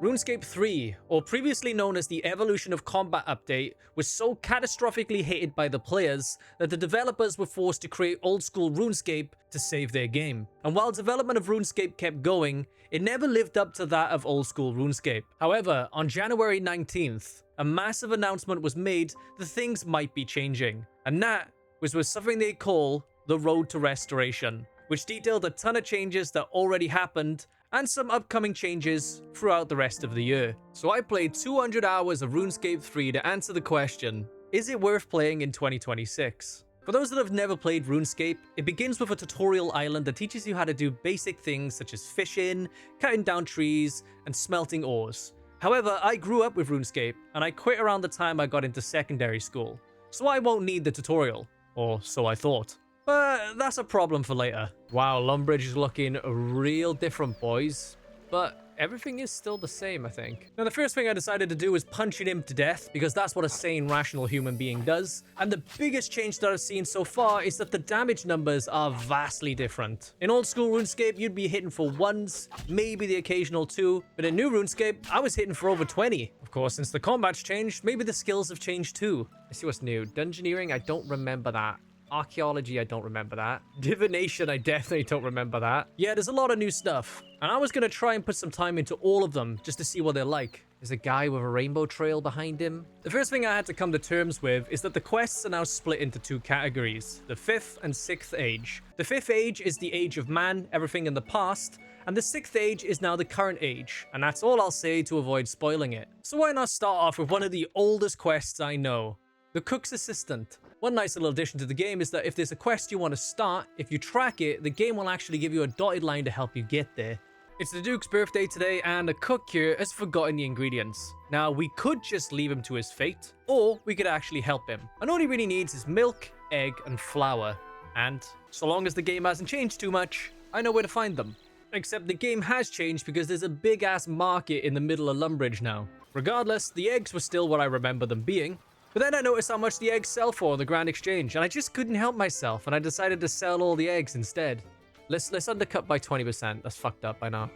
RuneScape 3, or previously known as the Evolution of Combat update, was so catastrophically hated by the players that the developers were forced to create old-school RuneScape to save their game. And while development of RuneScape kept going, it never lived up to that of old-school RuneScape. However, on January 19th, a massive announcement was made that things might be changing. And that was with something they call the Road to Restoration, which detailed a ton of changes that already happened and some upcoming changes throughout the rest of the year. So I played 200 hours of RuneScape 3 to answer the question, is it worth playing in 2026? For those that have never played RuneScape, it begins with a tutorial island that teaches you how to do basic things such as fishing, cutting down trees, and smelting ores. However, I grew up with RuneScape, and I quit around the time I got into secondary school, so I won't need the tutorial, or so I thought. But that's a problem for later. Wow, Lumbridge is looking real different, boys. But everything is still the same, I think. Now, the first thing I decided to do was punching him to death, because that's what a sane, rational human being does. And the biggest change that I've seen so far is that the damage numbers are vastly different. In old school RuneScape, you'd be hitting for ones, maybe the occasional two. But in new RuneScape, I was hitting for over 20. Of course, since the combat's changed, maybe the skills have changed too. Let's see what's new. Dungeoneering, I don't remember that. Archaeology, I don't remember that. Divination, I definitely don't remember that. Yeah, there's a lot of new stuff. And I was going to try and put some time into all of them just to see what they're like. There's a guy with a rainbow trail behind him. The first thing I had to come to terms with is that the quests are now split into two categories, the 5th and 6th age. The 5th age is the age of man, everything in the past, and the 6th age is now the current age, and that's all I'll say to avoid spoiling it. So why not start off with one of the oldest quests I know, the Cook's Assistant. One nice little addition to the game is that if there's a quest you want to start, if you track it, the game will actually give you a dotted line to help you get there. It's the Duke's birthday today, and the cook here has forgotten the ingredients. Now, we could just leave him to his fate, or we could actually help him. And all he really needs is milk, egg, and flour. And so long as the game hasn't changed too much, I know where to find them. Except the game has changed because there's a big-ass market in the middle of Lumbridge now. Regardless, the eggs were still what I remember them being. But then I noticed how much the eggs sell for in the Grand Exchange, and I just couldn't help myself, and I decided to sell all the eggs instead. Let's undercut by 20%. That's fucked up by now.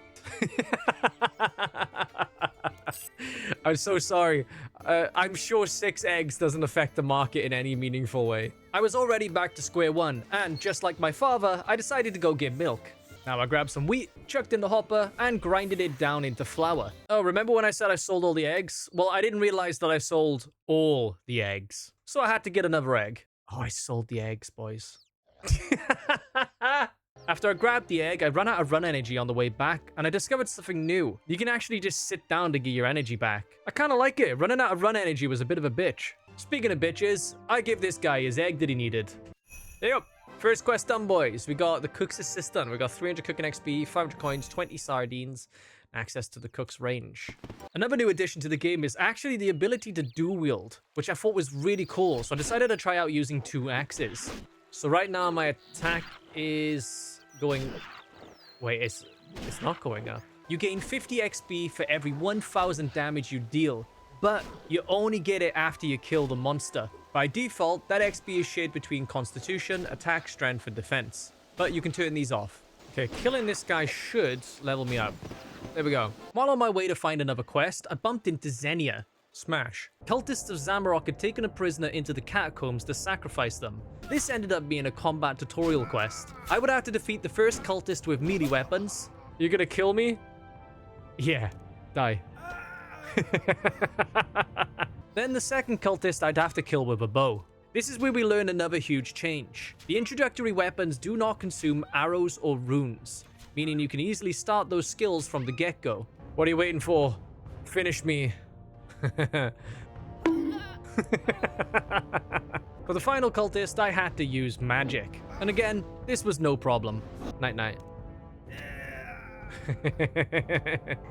I'm so sorry. I'm sure 6 eggs doesn't affect the market in any meaningful way. I was already back to square one, and just like my father, I decided to go get milk. Now I grabbed some wheat, chucked in the hopper, and grinded it down into flour. Oh, remember when I said I sold all the eggs? Well, I didn't realize that I sold all the eggs. So I had to get another egg. Oh, I sold the eggs, boys. After I grabbed the egg, I ran out of run energy on the way back, and I discovered something new. You can actually just sit down to get your energy back. I kind of like it. Running out of run energy was a bit of a bitch. Speaking of bitches, I gave this guy his egg that he needed. Yep. First quest done, boys. We got the Cook's Assistant. We got 300 cooking XP, 500 coins, 20 sardines, access to the cook's range. Another new addition to the game is actually the ability to dual wield, which I thought was really cool. So I decided to try out using 2 axes. So right now my attack is going... Wait, it's not going up. You gain 50 XP for every 1000 damage you deal, but you only get it after you kill the monster. By default, that XP is shared between Constitution, Attack, Strength, and Defense. But you can turn these off. Okay, killing this guy should level me up. There we go. While on my way to find another quest, I bumped into Xenia. Smash. Cultists of Zamarok had taken a prisoner into the catacombs to sacrifice them. This ended up being a combat tutorial quest. I would have to defeat the first cultist with melee weapons. You're gonna kill me? Yeah. Die. Then the second cultist I'd have to kill with a bow. This is where we learn another huge change. The introductory weapons do not consume arrows or runes, meaning you can easily start those skills from the get-go. What are you waiting for? Finish me. For the final cultist, I had to use magic. And again, this was no problem. Night-night.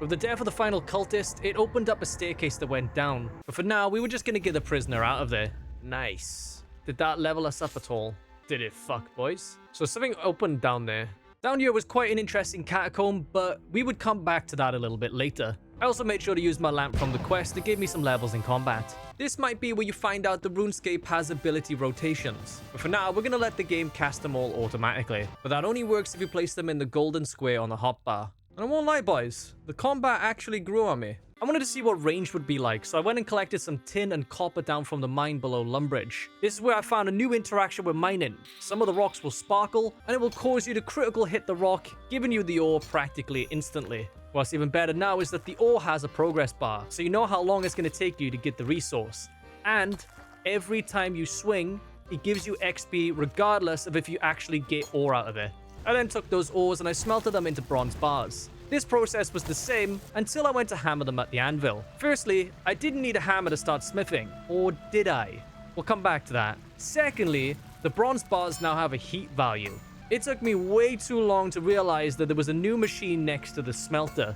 With the death of the final cultist, it opened up a staircase that went down. But for now, we were just going to get the prisoner out of there. Nice. Did that level us up at all? Did it, fuck, boys? So something opened down there. Down here was quite an interesting catacomb, but we would come back to that a little bit later. I also made sure to use my lamp from the quest to give me some levels in combat. This might be where you find out the RuneScape has ability rotations, but for now we're going to let the game cast them all automatically. But that only works if you place them in the golden square on the hotbar. And I won't lie, boys, the combat actually grew on me. I wanted to see what range would be like, so I went and collected some tin and copper down from the mine below Lumbridge. This is where I found a new interaction with mining. Some of the rocks will sparkle, and it will cause you to critical hit the rock, giving you the ore practically instantly. What's even better now is that the ore has a progress bar, so you know how long it's going to take you to get the resource. And every time you swing, it gives you XP regardless of if you actually get ore out of it. I then took those ores and I smelted them into bronze bars. This process was the same until I went to hammer them at the anvil. Firstly, I didn't need a hammer to start smithing, or did I? We'll come back to that. Secondly, the bronze bars now have a heat value. It took me way too long to realize that there was a new machine next to the smelter.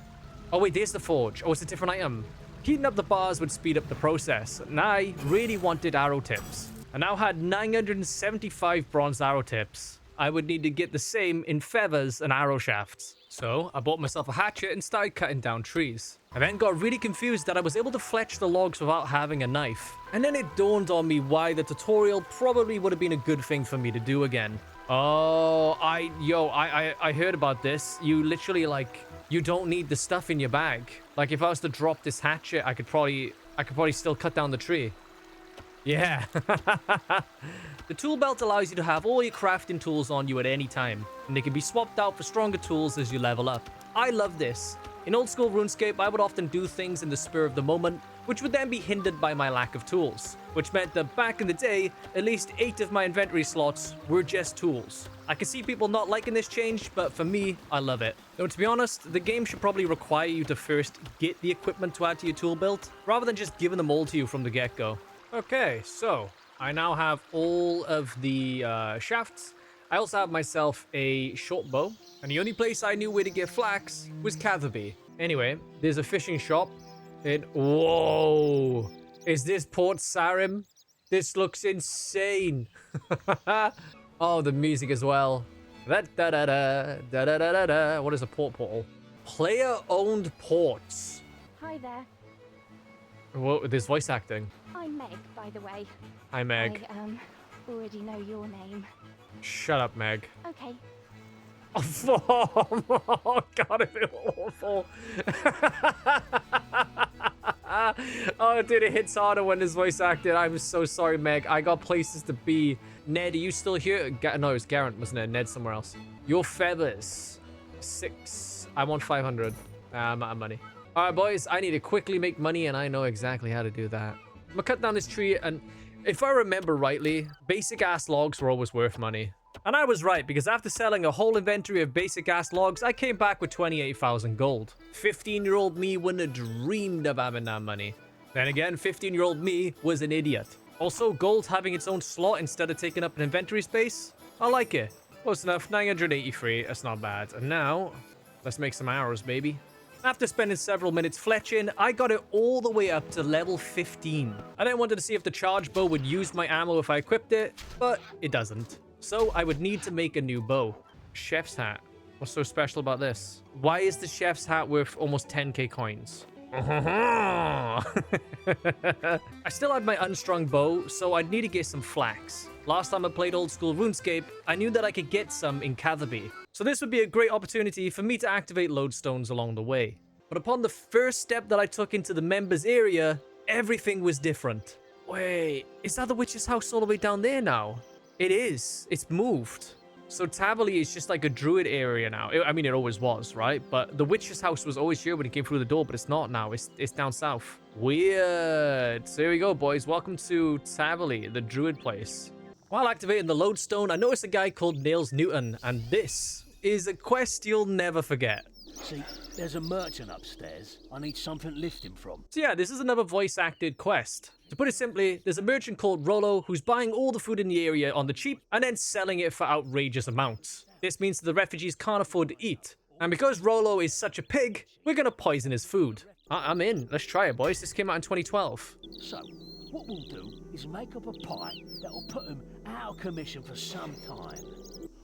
Oh wait, there's the forge. Oh, it's a different item. Heating up the bars would speed up the process, and I really wanted arrow tips. I now had 975 bronze arrow tips. I would need to get the same in feathers and arrow shafts. So I bought myself a hatchet and started cutting down trees. I then got really confused that I was able to fletch the logs without having a knife. And then it dawned on me why the tutorial probably would have been a good thing for me to do again. Oh, I heard about this. You literally, like, you don't need the stuff in your bag. Like, if I was to drop this hatchet, I could probably still cut down the tree. Yeah. The tool belt allows you to have all your crafting tools on you at any time, and they can be swapped out for stronger tools as you level up. I love this. In old school RuneScape, I would often do things in the spur of the moment, which would then be hindered by my lack of tools, which meant that back in the day, at least 8 of my inventory slots were just tools. I can see people not liking this change, but for me, I love it. Though to be honest, the game should probably require you to first get the equipment to add to your tool belt, rather than just giving them all to you from the get-go. Okay, so I now have all of the shafts. I also have myself a short bow, and the only place I knew where to get flax was Kaiffefe. Anyway, there's a fishing shop. Whoa! Is this Port Sarim? This looks insane. Oh, the music as well. What is a port portal? Player-owned ports. Hi there. Whoa, there's voice acting. I'm Meg, by the way. Hi, Meg. I already know your name. Shut up, Meg. Okay. Oh, God, I feel awful. Oh, dude, it hits harder when there's voice acting. I'm so sorry, Meg. I got places to be. Ned, are you still here? No, it was Garrett, wasn't it? Ned somewhere else. Your feathers. 6. I want 500. I'm out of money. All right, boys, I need to quickly make money, and I know exactly how to do that. I'm gonna cut down this tree, and if I remember rightly, basic-ass logs were always worth money. And I was right, because after selling a whole inventory of basic-ass logs, I came back with 28,000 gold. 15-year-old me wouldn't have dreamed of having that money. Then again, 15-year-old me was an idiot. Also, gold having its own slot instead of taking up an inventory space, I like it. Close enough, 983, that's not bad. And now, let's make some arrows, baby. After spending several minutes fletching, I got it all the way up to level 15. I then wanted to see if the charge bow would use my ammo if I equipped it, but it doesn't. So I would need to make a new bow. Chef's hat. What's so special about this? Why is the chef's hat worth almost 10k coins? I still had my unstrung bow, so I'd need to get some flax. Last time I played old school RuneScape, I knew that I could get some in Kaiffefe. So this would be a great opportunity for me to activate lodestones along the way. But upon the first step that I took into the members area, everything was different. Wait, is that the witch's house all the way down there now? It is. It's moved. So Tavali is just like a druid area now. I mean, it always was, right? But the witch's house was always here when it came through the door, but it's not now. It's down south. Weird. So here we go, boys. Welcome to Tavali, the druid place. While activating the lodestone, I noticed a guy called Nails Newton, and this is a quest you'll never forget. See, there's a merchant upstairs I need something lifting from. So yeah, this is another voice-acted quest. To put it simply, there's a merchant called Rollo who's buying all the food in the area on the cheap and then selling it for outrageous amounts. This means that the refugees can't afford to eat. And because Rollo is such a pig, we're gonna poison his food. I'm in. Let's try it, boys. This came out in 2012. So, what we'll do is make up a pie that'll put him out of commission for some time.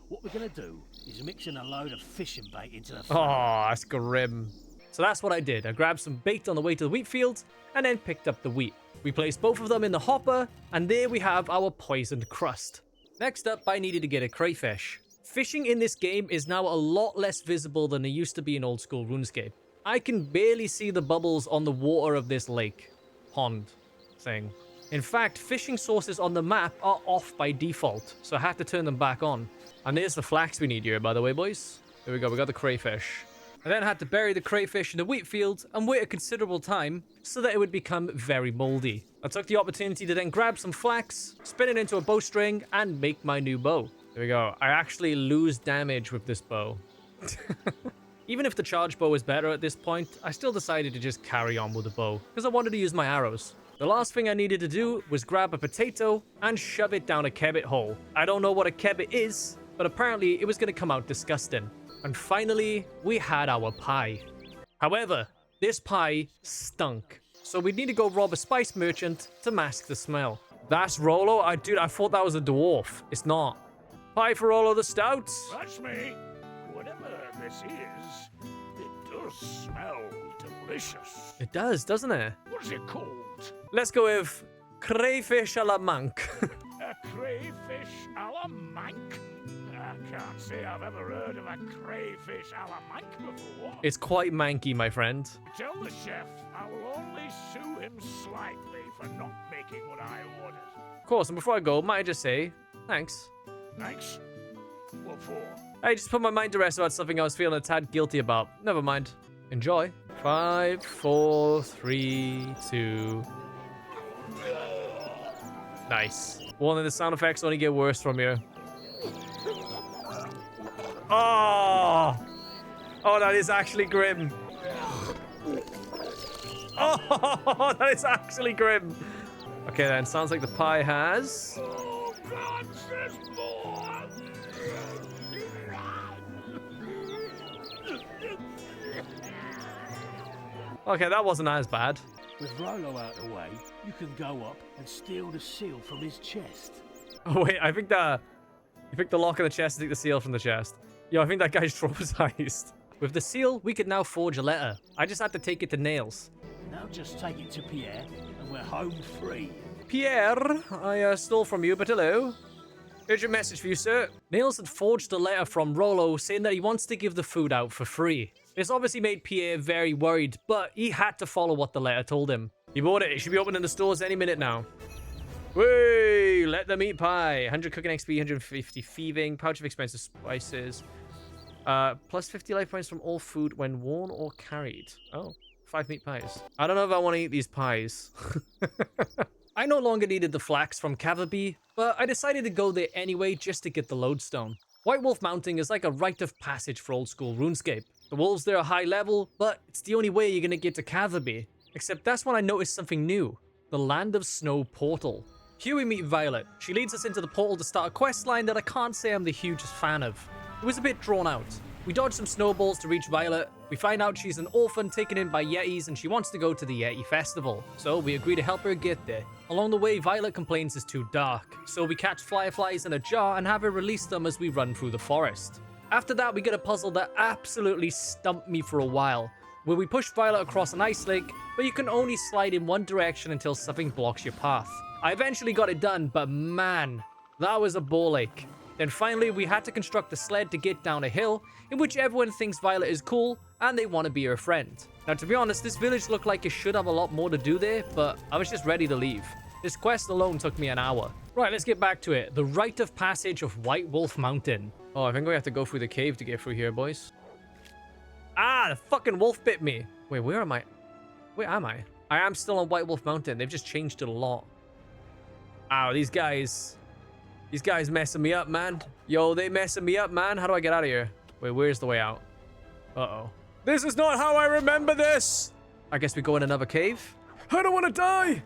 What we're gonna do is mix in a load of fishing bait into the fire. Oh, that's grim. So that's what I did. I grabbed some bait on the way to the wheat field and then picked up the wheat. We placed both of them in the hopper, and there we have our poisoned crust. Next up, I needed to get a crayfish. Fishing in this game is now a lot less visible than it used to be in old school RuneScape. I can barely see the bubbles on the water of this lake, pond thing. In fact, fishing sources on the map are off by default, so I have to turn them back on. And there's the flax we need here, by the way, boys. There we go, we got the crayfish. I then had to bury the crayfish in the wheat field and wait a considerable time so that it would become very moldy. I took the opportunity to then grab some flax, spin it into a bowstring, and make my new bow. There we go. I actually lose damage with this bow. Even if the charge bow is better at this point, I still decided to just carry on with the bow because I wanted to use my arrows. The last thing I needed to do was grab a potato and shove it down a kebbit hole. I don't know what a kebbit is, but apparently it was going to come out disgusting. And finally, we had our pie. However, this pie stunk. So we need to go rob a spice merchant to mask the smell. That's Rolo? Dude, I thought that was a dwarf. It's not. Pie for Rolo the Stout. That's me. Whatever this is, it does smell delicious. It does, doesn't it? What is it called? Let's go with crayfish a la manque. A crayfish a la manque? I can't say I've ever heard of a crayfish a la manque before. It's quite manky, my friend. Tell the chef I will only sue him slightly for not making what I ordered. Of course, and before I go, might I just say, thanks. Thanks? What for? I just put my mind to rest about something I was feeling a tad guilty about. Never mind. Enjoy. 5, 4, 3, 2. Nice. Warning, the sound effects only get worse from here. Oh! Oh, that is actually grim. Oh, that is actually grim. Okay, then. Sounds like the pie has... Oh, God, there's more! Okay, that wasn't as bad. With Rolo out of the way, you can go up and steal the seal from his chest. Oh, wait, I think that... You picked the lock in the chest and take the seal from the chest. Yo, I think that guy's traumatized. With the seal, we could now forge a letter. I just had to take it to Nails. Now just take it to Pierre, and we're home free. Pierre, I stole from you, but hello. Here's your message for you, sir. Nails had forged a letter from Rolo saying that he wants to give the food out for free. This obviously made Pierre very worried, but he had to follow what the letter told him. He bought it. It should be open in the stores any minute now. Whey! Let them eat pie. 100 cooking XP, 150 thieving, pouch of expensive spices. Plus 50 life points from all food when worn or carried. Oh, 5 meat pies. I don't know if I want to eat these pies. I no longer needed the flax from Kaiffefe, but I decided to go there anyway just to get the lodestone. White Wolf Mountain is like a rite of passage for old school RuneScape. The wolves there are high level, but it's the only way you're gonna get to Kaiffefe. Except that's when I noticed something new. The Land of Snow portal. Here we meet Violet. She leads us into the portal to start a quest line that I can't say I'm the hugest fan of. It was a bit drawn out. We dodge some snowballs to reach Violet. We find out she's an orphan taken in by Yetis and she wants to go to the Yeti festival. So we agree to help her get there. Along the way, Violet complains it's too dark. So we catch fireflies in a jar and have her release them as we run through the forest. After that, we get a puzzle that absolutely stumped me for a while, where we push Violet across an ice lake, but you can only slide in one direction until something blocks your path. I eventually got it done, but man, that was a ball ache. Then finally, we had to construct a sled to get down a hill, in which everyone thinks Violet is cool, and they want to be her friend. Now, to be honest, this village looked like it should have a lot more to do there, but I was just ready to leave. This quest alone took me an hour. Right, let's get back to it. The rite of passage of White Wolf Mountain. Oh, I think we have to go through the cave to get through here, boys. Ah, the fucking wolf bit me. Wait, where am I? Where am I? I am still on White Wolf Mountain. They've just changed it a lot. Ow, these guys messing me up, man. Yo, they messing me up, man. How do I get out of here? Wait, where's the way out? Uh-oh. This is not how I remember this. I guess we go in another cave. I don't want to die.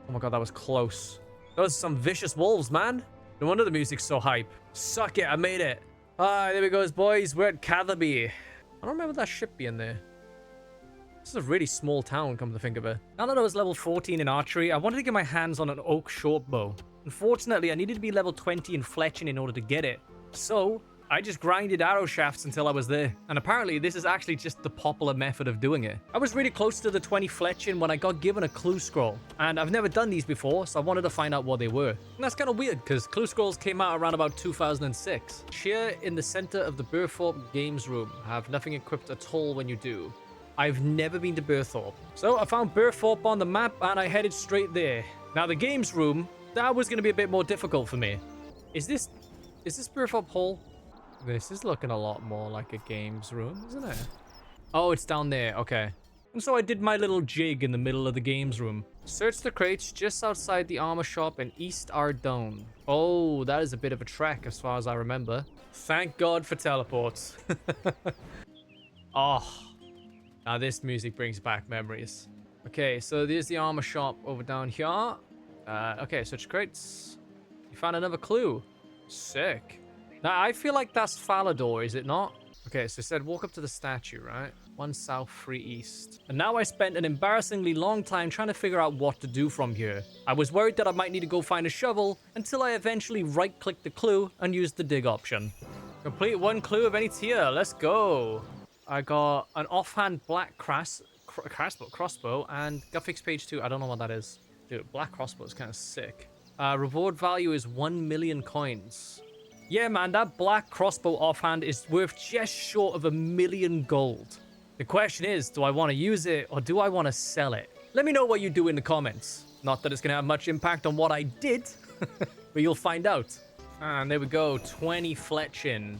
Oh my god, that was close. Those are some vicious wolves, man. No wonder the music's so hype. Suck it, I made it. Ah, there we go, boys. We're at Kaiffefe. I don't remember that ship being there. This is a really small town, come to think of it. Now that I was level 14 in archery, I wanted to get my hands on an oak short bow. Unfortunately, I needed to be level 20 in fletching in order to get it. So, I just grinded arrow shafts until I was there. And apparently this is actually just the popular method of doing it. I was really close to the 20 fletching when I got given a clue scroll. And I've never done these before, so I wanted to find out what they were. And that's kind of weird, because clue scrolls came out around about 2006. Cheer in the center of the Burthorpe Games Room. Have nothing equipped at all when you do. I've never been to Burthorpe. So I found Burthorpe on the map, and I headed straight there. Now the Games Room, that was going to be a bit more difficult for me. Is this Burthorpe Hall? This is looking a lot more like a games room, isn't it? Oh, it's down there. Okay. And so I did my little jig in the middle of the games room. Search the crates just outside the armor shop in East Ardone. Oh, that is a bit of a trek as far as I remember. Thank God for teleports. Oh, now this music brings back memories. Okay, so there's the armor shop over down here. Okay, search crates. You found another clue. Sick. Now, I feel like that's Falador, is it not? Okay, so it said walk up to the statue, right? 1 south, 3 east. And now I spent an embarrassingly long time trying to figure out what to do from here. I was worried that I might need to go find a shovel until I eventually right-clicked the clue and used the dig option. Complete 1 clue of any tier. Let's go. I got an offhand black crossbow and got fixed page 2. I don't know what that is. Dude, black crossbow is kind of sick. Reward value is 1 million coins. Yeah, man, that black crossbow offhand is worth just short of 1 million gold. The question is, do I want to use it or do I want to sell it? Let me know what you do in the comments. Not that it's going to have much impact on what I did, but you'll find out. And there we go, 20 fletching.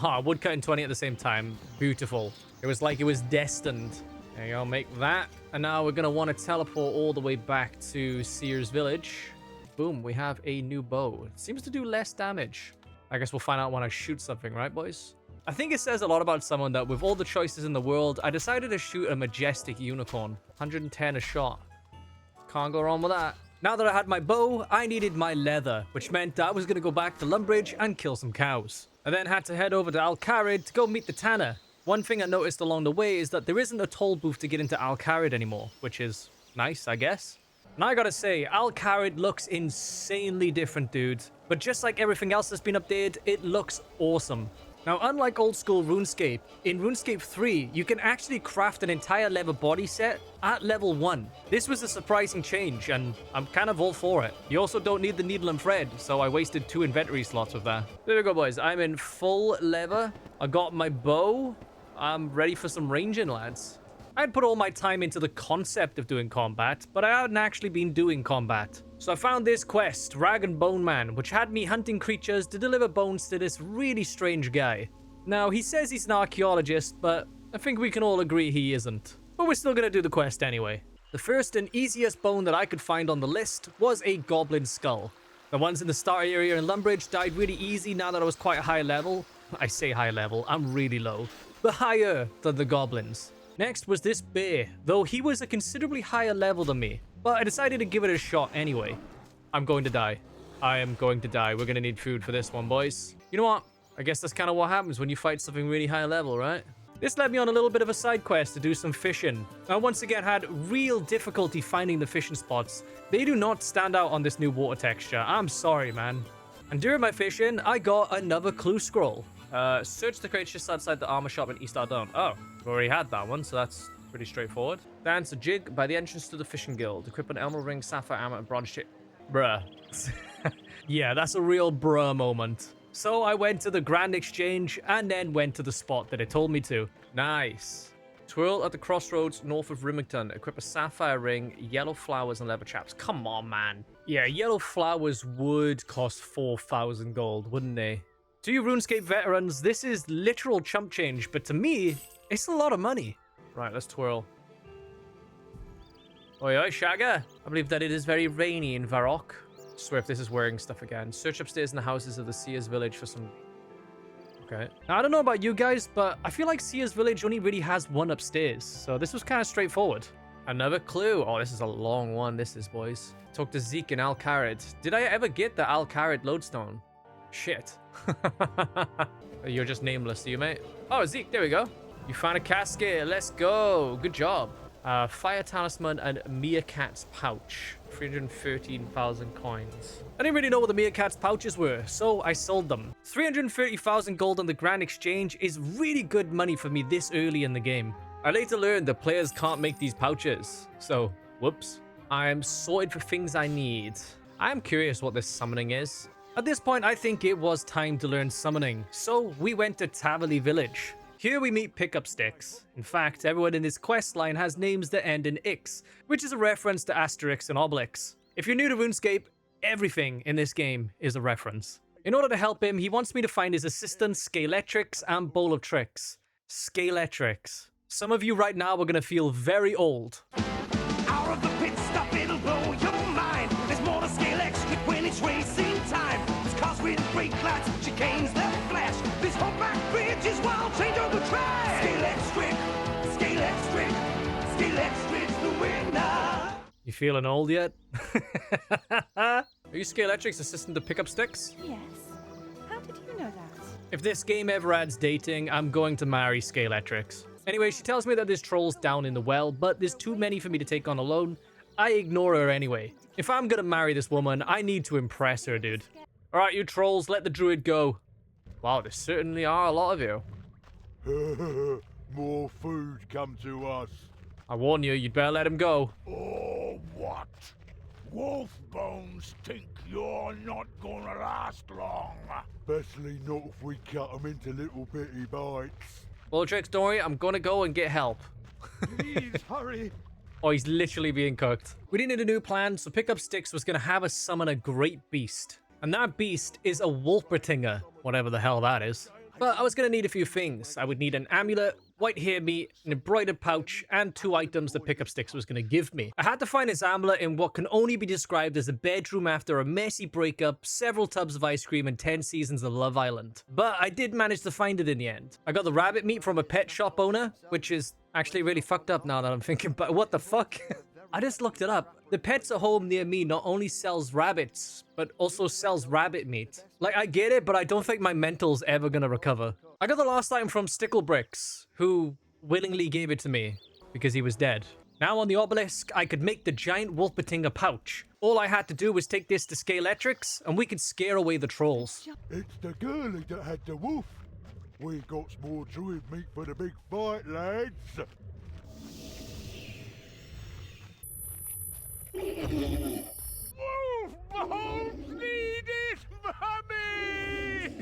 Woodcut and 20 at the same time. Beautiful. It was like it was destined. There you go, make that. And now we're going to want to teleport all the way back to Sears Village. Boom, we have a new bow. It seems to do less damage. I guess we'll find out when I shoot something, right, boys? I think it says a lot about someone that with all the choices in the world, I decided to shoot a majestic unicorn. 110 a shot. Can't go wrong with that. Now that I had my bow, I needed my leather, which meant I was going to go back to Lumbridge and kill some cows. I then had to head over to Al-Kharid to go meet the tanner. One thing I noticed along the way is that there isn't a toll booth to get into Al-Kharid anymore, which is nice, I guess. And I gotta say, Al-Kharid looks insanely different, dude. But just like everything else that's been updated, it looks awesome. Now, unlike old school RuneScape, in RuneScape 3, you can actually craft an entire leather body set at level 1. This was a surprising change, and I'm kind of all for it. You also don't need the needle and thread, so I wasted 2 inventory slots with that. There we go, boys. I'm in full leather. I got my bow. I'm ready for some ranging, lads. I'd put all my time into the concept of doing combat, but I hadn't actually been doing combat. So I found this quest, Rag and Bone Man, which had me hunting creatures to deliver bones to this really strange guy. Now, he says he's an archaeologist, but I think we can all agree he isn't. But we're still gonna do the quest anyway. The first and easiest bone that I could find on the list was a goblin skull. The ones in the start area in Lumbridge died really easy now that I was quite a high level. I say high level, I'm really low. But higher than the goblins. Next was this bear, though he was a considerably higher level than me. But I decided to give it a shot anyway. I'm going to die. I am going to die. We're going to need food for this one, boys. You know what? I guess that's kind of what happens when you fight something really high level, right? This led me on a little bit of a side quest to do some fishing. I once again had real difficulty finding the fishing spots. They do not stand out on this new water texture. I'm sorry, man. And during my fishing, I got another clue scroll. Search the crates just outside the armor shop in East Ardone. Oh, we already had that one, so that's pretty straightforward. Dance a jig by the entrance to the fishing guild. Equip an emerald ring, sapphire armor, and bronze shit. Bruh. Yeah, that's a real bruh moment. So I went to the Grand Exchange and then went to the spot that it told me to. Nice. Twirl at the crossroads north of Rimington. Equip a sapphire ring, yellow flowers, and leather chaps. Come on, man. Yeah, yellow flowers would cost 4,000 gold, wouldn't they? To you RuneScape veterans, this is literal chump change, but to me, it's a lot of money. Right, let's twirl. Oi, oi, Shagger. I believe that it is very rainy in Varrock. Swear if this is wearing stuff again. Search upstairs in the houses of the Sears Village for some... Okay. Now, I don't know about you guys, but I feel like Sears Village only really has one upstairs, so this was kind of straightforward. Another clue. Oh, this is a long one, this is, boys. Talk to Zeke in Al-Kharid. Did I ever get the Al-Kharid lodestone? Shit. You're just nameless, do you, mate? Oh, Zeke, there we go. You found a casket. Let's go. Good job. Fire Talisman and Meerkat's Pouch. 313,000 coins. I didn't really know what the Meerkat's pouches were, so I sold them. 330,000 gold on the Grand Exchange is really good money for me this early in the game. I later learned that players can't make these pouches, so whoops. I'm sorted for things I need. I'm curious what this summoning is. At this point, I think it was time to learn summoning, so we went to Tavali Village. Here we meet pickup sticks. In fact, everyone in this quest line has names that end in X, which is a reference to Asterix and Obelix. If you're new to RuneScape, everything in this game is a reference. In order to help him, he wants me to find his assistant Scaletrix and Bowl of Tricks. Scaletrix. Some of you right now are going to feel very old. Out of the pit stop, it'll blow your mind. There's more to scale extra when it's racing time. It's cars with brake lights, chicanes that flash. This whole back bridge is wild, change over track. Scale extra, scale extra, scale extra's the winner. You feeling old yet? Are you Scaletrix assistant to pickup sticks? Yes. How did you know that? If this game ever adds dating, I'm going to marry Scaletrix. Anyway, she tells me that there's trolls down in the well, but there's too many for me to take on alone. I ignore her anyway. If I'm gonna marry this woman, I need to impress her, dude. Alright, you trolls, let the druid go. Wow, there certainly are a lot of you. More food come to us. I warn you, you'd better let him go. Oh, what? Wolf bones think you're not gonna last long. Especially not if we cut them into little bitty bites. Bulltrix, don't worry, I'm gonna go and get help. Please hurry. Oh, he's literally being cooked. We needed a new plan, so Pickup Sticks was gonna have us summon a great beast. And that beast is a Wolpertinger, whatever the hell that is. But I was gonna need a few things. I would need an amulet, white hair meat, an embroidered pouch, and 2 items that Pickup Sticks was gonna give me. I had to find this amulet in what can only be described as a bedroom after a messy breakup, several tubs of ice cream, and 10 seasons of Love Island. But I did manage to find it in the end. I got the rabbit meat from a pet shop owner, which is actually really fucked up now that I'm thinking, but what the fuck? I just looked it up. The Pets at Home near me not only sells rabbits, but also sells rabbit meat. Like, I get it, but I don't think my mental's ever gonna recover. I got the last item from Sticklebricks, who willingly gave it to me because he was dead. Now on the obelisk, I could make the giant Wolpertinger pouch. All I had to do was take this to Scaletrix, and we could scare away the trolls. It's the girlie that had the wolf. We got some more druid meat for the big fight, lads. Wolf bones needed, mummy!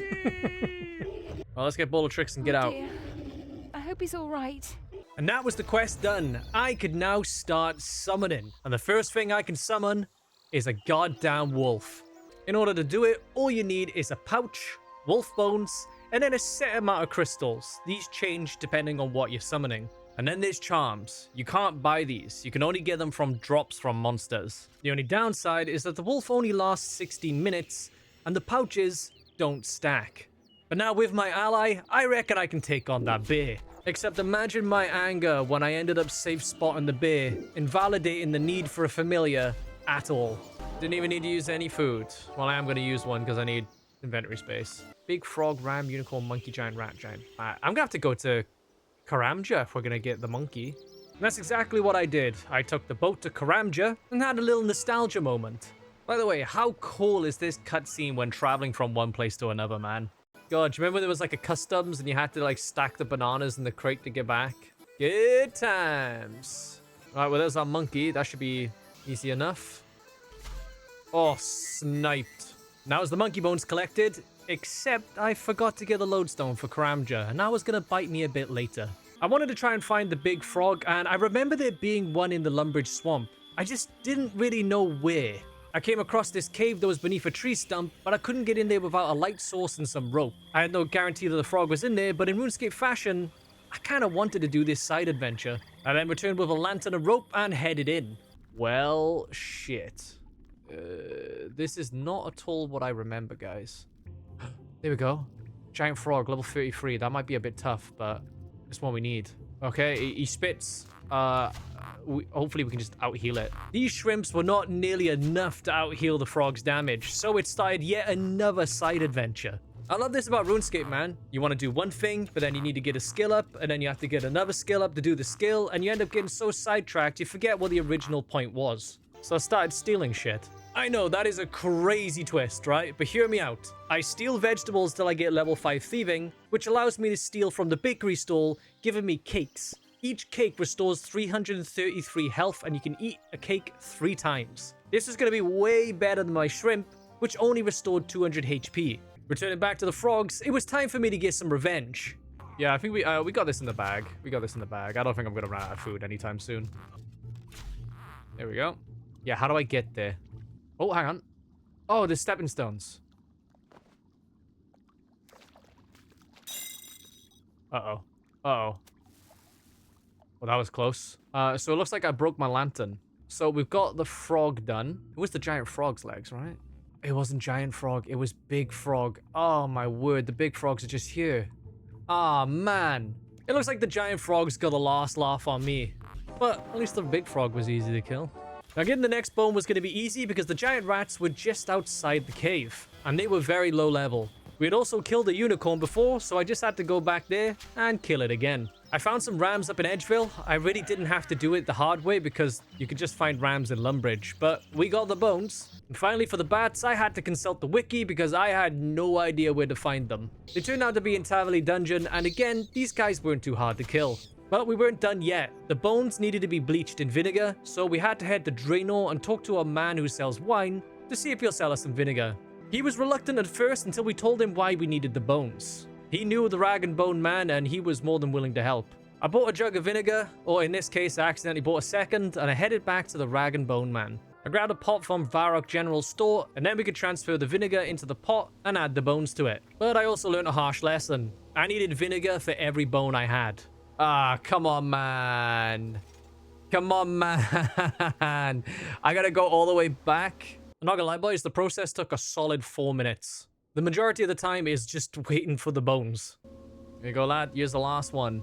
Well, let's get Bowl of Tricks and get out. Dear. I hope he's all right. And that was the quest done. I could now start summoning. And the first thing I can summon is a goddamn wolf. In order to do it, all you need is a pouch, wolf bones, and then a set amount of crystals. These change depending on what you're summoning. And then there's charms. You can't buy these. You can only get them from drops from monsters. The only downside is that the wolf only lasts 16 minutes, and the pouches don't stack. But now with my ally, I reckon I can take on that bear. Except imagine my anger when I ended up safe spotting the bear, invalidating the need for a familiar at all. Didn't even need to use any food. Well, I am going to use one because I need inventory space. Big frog, ram, unicorn, monkey, giant, rat, giant. I'm going to have to go to Karamja if we're going to get the monkey. And that's exactly what I did. I took the boat to Karamja and had a little nostalgia moment. By the way, how cool is this cutscene when traveling from one place to another, man? God, do you remember there was like a customs and you had to like stack the bananas in the crate to get back? Good times. All right, well, there's our monkey. That should be easy enough. Oh, sniped. Now as the monkey bones collected, except I forgot to get the lodestone for Karamja, and that was going to bite me a bit later. I wanted to try and find the big frog, and I remember there being one in the Lumbridge swamp. I just didn't really know where. I came across this cave that was beneath a tree stump, but I couldn't get in there without a light source and some rope. I had no guarantee that the frog was in there, but in RuneScape fashion, I kind of wanted to do this side adventure. I then returned with a lantern and rope and headed in. Well, shit. This is not at all what I remember, guys. There we go. Giant frog, level 33. That might be a bit tough, but it's what we need. Okay, he spits. Hopefully we can just out-heal it. These shrimps were not nearly enough to out-heal the frog's damage, so it started yet another side adventure. I love this about RuneScape, man. You want to do one thing, but then you need to get a skill up, and then you have to get another skill up to do the skill, and you end up getting so sidetracked, you forget what the original point was. So I started stealing shit. I know, that is a crazy twist, right? But hear me out. I steal vegetables till I get level 5 thieving, which allows me to steal from the bakery stall, giving me cakes. Each cake restores 333 health, and you can eat a cake 3 times. This is going to be way better than my shrimp, which only restored 200 HP. Returning back to the frogs, it was time for me to get some revenge. Yeah, I think we got this in the bag. We got this in the bag. I don't think I'm going to run out of food anytime soon. There we go. Yeah, how do I get there? Oh, hang on. Oh, there's stepping stones. Uh-oh. Uh-oh. Well, that was close. So it looks like I broke my lantern. So we've got the frog done. It was the giant frog's legs, right? It wasn't giant frog. It was big frog. Oh, my word. The big frogs are just here. Ah, man. It looks like the giant frog's got the last laugh on me. But at least the big frog was easy to kill. Now, getting the next bone was going to be easy because the giant rats were just outside the cave. And they were very low level. We had also killed a unicorn before, so I just had to go back there and kill it again. I found some rams up in Edgeville. I really didn't have to do it the hard way because you could just find rams in Lumbridge. But we got the bones. And finally, for the bats, I had to consult the wiki because I had no idea where to find them. They turned out to be in Taverley Dungeon, and again, these guys weren't too hard to kill. But we weren't done yet. The bones needed to be bleached in vinegar, so we had to head to Draenor and talk to a man who sells wine to see if he'll sell us some vinegar. He was reluctant at first until we told him why we needed the bones. He knew the Rag and Bone man, and he was more than willing to help. I bought a jug of vinegar, or in this case, I accidentally bought a second, and I headed back to the Rag and Bone man. I grabbed a pot from Varrock General Store, and then we could transfer the vinegar into the pot and add the bones to it. But I also learned a harsh lesson. I needed vinegar for every bone I had. Ah, come on, man. Come on, man. I gotta go all the way back. I'm not gonna lie, boys, the process took a solid 4 minutes. The majority of the time is just waiting for the bones. Here you go, lad. Here's the last one.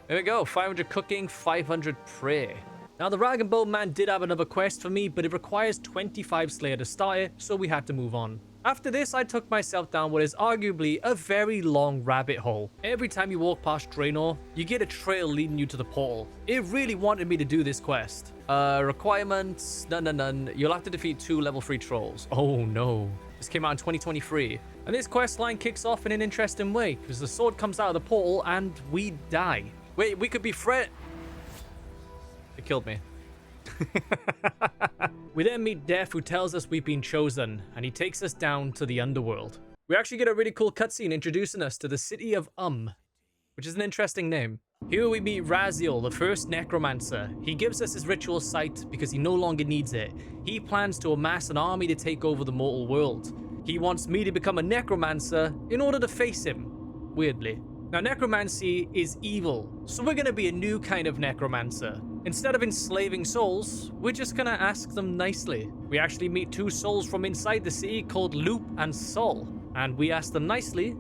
There we go. 500 cooking, 500 prayer. Now, the Rag and Bone man did have another quest for me, but it requires 25 Slayer to start it, so we had to move on. After this, I took myself down what is arguably a very long rabbit hole. Every time you walk past Draenor, you get a trail leading you to the portal. It really wanted me to do this quest. Requirements, none. You'll have to defeat 2 level 3 trolls. Oh no. This came out in 2023. And this quest line kicks off in an interesting way, because the sword comes out of the portal and we die. Wait, we could be Fred. It killed me. We then meet Death, who tells us we've been chosen, and he takes us down to the underworld. We actually get a really cool cutscene introducing us to the city of which is an interesting name. Here we meet Raziel, the first necromancer. He gives us his ritual site because he no longer needs it. He plans to amass an army to take over the mortal world. He wants me to become a necromancer in order to face him, weirdly. Now, necromancy is evil, so we're gonna be a new kind of necromancer. Instead of enslaving souls, we're just gonna ask them nicely. We actually meet 2 souls from inside the city called Loop and Sol, and we ask them nicely,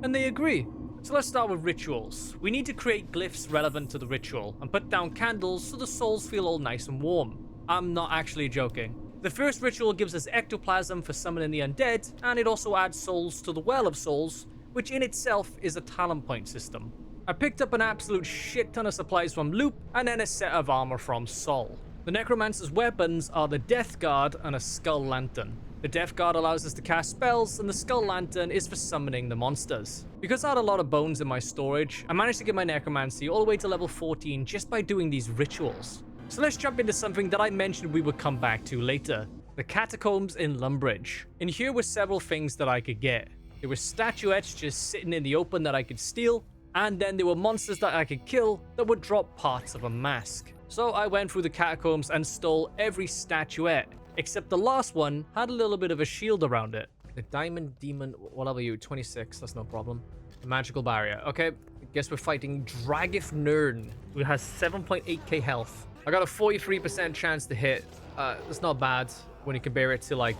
and they agree. So let's start with rituals. We need to create glyphs relevant to the ritual, and put down candles so the souls feel all nice and warm. I'm not actually joking. The first ritual gives us ectoplasm for summoning the undead, and it also adds souls to the Well of Souls, which in itself is a talent point system. I picked up an absolute shit ton of supplies from Loop, and then a set of armor from Sol. The Necromancer's weapons are the Death Guard and a Skull Lantern. The Death Guard allows us to cast spells, and the Skull Lantern is for summoning the monsters. Because I had a lot of bones in my storage, I managed to get my Necromancy all the way to level 14 just by doing these rituals. So let's jump into something that I mentioned we would come back to later. The Catacombs in Lumbridge. And here were several things that I could get. There were statuettes just sitting in the open that I could steal, and then there were monsters that I could kill that would drop parts of a mask. So I went through the catacombs and stole every statuette, except the last one had a little bit of a shield around it. The Diamond Demon, what level are you? 26, that's no problem. The Magical Barrier. Okay, I guess we're fighting Dragif Nern, who has 7.8k health. I got a 43% chance to hit. That's not bad when you compare it to, like,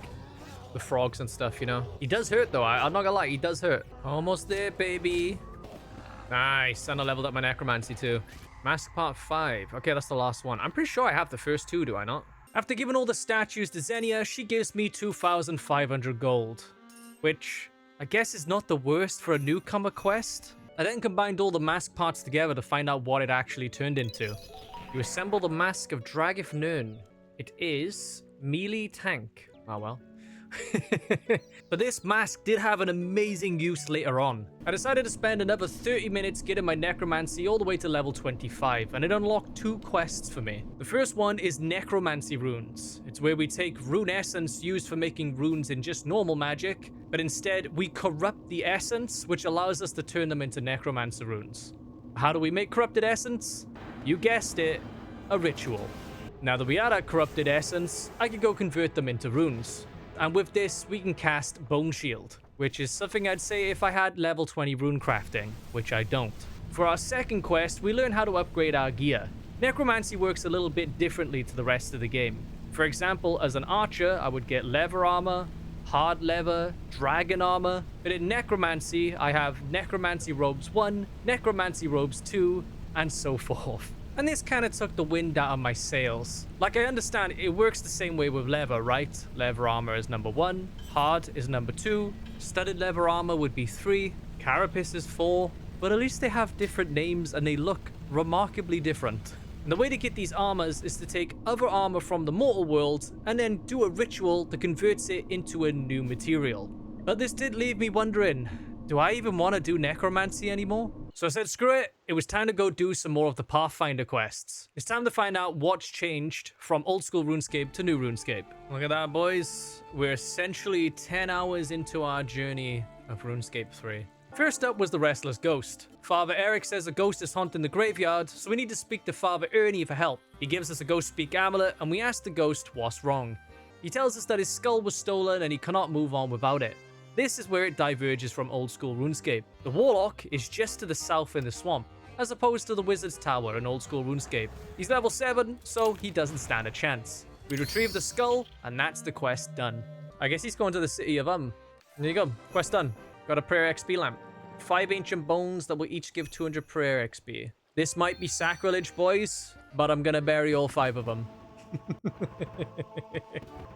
the frogs and stuff, you know? He does hurt, though. I'm not gonna lie, he does hurt. Almost there, baby. Nice, and I leveled up my necromancy, too. Mask Part 5. Okay, that's the last one. I'm pretty sure I have the first 2, do I not? After giving all the statues to Xenia, she gives me 2,500 gold. Which I guess it's not the worst for a newcomer quest. I then combined all the mask parts together to find out what it actually turned into. You assemble the mask of Dragif Nern. It is melee tank. Oh well. But this mask did have an amazing use later on. I decided to spend another 30 minutes getting my necromancy all the way to level 25, and it unlocked 2 quests for me. The first one is necromancy runes. It's where we take rune essence used for making runes in just normal magic, but instead we corrupt the essence, which allows us to turn them into necromancer runes. How do we make corrupted essence? You guessed it, a ritual. Now that we had our corrupted essence, I could go convert them into runes. And with this, we can cast Bone Shield, which is something I'd say if I had level 20 rune crafting, which I don't. For our second quest, we learn how to upgrade our gear. Necromancy works a little bit differently to the rest of the game. For example, as an archer, I would get leather armor, hard leather, dragon armor, but in Necromancy, I have Necromancy Robes 1, Necromancy Robes 2, and so forth. And this kind of took the wind out of my sails. Like, I understand it works the same way with leather, right? Leather armor is number 1, hard is number 2, studded leather armor would be 3, carapace is 4, but at least they have different names and they look remarkably different. And the way to get these armors is to take other armor from the mortal world and then do a ritual that converts it into a new material. But this did leave me wondering, do I even want to do necromancy anymore? So I said, screw it. It was time to go do some more of the Pathfinder quests. It's time to find out what's changed from old school RuneScape to new RuneScape. Look at that, boys. We're essentially 10 hours into our journey of RuneScape 3. First up was the Restless Ghost. Father Eric says a ghost is haunting the graveyard, so we need to speak to Father Ernie for help. He gives us a ghost speak amulet, and we ask the ghost what's wrong. He tells us that his skull was stolen and he cannot move on without it. This is where it diverges from old school RuneScape. The Warlock is just to the south in the swamp, as opposed to the Wizard's Tower in old school RuneScape. He's level 7, so he doesn't stand a chance. We retrieve the skull, and that's the quest done. I guess he's going to the city of There you go, quest done. Got a prayer XP lamp. 5 ancient bones that will each give 200 prayer XP. This might be sacrilege, boys, but I'm gonna bury all 5 of them.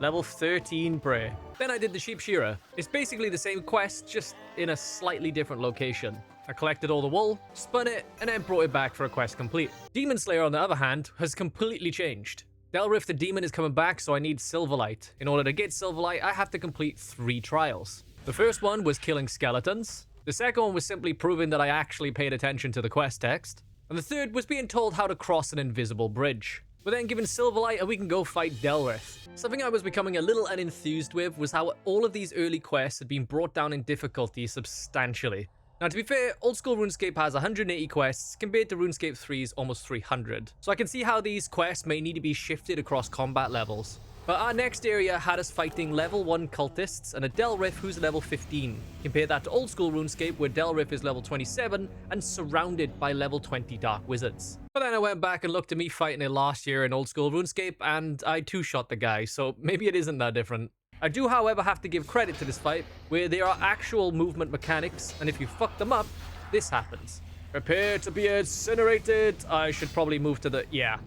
Level 13 prayer. Then I did the Sheep Shearer. It's basically the same quest, just in a slightly different location. I collected all the wool, spun it, and then brought it back for a quest complete. Demon Slayer, on the other hand, has completely changed. Delrith the Demon is coming back, so I need Silverlight. In order to get Silverlight, I have to complete 3 trials. The first one was killing skeletons. The second one was simply proving that I actually paid attention to the quest text. And the third was being told how to cross an invisible bridge. We're then given Silverlight and we can go fight Delrith. Something I was becoming a little unenthused with was how all of these early quests had been brought down in difficulty substantially. Now, to be fair, old school RuneScape has 180 quests compared to RuneScape 3's almost 300. So I can see how these quests may need to be shifted across combat levels. But our next area had us fighting level 1 cultists and a Delrith who's level 15. Compare that to old school RuneScape where Delrith is level 27 and surrounded by level 20 dark wizards. But then I went back and looked at me fighting it last year in old school RuneScape and I two-shot the guy, so maybe it isn't that different. I do, however, have to give credit to this fight where there are actual movement mechanics, and if you fuck them up, this happens. Prepare to be incinerated. I should probably move to the... yeah.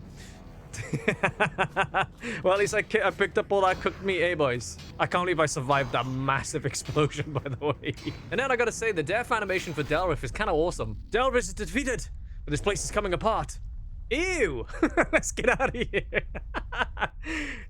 Well, at least I picked up all that cooked meat, eh, boys? I can't believe I survived that massive explosion, by the way. And then I gotta say, the death animation for Delrith is kind of awesome. Delrith is defeated, but this place is coming apart. Ew! Let's get out of here.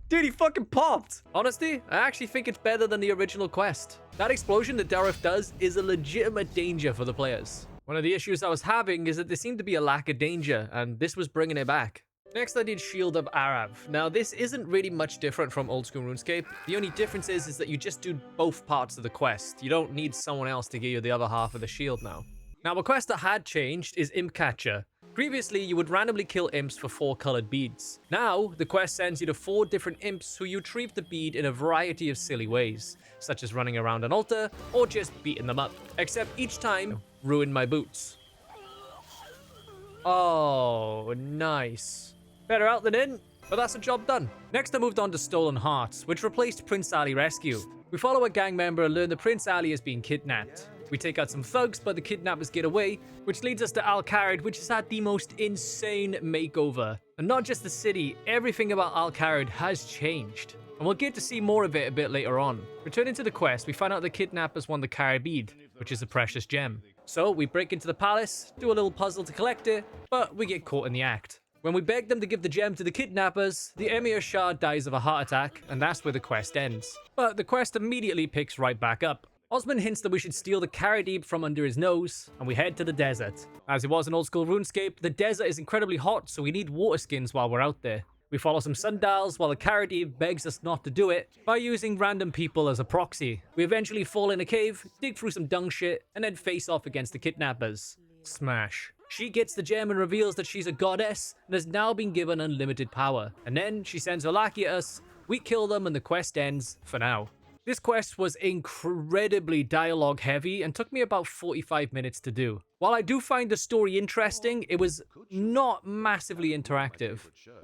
Dude, he fucking popped. Honestly, I actually think it's better than the original quest. That explosion that Delrith does is a legitimate danger for the players. One of the issues I was having is that there seemed to be a lack of danger, and this was bringing it back. Next, I did Shield of Arav. Now, this isn't really much different from old school RuneScape. The only difference is that you just do both parts of the quest. You don't need someone else to give you the other half of the shield now. Now, a quest that had changed is Imp Catcher. Previously, you would randomly kill imps for 4 colored beads. Now, the quest sends you to 4 different imps who you retrieve the bead in a variety of silly ways, such as running around an altar or just beating them up. Except each time, ruin my boots. Oh, nice. Better out than in, but that's a job done. Next, I moved on to Stolen Hearts, which replaced Prince Ali Rescue. We follow a gang member and learn that Prince Ali is being kidnapped. We take out some thugs, but the kidnappers get away, which leads us to Al-Kharid, which has had the most insane makeover. And not just the city, everything about Al-Kharid has changed. And we'll get to see more of it a bit later on. Returning to the quest, we find out the kidnappers won the Caribbeed, which is a precious gem. So we break into the palace, do a little puzzle to collect it, but we get caught in the act. When we beg them to give the gem to the kidnappers, the Emir Shah dies of a heart attack, and that's where the quest ends. But the quest immediately picks right back up. Osman hints that we should steal the Caribbeed from under his nose, and we head to the desert. As it was in old school RuneScape, the desert is incredibly hot, so we need water skins while we're out there. We follow some sundials while the Caribbeed begs us not to do it by using random people as a proxy. We eventually fall in a cave, dig through some dung shit, and then face off against the kidnappers. Smash. She gets the gem and reveals that she's a goddess and has now been given unlimited power. And then she sends her lackey at us, we kill them, and the quest ends for now. This quest was incredibly dialogue heavy and took me about 45 minutes to do. While I do find the story interesting, it was not massively interactive.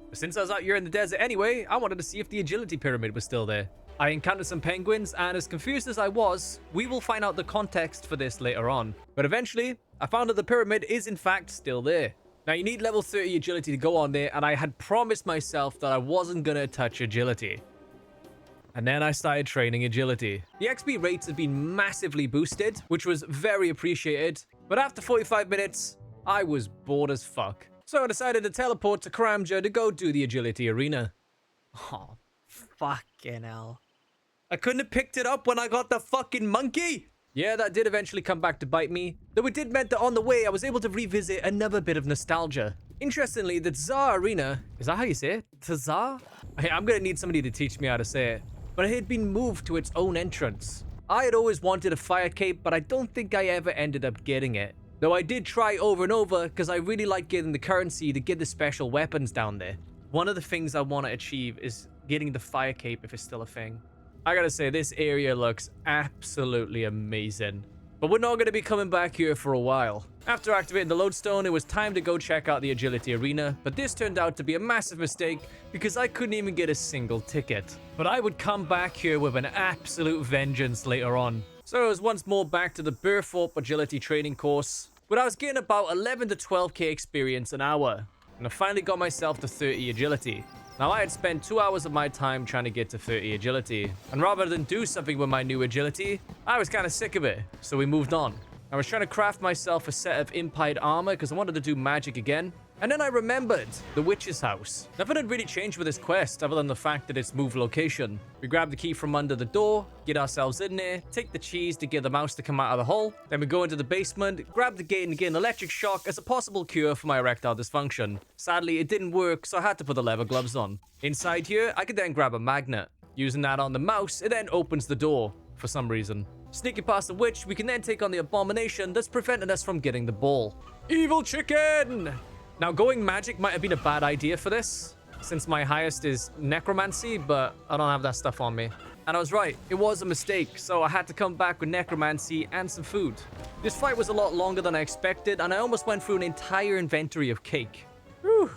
But since I was out here in the desert anyway, I wanted to see if the agility pyramid was still there. I encountered some penguins, and as confused as I was, we will find out the context for this later on. But eventually, I found that the pyramid is in fact still there. Now you need level 30 agility to go on there, and I had promised myself that I wasn't gonna touch agility. And then I started training agility. The XP rates had been massively boosted, which was very appreciated. But after 45 minutes, I was bored as fuck. So I decided to teleport to Karamja to go do the agility arena. Oh, fucking hell. I couldn't have picked it up when I got the fucking monkey! Yeah, that did eventually come back to bite me. Though it did mean that on the way, I was able to revisit another bit of nostalgia. Interestingly, the Tsar Arena, is that how you say it? Tsar? I'm gonna need somebody to teach me how to say it. But it had been moved to its own entrance. I had always wanted a fire cape, but I don't think I ever ended up getting it. Though I did try over and over, because I really like getting the currency to get the special weapons down there. One of the things I want to achieve is getting the fire cape if it's still a thing. I gotta say, this area looks absolutely amazing. But we're not going to be coming back here for a while. After activating the lodestone, it was time to go check out the agility arena, but this turned out to be a massive mistake because I couldn't even get a single ticket. But I would come back here with an absolute vengeance later on. So I was once more back to the Burthorpe agility training course, but I was getting about 11 to 12k experience an hour, and I finally got myself to 30 agility. Now, I had spent 2 hours of my time trying to get to 30 agility, and rather than do something with my new agility, I was kind of sick of it, so we moved on. I was trying to craft myself a set of impied armor because I wanted to do magic again, and then I remembered the witch's house. Nothing had really changed with this quest other than the fact that it's moved location. We grab the key from under the door, get ourselves in there, take the cheese to get the mouse to come out of the hole, then we go into the basement, grab the gate and get an electric shock as a possible cure for my erectile dysfunction. Sadly, it didn't work, so I had to put the leather gloves on. Inside here, I could then grab a magnet. Using that on the mouse, it then opens the door, for some reason. Sneaking past the witch, we can then take on the abomination that's preventing us from getting the ball. Evil chicken! Now, going magic might have been a bad idea for this, since my highest is necromancy, but I don't have that stuff on me. And I was right, it was a mistake, so I had to come back with necromancy and some food. This fight was a lot longer than I expected, and I almost went through an entire inventory of cake. Whew.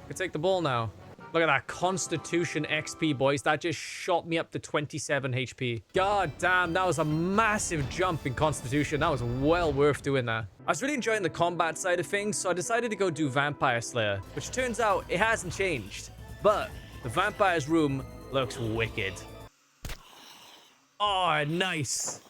I can take the ball now. Look at that Constitution XP, boys. That just shot me up to 27 HP. God damn, that was a massive jump in Constitution. That was well worth doing that. I was really enjoying the combat side of things, so I decided to go do Vampire Slayer, which turns out it hasn't changed. But the Vampire's room looks wicked. Oh, nice.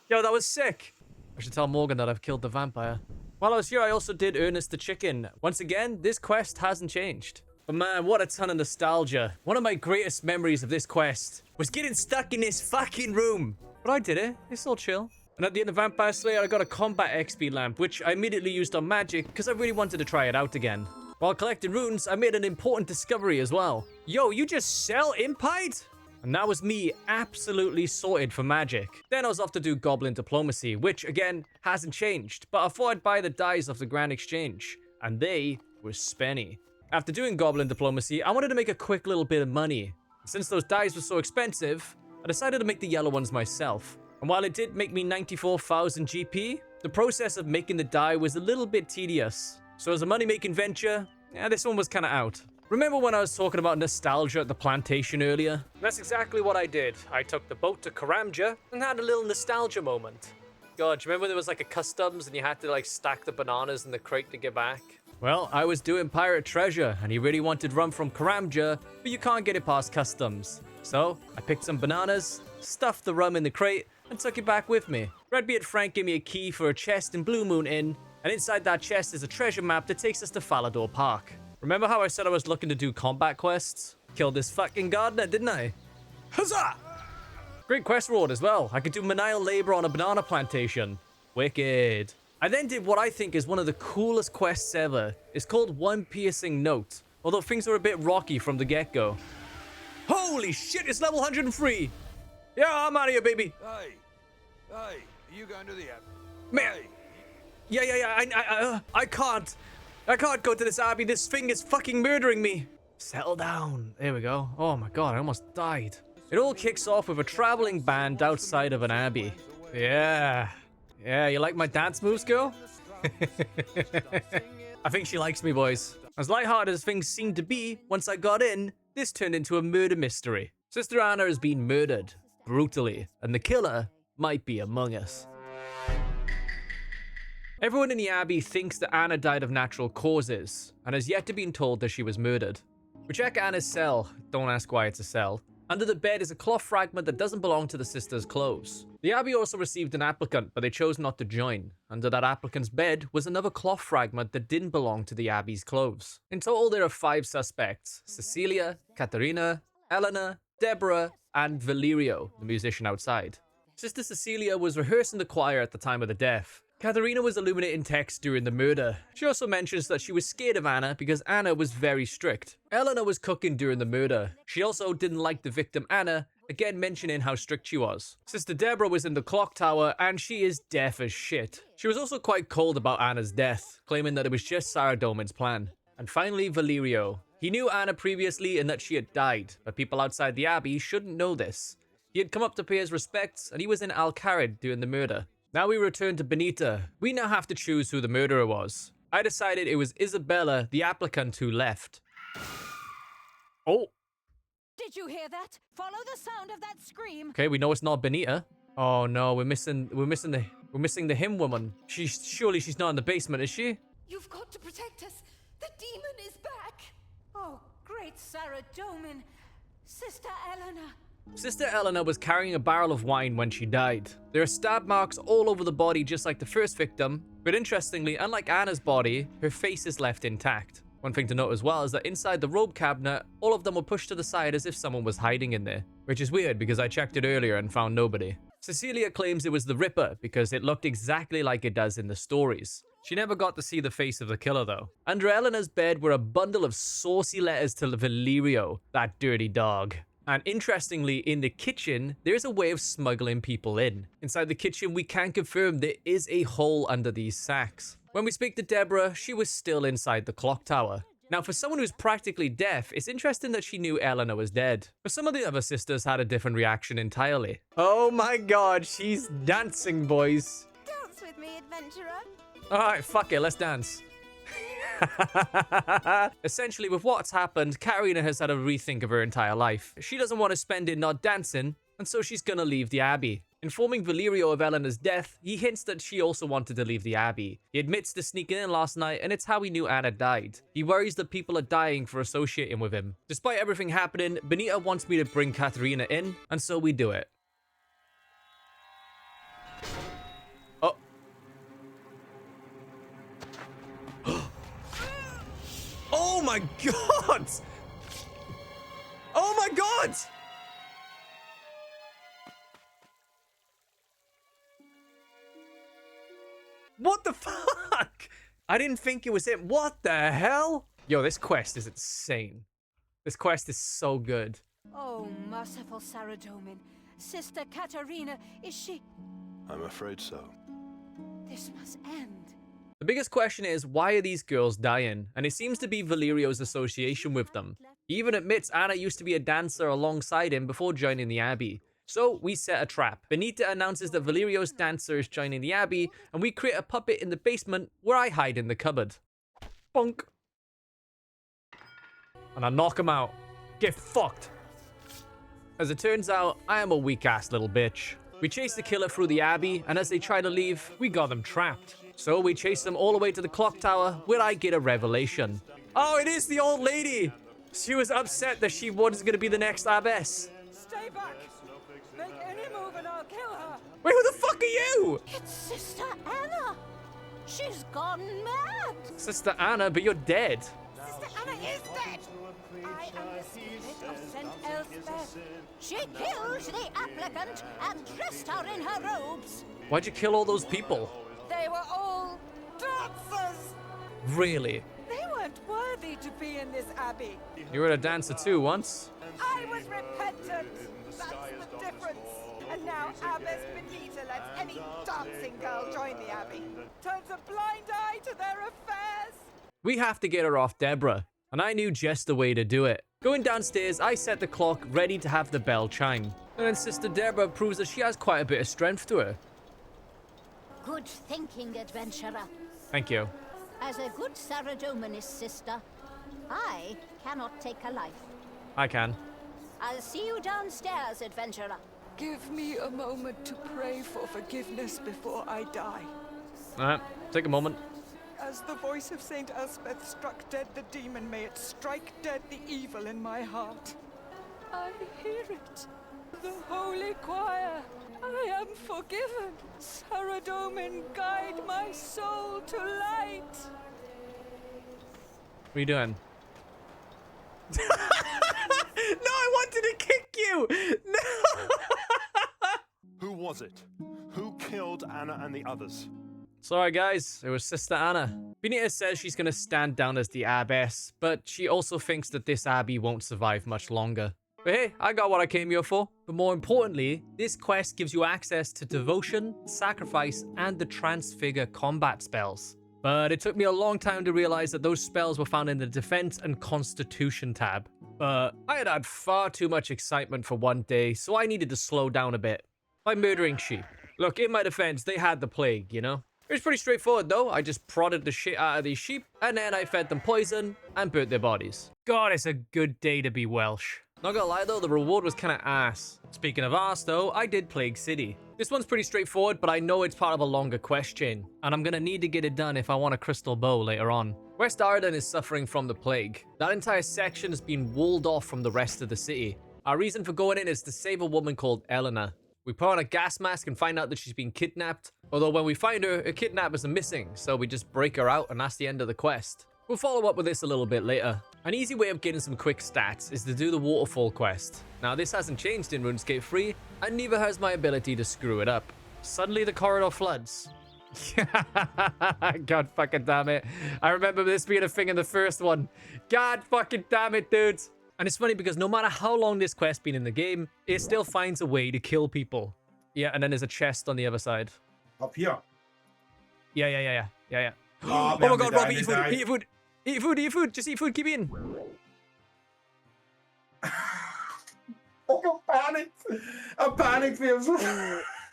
Yo, that was sick. I should tell Morgan that I've killed the vampire. While I was here, I also did Ernest the Chicken. Once again, this quest hasn't changed. But man, what a ton of nostalgia. One of my greatest memories of this quest was getting stuck in this fucking room. But I did it. It's all chill. And at the end of Vampire Slayer, I got a combat XP lamp, which I immediately used on magic because I really wanted to try it out again. While collecting runes, I made an important discovery as well. Yo, you just sell impied? And that was me absolutely sorted for magic. Then I was off to do Goblin Diplomacy, which again hasn't changed. But I thought I'd buy the dice off the Grand Exchange. And they were spenny. After doing Goblin Diplomacy, I wanted to make a quick little bit of money. Since those dice were so expensive, I decided to make the yellow ones myself. And while it did make me 94,000 GP, the process of making the die was a little bit tedious. So as a money-making venture, this one was kind of out. Remember when I was talking about nostalgia at the plantation earlier? That's exactly what I did. I took the boat to Karamja and had a little nostalgia moment. God, do you remember when there was like a customs and you had to like stack the bananas in the crate to get back? Well, I was doing pirate treasure and he really wanted rum from Karamja, but you can't get it past customs. So I picked some bananas, stuffed the rum in the crate, and took it back with me. Redbeard Frank gave me a key for a chest in Blue Moon Inn, and inside that chest is a treasure map that takes us to Falador Park. Remember how I said I was looking to do combat quests? Killed this fucking gardener, didn't I? Huzzah! Great quest reward as well. I could do menial labor on a banana plantation. Wicked. I then did what I think is one of the coolest quests ever. It's called One Piercing Note, although things are a bit rocky from the get-go. Holy shit, it's level 103! Yeah, I'm out of here, baby. Hey, are you going to the app? Man. Hey, Yeah, I can't. I can't go to this abbey. This thing is fucking murdering me. Settle down. There we go. Oh my god, I almost died. It all kicks off with a traveling band outside of an abbey. Yeah. Yeah, you like my dance moves, girl? I think she likes me, boys. As lighthearted as things seemed to be, once I got in, this turned into a murder mystery. Sister Anna has been murdered, brutally, and the killer might be among us. Everyone in the abbey thinks that Anna died of natural causes, and has yet to be told that she was murdered. We check Anna's cell. Don't ask why it's a cell. Under the bed is a cloth fragment that doesn't belong to the sisters' clothes. The abbey also received an applicant, but they chose not to join. Under that applicant's bed was another cloth fragment that didn't belong to the abbey's clothes. In total, there are 5 suspects: Cecilia, Katerina, Eleanor, Deborah, and Valerio, the musician outside. Sister Cecilia was rehearsing the choir at the time of the death. Katerina was illuminating text during the murder. She also mentions that she was scared of Anna because Anna was very strict. Eleanor was cooking during the murder. She also didn't like the victim Anna, again mentioning how strict she was. Sister Deborah was in the clock tower and she is deaf as shit. She was also quite cold about Anna's death, claiming that it was just Sarah Doman's plan. And finally, Valerio. He knew Anna previously and that she had died, but people outside the abbey shouldn't know this. He had come up to pay his respects and he was in Al-Kharid during the murder. Now we return to Benita. We now have to choose who the murderer was. I decided it was Isabella, the applicant, who left. Oh. Did you hear that? Follow the sound of that scream. Okay, we know it's not Benita. Oh no, we're missing the him woman. Surely she's not in the basement, is she? You've got to protect us. The demon is back. Oh, great Sarah Doman. Sister Eleanor. Sister Eleanor was carrying a barrel of wine when she died. There are stab marks all over the body just like the first victim, but interestingly, unlike Anna's body, her face is left intact. One thing to note as well is that inside the robe cabinet, all of them were pushed to the side as if someone was hiding in there, which is weird because I checked it earlier and found nobody. Cecilia claims it was the Ripper because it looked exactly like it does in the stories. She never got to see the face of the killer though. Under Eleanor's bed were a bundle of saucy letters to Valerio, that dirty dog. And interestingly, in the kitchen, there is a way of smuggling people in. Inside the kitchen, we can confirm there is a hole under these sacks. When we speak to Deborah, she was still inside the clock tower. Now, for someone who's practically deaf, it's interesting that she knew Eleanor was dead. But some of the other sisters had a different reaction entirely. Oh my god, she's dancing, boys. Dance with me, adventurer. Alright, fuck it, let's dance. Essentially, with what's happened, Katerina has had a rethink of her entire life. She doesn't want to spend it not dancing, and so she's gonna leave the abbey. Informing Valerio of Eleanor's death, he hints that she also wanted to leave the abbey. He admits to sneaking in last night, and it's how he knew Anna died. He worries that people are dying for associating with him. Despite everything happening, Benita wants me to bring Katerina in, and so we do it. Oh. Oh my god! Oh my god! What the fuck? I didn't think it was it. What the hell? Yo, this quest is insane. This quest is so good. Oh, merciful Sarah Doman. Sister Katerina, is she... I'm afraid so. This must end. The biggest question is, why are these girls dying? And it seems to be Valerio's association with them. He even admits Anna used to be a dancer alongside him before joining the abbey. So we set a trap. Benita announces that Valerio's dancer is joining the abbey, and we create a puppet in the basement where I hide in the cupboard. Bonk. And I knock him out. Get fucked. As it turns out, I am a weak-ass little bitch. We chased the killer through the abbey, and as they tried to leave, we got them trapped. So we chased them all the way to the clock tower, where I get a revelation. Oh, it is the old lady! She was upset that she was going to be the next abbess. Stay back! Make any move and I'll kill her! Wait, who the fuck are you? It's Sister Anna! She's gone mad! Sister Anna, but you're dead. Sister Anna is dead! I am the spirit of St. Elspeth. She killed the applicant and dressed her in her robes. Why'd you kill all those people? They were all dancers! Really? They weren't worthy to be in this abbey. You were a dancer too once? I was repentant. That's the difference. And now Abbess Benita lets any dancing girl join the abbey. Turns a blind eye to their affairs. We have to get her off Deborah, and I knew just the way to do it. Going downstairs, I set the clock ready to have the bell chime. And then Sister Deborah proves that she has quite a bit of strength to her. Good thinking, adventurer. Thank you. As a good Saradominist sister, I cannot take a life. I can. I'll see you downstairs, adventurer. Give me a moment to pray for forgiveness before I die. Alright, take a moment. As the voice of Saint Elspeth struck dead the demon, may it strike dead the evil in my heart. I hear it. The holy choir. I am forgiven. Saradomin, guide my soul to light. What are you doing? No, I wanted to kick you! No! Who was it? Who killed Anna and the others? Sorry guys, it was Sister Anna. Benita says she's gonna stand down as the abbess, but she also thinks that this abbey won't survive much longer. But hey, I got what I came here for. But more importantly, this quest gives you access to devotion, sacrifice, and the transfigure combat spells. But it took me a long time to realize that those spells were found in the defense and constitution tab. But I had had far too much excitement for one day, so I needed to slow down a bit. By murdering sheep. Look, in my defense, they had the plague, you know? It was pretty straightforward though. I just prodded the shit out of these sheep, and then I fed them poison and burnt their bodies. God, it's a good day to be Welsh. Not gonna lie though, the reward was kinda ass. Speaking of ass though, I did Plague City. This one's pretty straightforward, but I know it's part of a longer quest chain, and I'm gonna need to get it done if I want a crystal bow later on. West Arden is suffering from the plague. That entire section has been walled off from the rest of the city. Our reason for going in is to save a woman called Eleanor. We put on a gas mask and find out that she's been kidnapped. Although when we find her, her kidnappers are missing, so we just break her out and that's the end of the quest. We'll follow up with this a little bit later. An easy way of getting some quick stats is to do the waterfall quest. Now this hasn't changed in RuneScape 3, and neither has my ability to screw it up. Suddenly the corridor floods. God fucking damn it. I remember this being a thing in the first one. God fucking damn it, dudes. And it's funny because no matter how long this quest been in the game, it still finds a way to kill people. Yeah, and then there's a chest on the other side. Up here. Yeah. Oh, Oh my god, Robbie, eat food, eat food. Eat food, eat food. Just eat food, keep eating. Oh, I panicked, James.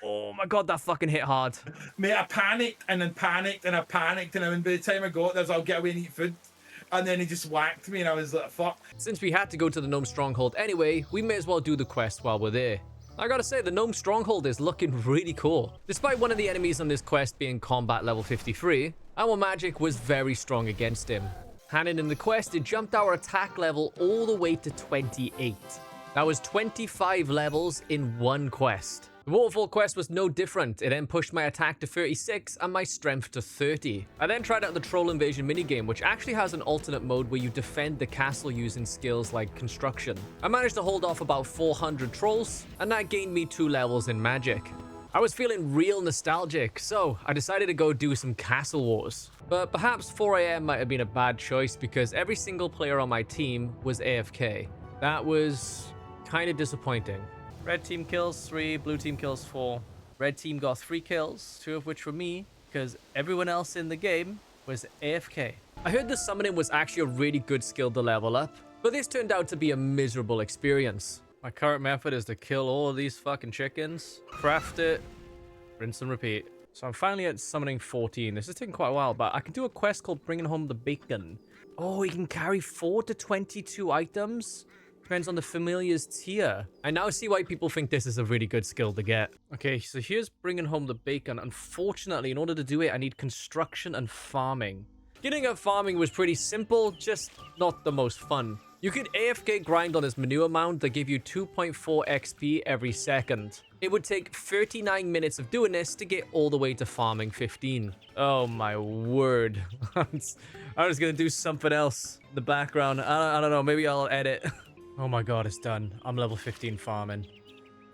Oh my god, that fucking hit hard. Mate, I panicked and then panicked and I panicked, and then by the time I got there, I was, I'll get away and eat food. And then he just whacked me and I was like, fuck. Since we had to go to the Gnome Stronghold anyway, we may as well do the quest while we're there. I gotta say, the Gnome Stronghold is looking really cool. Despite one of the enemies on this quest being combat level 53, our magic was very strong against him. Handing in the quest, it jumped our attack level all the way to 28. That was 25 levels in one quest. The Waterfall quest was no different. It then pushed my attack to 36 and my strength to 30. I then tried out the Troll Invasion minigame, which actually has an alternate mode where you defend the castle using skills like construction. I managed to hold off about 400 trolls, and that gained me 2 levels in magic. I was feeling real nostalgic, so I decided to go do some castle wars. But perhaps 4 AM might have been a bad choice because every single player on my team was AFK. That was kind of disappointing. Red team kills 3, blue team kills 4. Red team got 3 kills, 2 of which were me, because everyone else in the game was AFK. I heard the summoning was actually a really good skill to level up, but this turned out to be a miserable experience. My current method is to kill all of these fucking chickens, craft it, rinse and repeat. So I'm finally at summoning 14. This is taking quite a while, but I can do a quest called Bringing Home the Bacon. Oh, you can carry 4 to 22 items? Depends on the familiar's tier. I now see why people think this is a really good skill to get. Okay, so here's bringing home the bacon. Unfortunately, in order to do it, I need construction and farming. Getting up farming was pretty simple, just not the most fun. You could AFK grind on this manure mound that give you 2.4 XP every second. It would take 39 minutes of doing this to get all the way to farming 15. Oh my word. I'm just gonna do something else in the background. I don't know, maybe I'll edit. Oh my god, it's done. I'm level 15 farming.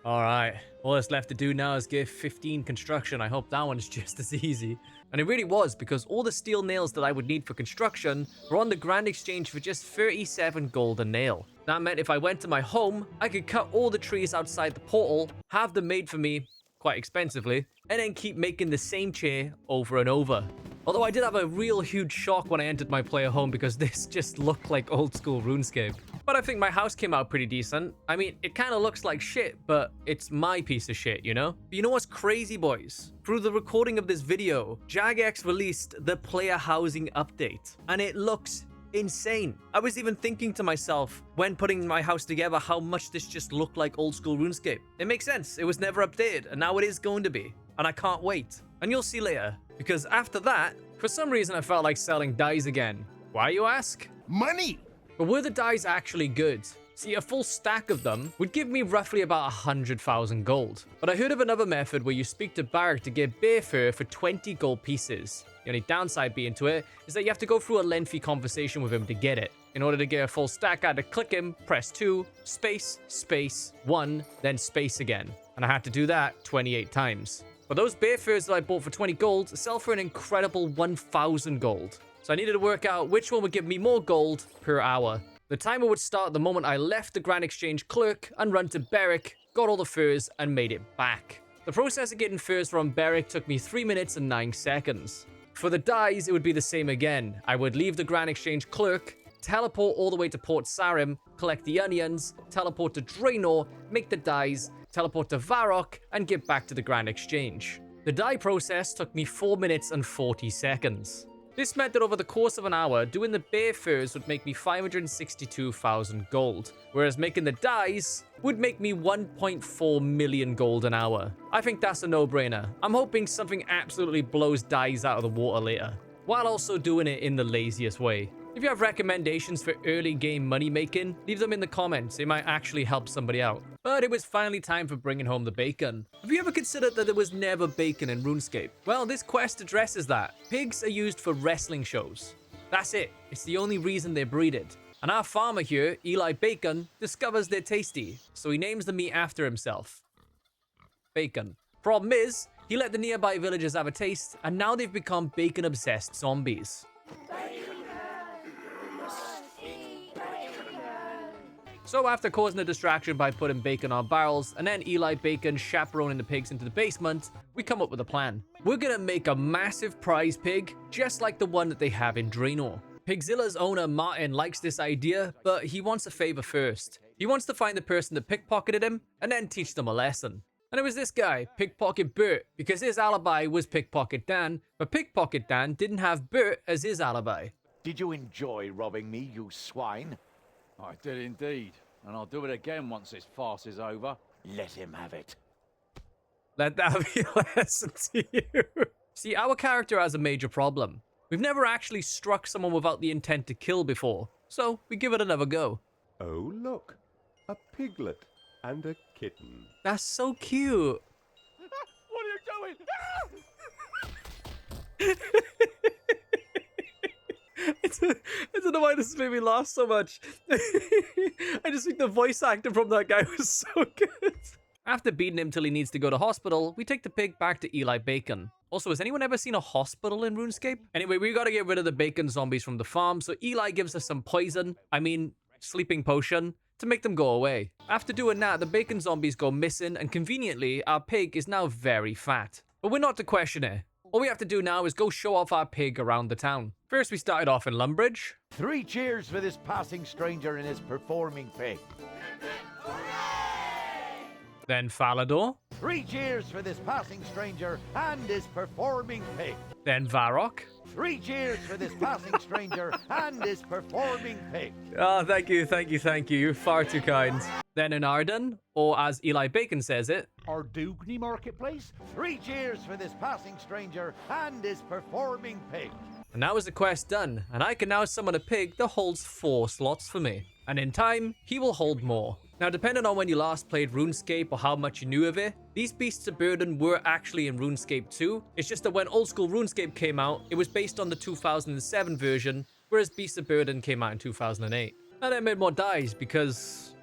Alright, all that's left to do now is get 15 construction. I hope that one's just as easy. And it really was, because all the steel nails that I would need for construction were on the Grand Exchange for just 37 gold a nail. That meant if I went to my home, I could cut all the trees outside the portal, have them made for me, quite expensively, and then keep making the same chair over and over. Although I did have a real huge shock when I entered my player home because this just looked like old school RuneScape. But I think my house came out pretty decent. I mean, it kind of looks like shit, but it's my piece of shit, you know? But you know what's crazy, boys? Through the recording of this video, Jagex released the player housing update, and it looks insane. I was even thinking to myself when putting my house together how much this just looked like old school RuneScape. It makes sense. It was never updated, and now it is going to be. And I can't wait. And you'll see later. Because after that, for some reason I felt like selling dyes again. Why, you ask? Money! But were the dyes actually good? See, a full stack of them would give me roughly about 100,000 gold. But I heard of another method where you speak to Barrack to get bear fur for 20 gold pieces. The only downside being to it is that you have to go through a lengthy conversation with him to get it. In order to get a full stack, I had to click him, press 2, space, space, 1, then space again. And I had to do that 28 times. But those bear furs that I bought for 20 gold sell for an incredible 1,000 gold. So I needed to work out which one would give me more gold per hour. The timer would start the moment I left the Grand Exchange clerk and run to Barrack, got all the furs, and made it back. The process of getting furs from Barrack took me 3 minutes and 9 seconds. For the dyes, it would be the same again. I would leave the Grand Exchange clerk, teleport all the way to Port Sarim, collect the onions, teleport to Draenor, make the dyes, teleport to Varrock, and get back to the Grand Exchange. The dye process took me 4 minutes and 40 seconds. This meant that over the course of an hour, doing the bear furs would make me 562,000 gold, whereas making the dyes would make me 1.4 million gold an hour. I think that's a no-brainer. I'm hoping something absolutely blows dyes out of the water later, while also doing it in the laziest way. If you have recommendations for early game money making, leave them in the comments. It might actually help somebody out. But it was finally time for bringing home the bacon. Have you ever considered that there was never bacon in RuneScape? Well, this quest addresses that. Pigs are used for wrestling shows. That's it. It's the only reason they're breeded. And our farmer here, Eli Bacon, discovers they're tasty, so he names the meat after himself. Bacon. Problem is, he let the nearby villagers have a taste, and now they've become bacon-obsessed zombies. So after causing a distraction by putting bacon on barrels, and then Eli Bacon chaperoning the pigs into the basement, we come up with a plan. We're gonna make a massive prize pig, just like the one that they have in Draenor. Pigzilla's owner Martin likes this idea, but he wants a favor first. He wants to find the person that pickpocketed him, and then teach them a lesson. And it was this guy, Pickpocket Bert, because his alibi was Pickpocket Dan, but Pickpocket Dan didn't have Bert as his alibi. Did you enjoy robbing me, you swine? I did indeed, and I'll do it again once this farce is over. Let him have it. Let that be a lesson to you. See, our character has a major problem. We've never actually struck someone without the intent to kill before, so we give it another go. Oh, look, a piglet and a kitten. That's so cute. What are you doing? I don't know why this made me laugh so much. I just think the voice actor from that guy was so good. After beating him till he needs to go to hospital, we take the pig back to Eli Bacon. Also, has anyone ever seen a hospital in RuneScape? Anyway, we gotta get rid of the bacon zombies from the farm, so Eli gives us some poison, sleeping potion, to make them go away. After doing that, the bacon zombies go missing, and conveniently, our pig is now very fat. But we're not to question it. All we have to do now is go show off our pig around the town. First, we started off in Lumbridge. 3 cheers for this passing stranger and his performing pig. Then Falador. 3 cheers for this passing stranger and his performing pig. Then Varrock. 3 cheers for this passing stranger and his performing pig. Oh, thank you, thank you, thank you. You're far too kind. Then in Arden, or as Eli Bacon says it, Ardugny Marketplace. 3 cheers for this passing stranger and his performing pig. and now is the quest done, and I can now summon a pig that holds 4 slots for me. And in time, he will hold more. Now, depending on when you last played RuneScape or how much you knew of it, these beasts of burden were actually in RuneScape 2. It's just that when old school RuneScape came out, it was based on the 2007 version, whereas Beasts of Burden came out in 2008. Now they made more dies because,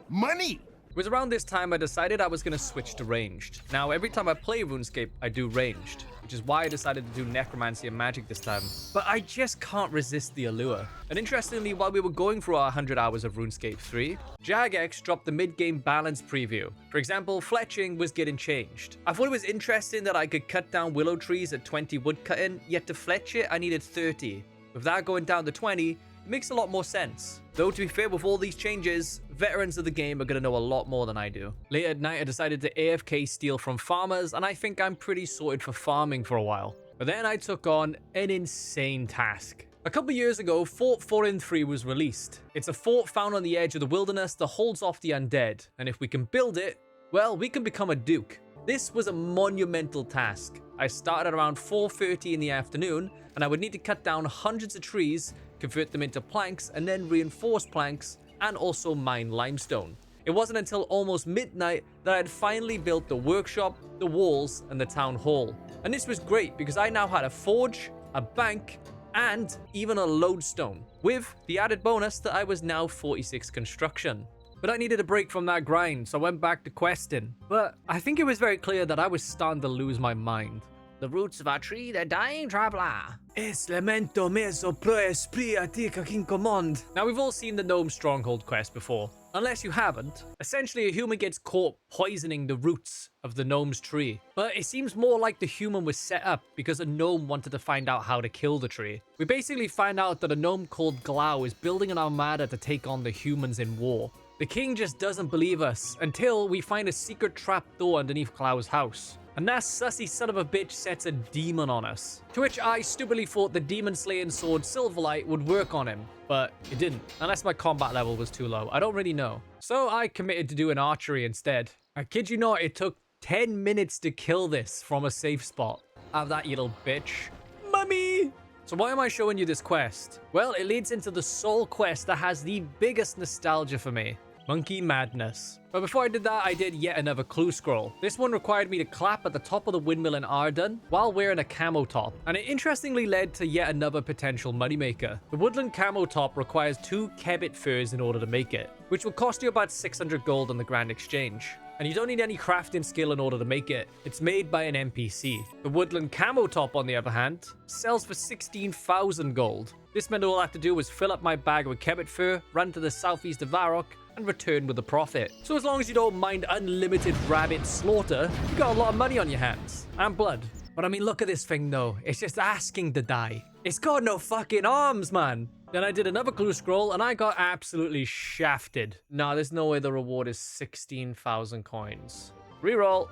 money! It was around this time I decided I was going to switch to ranged. Now, every time I play RuneScape, I do ranged, which is why I decided to do necromancy and magic this time. But I just can't resist the allure. And interestingly, while we were going through our 100 hours of RuneScape 3, Jagex dropped the mid-game balance preview. For example, fletching was getting changed. I thought it was interesting that I could cut down willow trees at 20 woodcutting, yet to fletch it, I needed 30. With that going down to 20, it makes a lot more sense. Though to be fair, with all these changes, veterans of the game are going to know a lot more than I do. Later at night, I decided to AFK steal from farmers, and I think I'm pretty sorted for farming for a while. But then I took on an insane task. A couple years ago, Fort 4-3 was released. It's a fort found on the edge of the wilderness that holds off the undead, and if we can build it, well, we can become a duke. This was a monumental task. I started around 4:30 in the afternoon, and I would need to cut down hundreds of trees, convert them into planks, and then reinforce planks, and also mine limestone. It wasn't until almost midnight that I had finally built the workshop, the walls, and the town hall. And this was great because I now had a forge, a bank, and even a lodestone, with the added bonus that I was now 46 construction. But I needed a break from that grind, so I went back to questing. But I think it was very clear that I was starting to lose my mind. The roots of our tree, they're dying, traveler. Es lamento meso pro esprit atica king command. Now, we've all seen the Gnome Stronghold quest before. Unless you haven't, essentially a human gets caught poisoning the roots of the gnome's tree. But it seems more like the human was set up because a gnome wanted to find out how to kill the tree. We basically find out that a gnome called Glau is building an armada to take on the humans in war. The king just doesn't believe us until we find a secret trapdoor underneath Glau's house. And that sussy son of a bitch sets a demon on us. To which I stupidly thought the demon slaying sword Silverlight would work on him, but it didn't, unless my combat level was too low. I don't really know. So I committed to doing archery instead. I kid you not, it took 10 minutes to kill this from a safe spot. Have that, you little bitch. Mummy! So why am I showing you this quest? Well, it leads into the sole quest that has the biggest nostalgia for me. Monkey Madness. But before I did that, I did yet another clue scroll. This one required me to clap at the top of the windmill in Arden while wearing a camo top. And it interestingly led to yet another potential moneymaker. The woodland camo top requires 2 kebbit furs in order to make it, which will cost you about 600 gold on the Grand Exchange. And you don't need any crafting skill in order to make it. It's made by an NPC. The woodland camo top, on the other hand, sells for 16,000 gold. This meant all I had to do was fill up my bag with kebbit fur, run to the southeast of Varrock, and return with a profit. So as long as you don't mind unlimited rabbit slaughter, you got a lot of money on your hands. And blood. But I mean, look at this thing though. It's just asking to die. It's got no fucking arms, man. Then I did another clue scroll and I got absolutely shafted. Nah, there's no way the reward is 16,000 coins. Reroll.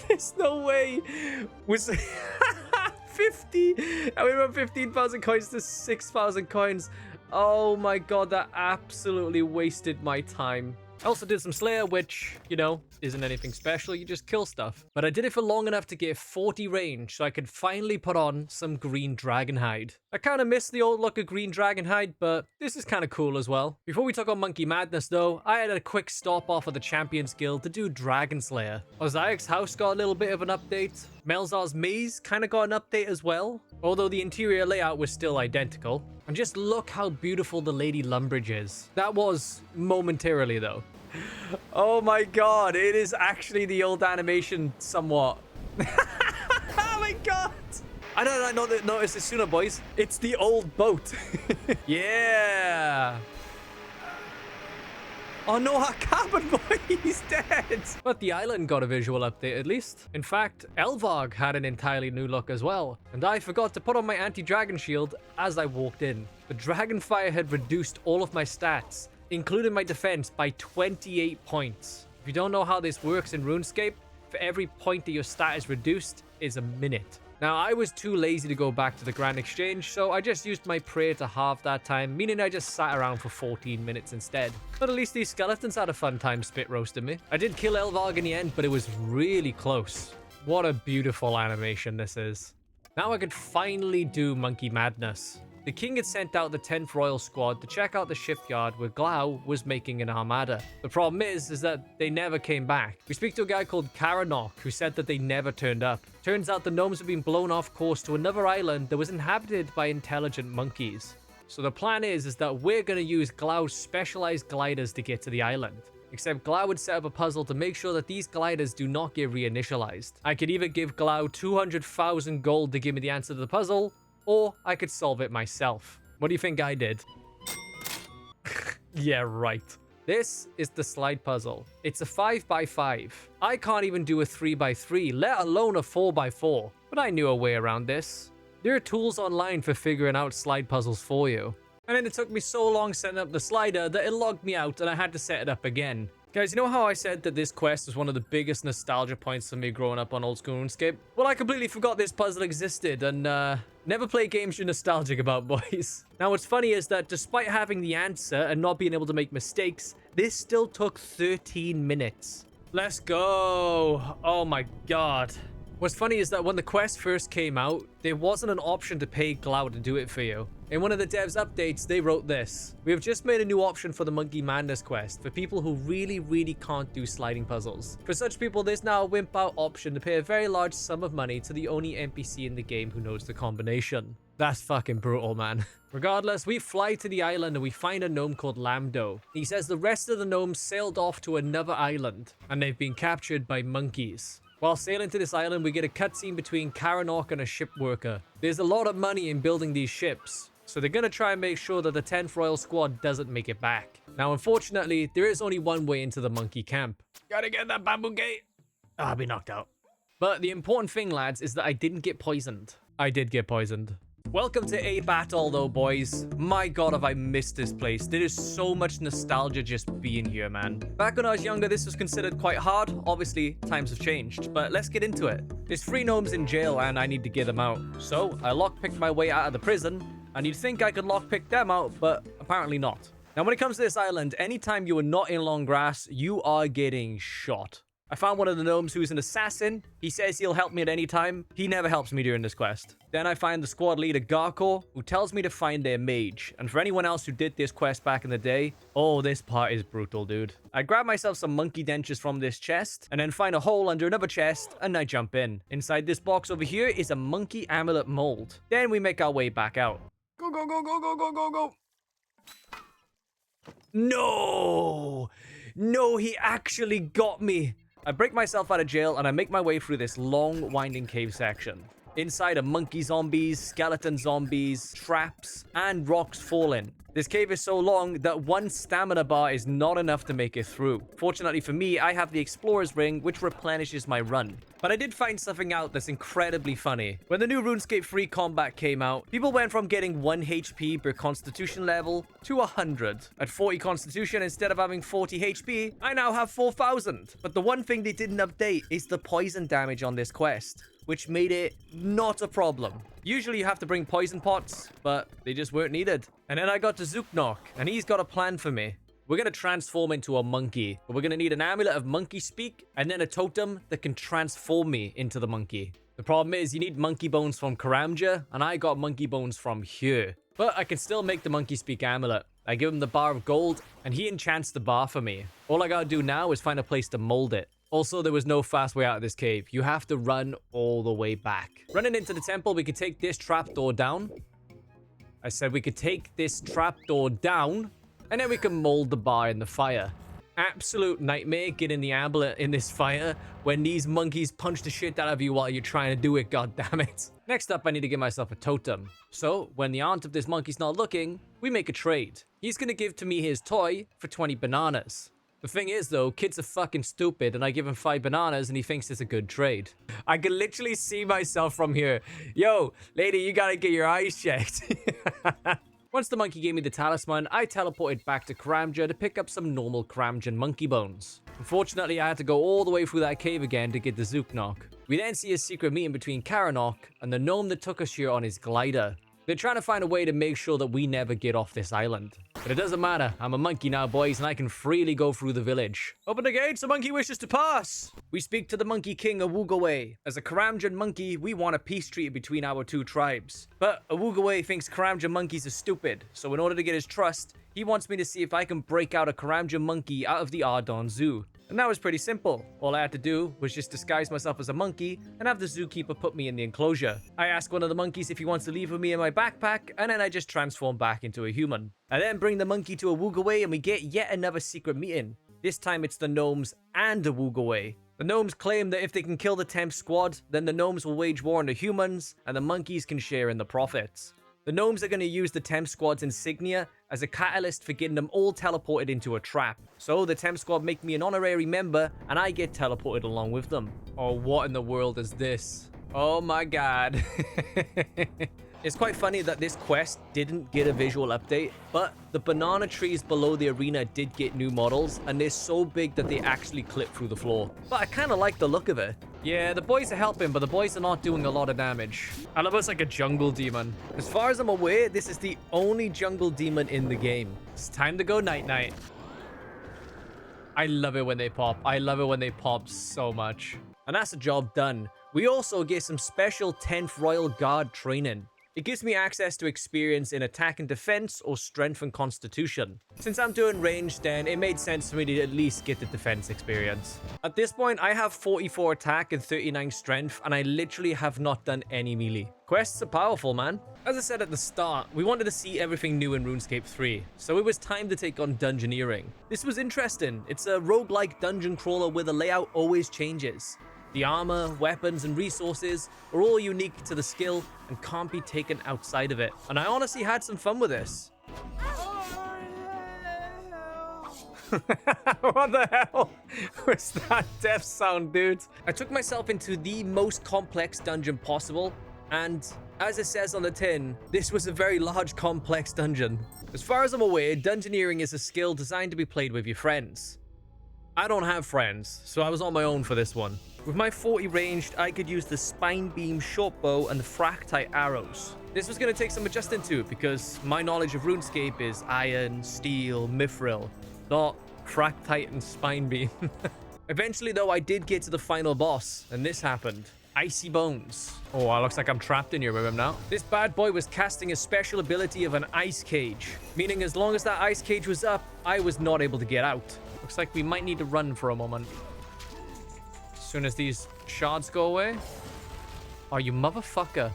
There's no way. Was 50. I went from 15,000 coins to 6,000 coins. Oh my god, that absolutely wasted my time. I also did some Slayer, which, you know, isn't anything special, you just kill stuff. But I did it for long enough to get 40 range, so I could finally put on some green dragon hide. I kind of miss the old look of green dragon hide, but this is kind of cool as well. Before we took on Monkey Madness though, I had a quick stop off of the Champions Guild to do Dragon Slayer. Ozayek's house got a little bit of an update. Melzar's maze kind of got an update as well, although the interior layout was still identical. And just look how beautiful the Lady Lumbridge is. That was momentarily though. Oh my god, it is actually the old animation somewhat. Oh my god! I don't notice this sooner, boys. It's the old boat. Yeah! Oh no, our cabin boy, he's dead! But the island got a visual update at least. In fact, Elvarg had an entirely new look as well. And I forgot to put on my anti-dragon shield as I walked in. The Dragonfire had reduced all of my stats, including my defense, by 28 points. If you don't know how this works in RuneScape, for every point that your stat is reduced is a minute. Now, I was too lazy to go back to the Grand Exchange, so I just used my prayer to halve that time, meaning I just sat around for 14 minutes instead. But at least these skeletons had a fun time spit roasting me. I did kill Elvarg in the end, but it was really close. What a beautiful animation this is. Now I could finally do Monkey Madness. The king had sent out the 10th Royal Squad to check out the shipyard where Glau was making an armada. The problem is that they never came back. We speak to a guy called Karanok who said that they never turned up. Turns out the gnomes had been blown off course to another island that was inhabited by intelligent monkeys. So the plan is that we're going to use Glau's specialized gliders to get to the island. Except Glau would set up a puzzle to make sure that these gliders do not get reinitialized. I could either give Glau 200,000 gold to give me the answer to the puzzle, or I could solve it myself. What do you think I did? Yeah, right. This is the slide puzzle. It's a 5x5. I can't even do a 3x3, let alone a 4x4. But I knew a way around this. There are tools online for figuring out slide puzzles for you. And then it took me so long setting up the slider that it logged me out and I had to set it up again. Guys, you know how I said that this quest was one of the biggest nostalgia points for me growing up on old school RuneScape? Well, I completely forgot this puzzle existed and never play games you're nostalgic about, boys. Now, what's funny is that despite having the answer and not being able to make mistakes, this still took 13 minutes. Let's go. Oh my god. What's funny is that when the quest first came out, there wasn't an option to pay Glau to do it for you. In one of the devs updates, they wrote this: "We have just made a new option for the Monkey Madness quest for people who really can't do sliding puzzles. For such people, there's now a wimp out option to pay a very large sum of money to the only NPC in the game who knows the combination." That's fucking brutal, man. Regardless, we fly to the island and we find a gnome called Lamdo. He says the rest of the gnomes sailed off to another island and they've been captured by monkeys. While sailing to this island, we get a cutscene between Karanok and a ship worker. There's a lot of money in building these ships, so they're gonna try and make sure that the 10th Royal Squad doesn't make it back. Now, unfortunately, there is only one way into the monkey camp. Gotta get that bamboo gate. I'll be knocked out. But the important thing, lads, is that I didn't get poisoned. I did get poisoned. Welcome to A Battle, though, boys. My god, have I missed this place. There is so much nostalgia just being here, man. Back when I was younger, this was considered quite hard. Obviously, times have changed, but let's get into it. There's 3 gnomes in jail, and I need to get them out. So, I lockpicked my way out of the prison, and you'd think I could lockpick them out, but apparently not. Now, when it comes to this island, anytime you are not in long grass, you are getting shot. I found one of the gnomes who's an assassin. He says he'll help me at any time. He never helps me during this quest. Then I find the squad leader, Garkor, who tells me to find their mage. And for anyone else who did this quest back in the day, oh, this part is brutal, dude. I grab myself some monkey dentures from this chest, and then find a hole under another chest, and I jump in. Inside this box over here is a monkey amulet mold. Then we make our way back out. Go, go, go, go, go, go, go, go. No! No, he actually got me. I break myself out of jail and I make my way through this long, winding cave section. Inside are monkey zombies, skeleton zombies, traps, and rocks falling. This cave is so long that one stamina bar is not enough to make it through. Fortunately for me, I have the Explorer's Ring, which replenishes my run. But I did find something out that's incredibly funny. When the new RuneScape 3 combat came out, people went from getting 1 HP per constitution level to 100. At 40 constitution, instead of having 40 HP, I now have 4,000. But the one thing they didn't update is the poison damage on this quest, which made it not a problem. Usually you have to bring poison pots, but they just weren't needed. And then I got to Zooknok, and he's got a plan for me. We're going to transform into a monkey, but we're going to need an amulet of monkey speak, and then a totem that can transform me into the monkey. The problem is you need monkey bones from Karamja, and I got monkey bones from here. But I can still make the monkey speak amulet. I give him the bar of gold, and he enchants the bar for me. All I gotta do now is find a place to mold it. Also, there was no fast way out of this cave. You have to run all the way back. Running into the temple, we could take this trapdoor down. I said we could take this trapdoor down, and then we can mold the bar in the fire. Absolute nightmare getting the amulet in this fire when these monkeys punch the shit out of you while you're trying to do it, goddammit. Next up, I need to get myself a totem. So, when the aunt of this monkey's not looking, we make a trade. He's gonna give to me his toy for 20 bananas. The thing is, though, kids are fucking stupid, and I give him 5 bananas, and he thinks it's a good trade. I can literally see myself from here. Yo, lady, you gotta get your eyes checked. Once the monkey gave me the talisman, I teleported back to Karamja to pick up some normal Karamjan monkey bones. Unfortunately, I had to go all the way through that cave again to get the Zooknock. We then see a secret meeting between Karanok and the gnome that took us here on his glider. They're trying to find a way to make sure that we never get off this island. But it doesn't matter, I'm a monkey now, boys, and I can freely go through the village. Open the gates, the monkey wishes to pass! We speak to the Monkey King Awugawe. As a Karamjan monkey, we want a peace treaty between our two tribes. But Awugawe thinks Karamjan monkeys are stupid, so in order to get his trust, he wants me to see if I can break out a Karamjan monkey out of the Ardon Zoo. And that was pretty simple. All I had to do was just disguise myself as a monkey and have the zookeeper put me in the enclosure. I ask one of the monkeys if he wants to leave with me in my backpack, and then I just transform back into a human. I then bring the monkey to Awugawe and we get yet another secret meeting. This time it's the gnomes and Awugawe. The gnomes claim that if they can kill the temp squad, then the gnomes will wage war on the humans, and the monkeys can share in the profits. The gnomes are going to use the temp squad's insignia as a catalyst for getting them all teleported into a trap. So the temp squad make me an honorary member, and I get teleported along with them. Oh, what in the world is this? Oh my god. It's quite funny that this quest didn't get a visual update, but the banana trees below the arena did get new models, and they're so big that they actually clip through the floor. But I kind of like the look of it. Yeah, the boys are helping, but the boys are not doing a lot of damage. I love it's like a jungle demon. As far as I'm aware, this is the only jungle demon in the game. It's time to go night-night. I love it when they pop. I love it when they pop so much. And that's the job done. We also get some special 10th Royal Guard training. It gives me access to experience in attack and defense or strength and constitution. Since I'm doing range, then it made sense for me to at least get the defense experience. At this point, I have 44 attack and 39 strength, and I literally have not done any melee. Quests are powerful, man. As I said at the start, we wanted to see everything new in RuneScape 3, so it was time to take on Dungeoneering. This was interesting. It's a roguelike dungeon crawler where the layout always changes. The armor, weapons, and resources are all unique to the skill and can't be taken outside of it. And I honestly had some fun with this. What the hell was that death sound, dude? I took myself into the most complex dungeon possible, and as it says on the tin, this was a very large, complex dungeon. As far as I'm aware, Dungeoneering is a skill designed to be played with your friends. I don't have friends, so I was on my own for this one. With my 40 ranged, I could use the Spine Beam short bow and the Fractite arrows. This was going to take some adjusting to because my knowledge of RuneScape is iron, steel, mithril, not Fractite and Spine Beam. Eventually, though, I did get to the final boss, and this happened. Icy Bones. Oh, it looks like I'm trapped in here with him now. This bad boy was casting a special ability of an ice cage, meaning as long as that ice cage was up, I was not able to get out. Looks like we might need to run for a moment. As soon as these shards go away. Oh, you motherfucker.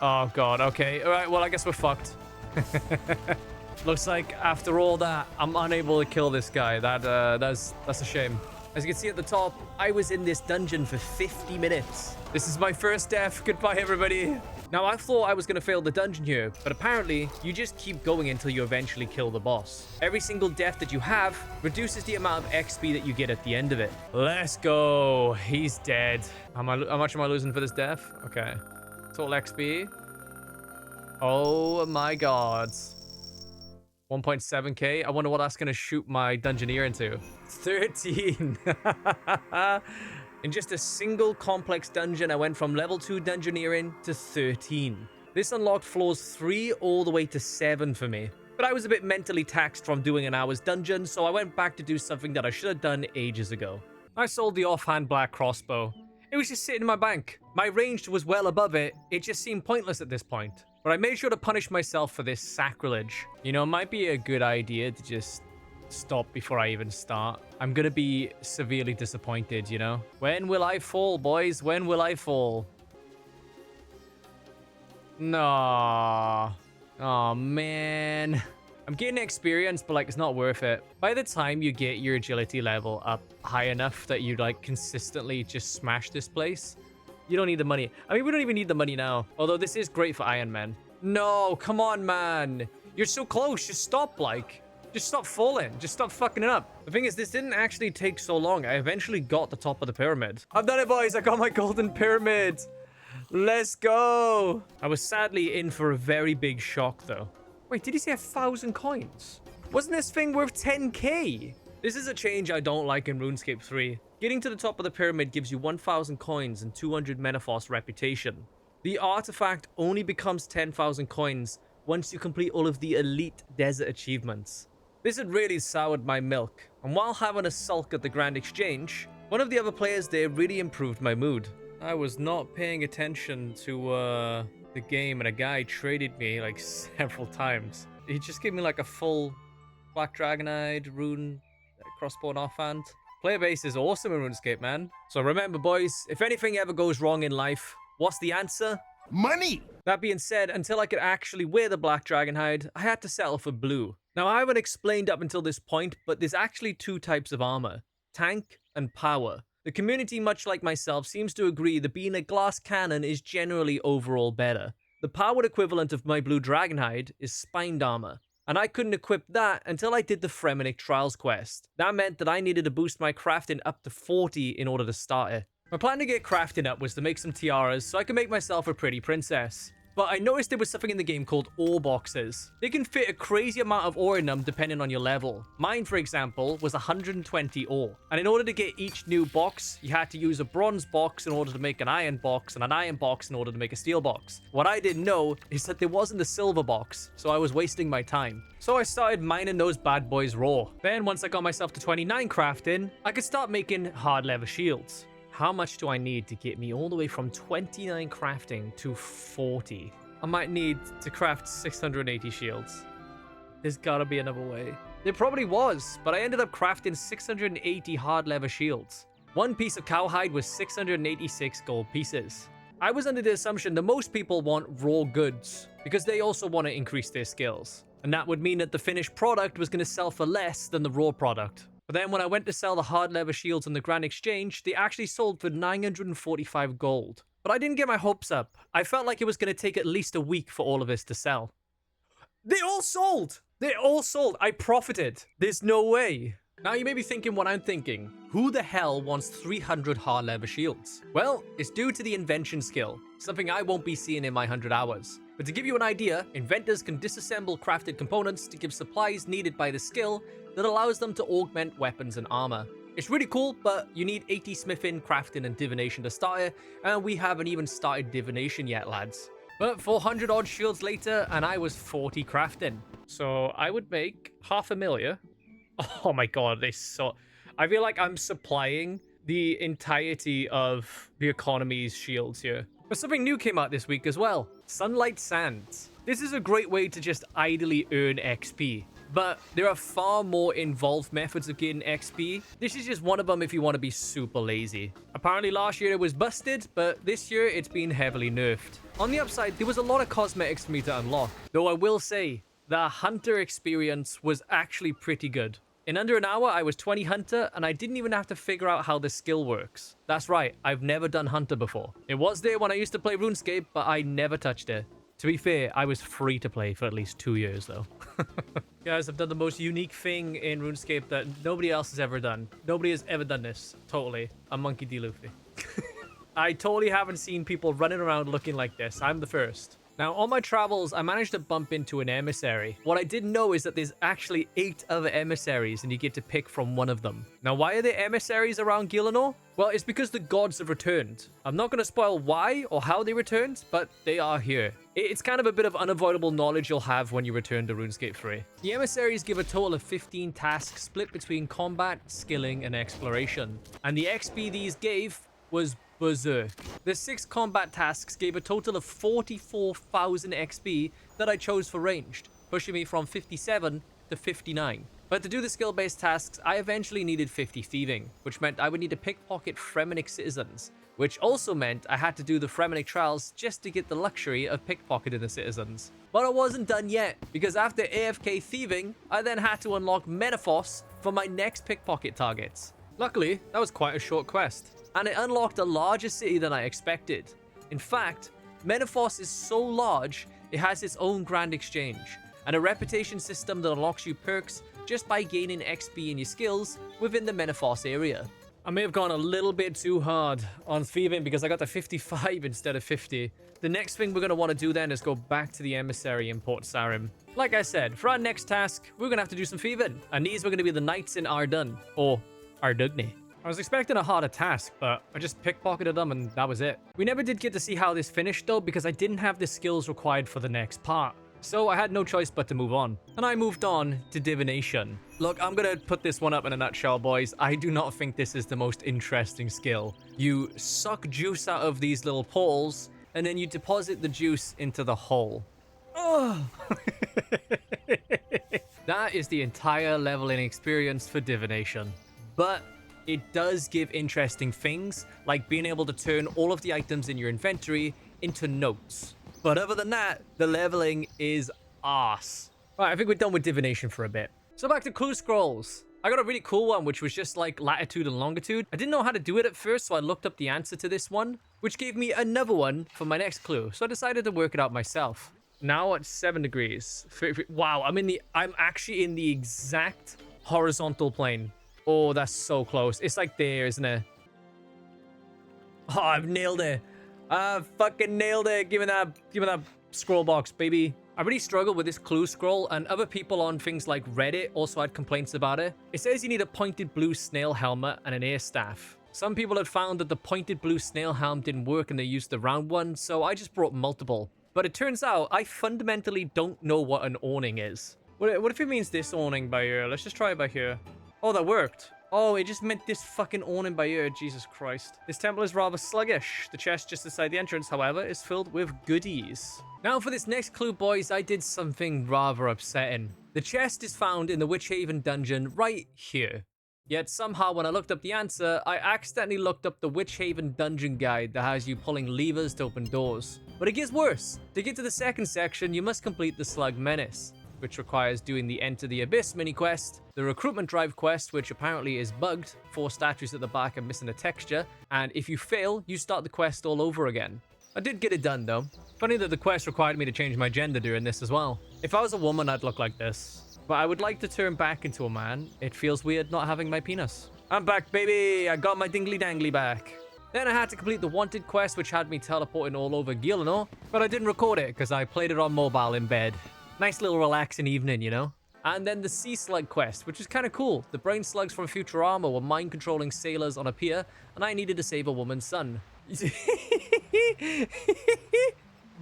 Oh, God. Okay. All right. Well, I guess we're fucked. Looks like after all that, I'm unable to kill this guy. That's a shame. As you can see at the top, I was in this dungeon for 50 minutes. This is my first death. Goodbye, everybody. Now, I thought I was going to fail the dungeon here, but apparently, you just keep going until you eventually kill the boss. Every single death that you have reduces the amount of XP that you get at the end of it. Let's go. He's dead. How much am I losing for this death? Okay. Total XP. Oh my god. 1.7k. I wonder what that's going to shoot my Dungeoneer into. 13. In just a single complex dungeon, I went from level 2 Dungeoneering to 13. This unlocked floors 3 all the way to 7 for me. But I was a bit mentally taxed from doing an hour's dungeon, so I went back to do something that I should have done ages ago. I sold the offhand black crossbow. It was just sitting in my bank. My range was well above it. It just seemed pointless at this point. But I made sure to punish myself for this sacrilege. You know, it might be a good idea to just stop before I even start. I'm gonna be severely disappointed, you know? When will I fall, boys? When will I fall? No. Oh, man. I'm getting experience, but, like, it's not worth it. By the time you get your agility level up high enough that you, like, consistently just smash this place, you don't need the money. I mean, we don't even need the money now. Although this is great for Iron Man. No, come on, man. You're so close. Just stop, like. Just stop falling. Just stop fucking it up. The thing is, this didn't actually take so long. I eventually got the top of the pyramid. I've done it, boys. I got my golden pyramid. Let's go. I was sadly in for a very big shock, though. Wait, did he say 1,000 coins? Wasn't this thing worth 10k? This is a change I don't like in RuneScape 3. Getting to the top of the pyramid gives you 1,000 coins and 200 Menaphos reputation. The artifact only becomes 10,000 coins once you complete all of the elite desert achievements. This had really soured my milk, and while having a sulk at the Grand Exchange, one of the other players there really improved my mood. I was not paying attention to the game, and a guy traded me like several times. He just gave me like a full Black Dragonide rune crossbow and offhand. Player base is awesome in RuneScape, man. So remember, boys, if anything ever goes wrong in life, what's the answer? Money! That being said, until I could actually wear the Black Dragonhide, I had to settle for blue. Now, I haven't explained up until this point, but there's actually two types of armor: tank and power. The community, much like myself, seems to agree that being a glass cannon is generally overall better. The powered equivalent of my blue Dragonhide is spined armor, and I couldn't equip that until I did the Fremennik Trials quest. That meant that I needed to boost my crafting up to 40 in order to start it. My plan to get crafting up was to make some tiaras so I could make myself a pretty princess. But I noticed there was something in the game called ore boxes. They can fit a crazy amount of ore in them depending on your level. Mine, for example, was 120 ore. And in order to get each new box, you had to use a bronze box in order to make an iron box, and an iron box in order to make a steel box. What I didn't know is that there wasn't a silver box, so I was wasting my time. So I started mining those bad boys raw. Then once I got myself to 29 crafting, I could start making hard leather shields. How much do I need to get me all the way from 29 crafting to 40? I might need to craft 680 shields. There's gotta be another way. There probably was, but I ended up crafting 680 hard leather shields. One piece of cowhide was 686 gold pieces. I was under the assumption that most people want raw goods, because they also want to increase their skills. And that would mean that the finished product was going to sell for less than the raw product. But then when I went to sell the hard leather shields on the Grand Exchange, they actually sold for 945 gold. But I didn't get my hopes up. I felt like it was going to take at least a week for all of this to sell. They all sold! They all sold! I profited! There's no way! Now you may be thinking what I'm thinking. Who the hell wants 300 hard leather shields? Well, it's due to the invention skill, something I won't be seeing in my 100 hours. But to give you an idea, inventors can disassemble crafted components to give supplies needed by the skill that allows them to augment weapons and armor. It's really cool, but you need 80 smithing, crafting, and divination to start it, and we haven't even started divination yet, lads. But 400 odd shields later, and I was 40 crafting. So I would make 500,000. Oh my god, I feel like I'm supplying the entirety of the economy's shields here. But something new came out this week as well. Sunlight Sands. This is a great way to just idly earn XP. But there are far more involved methods of getting XP. This is just one of them if you want to be super lazy. Apparently last year it was busted, but this year it's been heavily nerfed. On the upside, there was a lot of cosmetics for me to unlock. Though I will say, the hunter experience was actually pretty good. In under an hour, I was 20 Hunter, and I didn't even have to figure out how the skill works. That's right, I've never done Hunter before. It was there when I used to play RuneScape, but I never touched it. To be fair, I was free to play for at least 2 years, though. Guys, I've done the most unique thing in RuneScape that nobody else has ever done. Nobody has ever done this. Totally. A Monkey D. Luffy. I totally haven't seen people running around looking like this. I'm the first. Now, on my travels, I managed to bump into an emissary. What I didn't know is that there's actually 8 other emissaries, and you get to pick from one of them. Now, why are there emissaries around Gielinor? Well, it's because the gods have returned. I'm not going to spoil why or how they returned, but they are here. It's kind of a bit of unavoidable knowledge you'll have when you return to RuneScape 3. The emissaries give a total of 15 tasks split between combat, skilling, and exploration. And the XP these gave was berserk. The 6 combat tasks gave a total of 44,000 XP that I chose for ranged, pushing me from 57 to 59. But to do the skill-based tasks, I eventually needed 50 thieving, which meant I would need to pickpocket Fremennik citizens, which also meant I had to do the Fremennik trials just to get the luxury of pickpocketing the citizens. But I wasn't done yet, because after AFK thieving, I then had to unlock Menaphos for my next pickpocket targets. Luckily, that was quite a short quest, and it unlocked a larger city than I expected. In fact, Menaphos is so large, it has its own Grand Exchange, and a reputation system that unlocks you perks just by gaining XP in your skills within the Menaphos area. I may have gone a little bit too hard on thieving because I got to 55 instead of 50. The next thing we're going to want to do then is go back to the emissary in Port Sarim. Like I said, for our next task, we're going to have to do some thieving. And these were going to be the knights in Ardun, or Ardugni. I was expecting a harder task, but I just pickpocketed them and that was it. We never did get to see how this finished though, because I didn't have the skills required for the next part. So I had no choice but to move on. And I moved on to divination. Look, I'm gonna put this one up in a nutshell, boys. I do not think this is the most interesting skill. You suck juice out of these little portals, and then you deposit the juice into the hole. Oh. That is the entire leveling experience for divination. But it does give interesting things, like being able to turn all of the items in your inventory into notes. But other than that, the leveling is arse. Right, I think we're done with divination for a bit. So back to clue scrolls. I got a really cool one, which was just like latitude and longitude. I didn't know how to do it at first, so I looked up the answer to this one, which gave me another one for my next clue. So I decided to work it out myself. Now at 7 degrees. Wow, I'm actually in the exact horizontal plane. Oh, that's so close. It's like there, isn't it? Oh, I've nailed it. I fucking nailed it. Give me that scroll box, baby. I really struggled with this clue scroll, and other people on things like Reddit also had complaints about it. It says you need a pointed blue snail helmet and an air staff. Some people had found that the pointed blue snail helm didn't work and they used the round one, so I just brought multiple. But it turns out I fundamentally don't know what an awning is. What if it means this awning by here? Let's just try it by here. Oh, that worked. Oh, it just meant this fucking awning by here. Jesus Christ. This temple is rather sluggish. The chest just inside the entrance, however, is filled with goodies. Now for this next clue, boys, I did something rather upsetting. The chest is found in the Witch Haven dungeon right here. Yet somehow when I looked up the answer, I accidentally looked up the Witch Haven dungeon guide that has you pulling levers to open doors. But it gets worse. To get to the second section, you must complete the Slug Menace, which requires doing the Enter the Abyss mini quest, the Recruitment Drive quest, which apparently is bugged, 4 statues at the back are missing a texture, and if you fail, you start the quest all over again. I did get it done though. Funny that the quest required me to change my gender during this as well. If I was a woman, I'd look like this. But I would like to turn back into a man. It feels weird not having my penis. I'm back, baby! I got my dingly dangly back. Then I had to complete the Wanted quest, which had me teleporting all over Gilano, but I didn't record it because I played it on mobile in bed. Nice little relaxing evening, you know? And then the Sea Slug quest, which is kind of cool. The brain slugs from Futurama were mind-controlling sailors on a pier, and I needed to save a woman's son.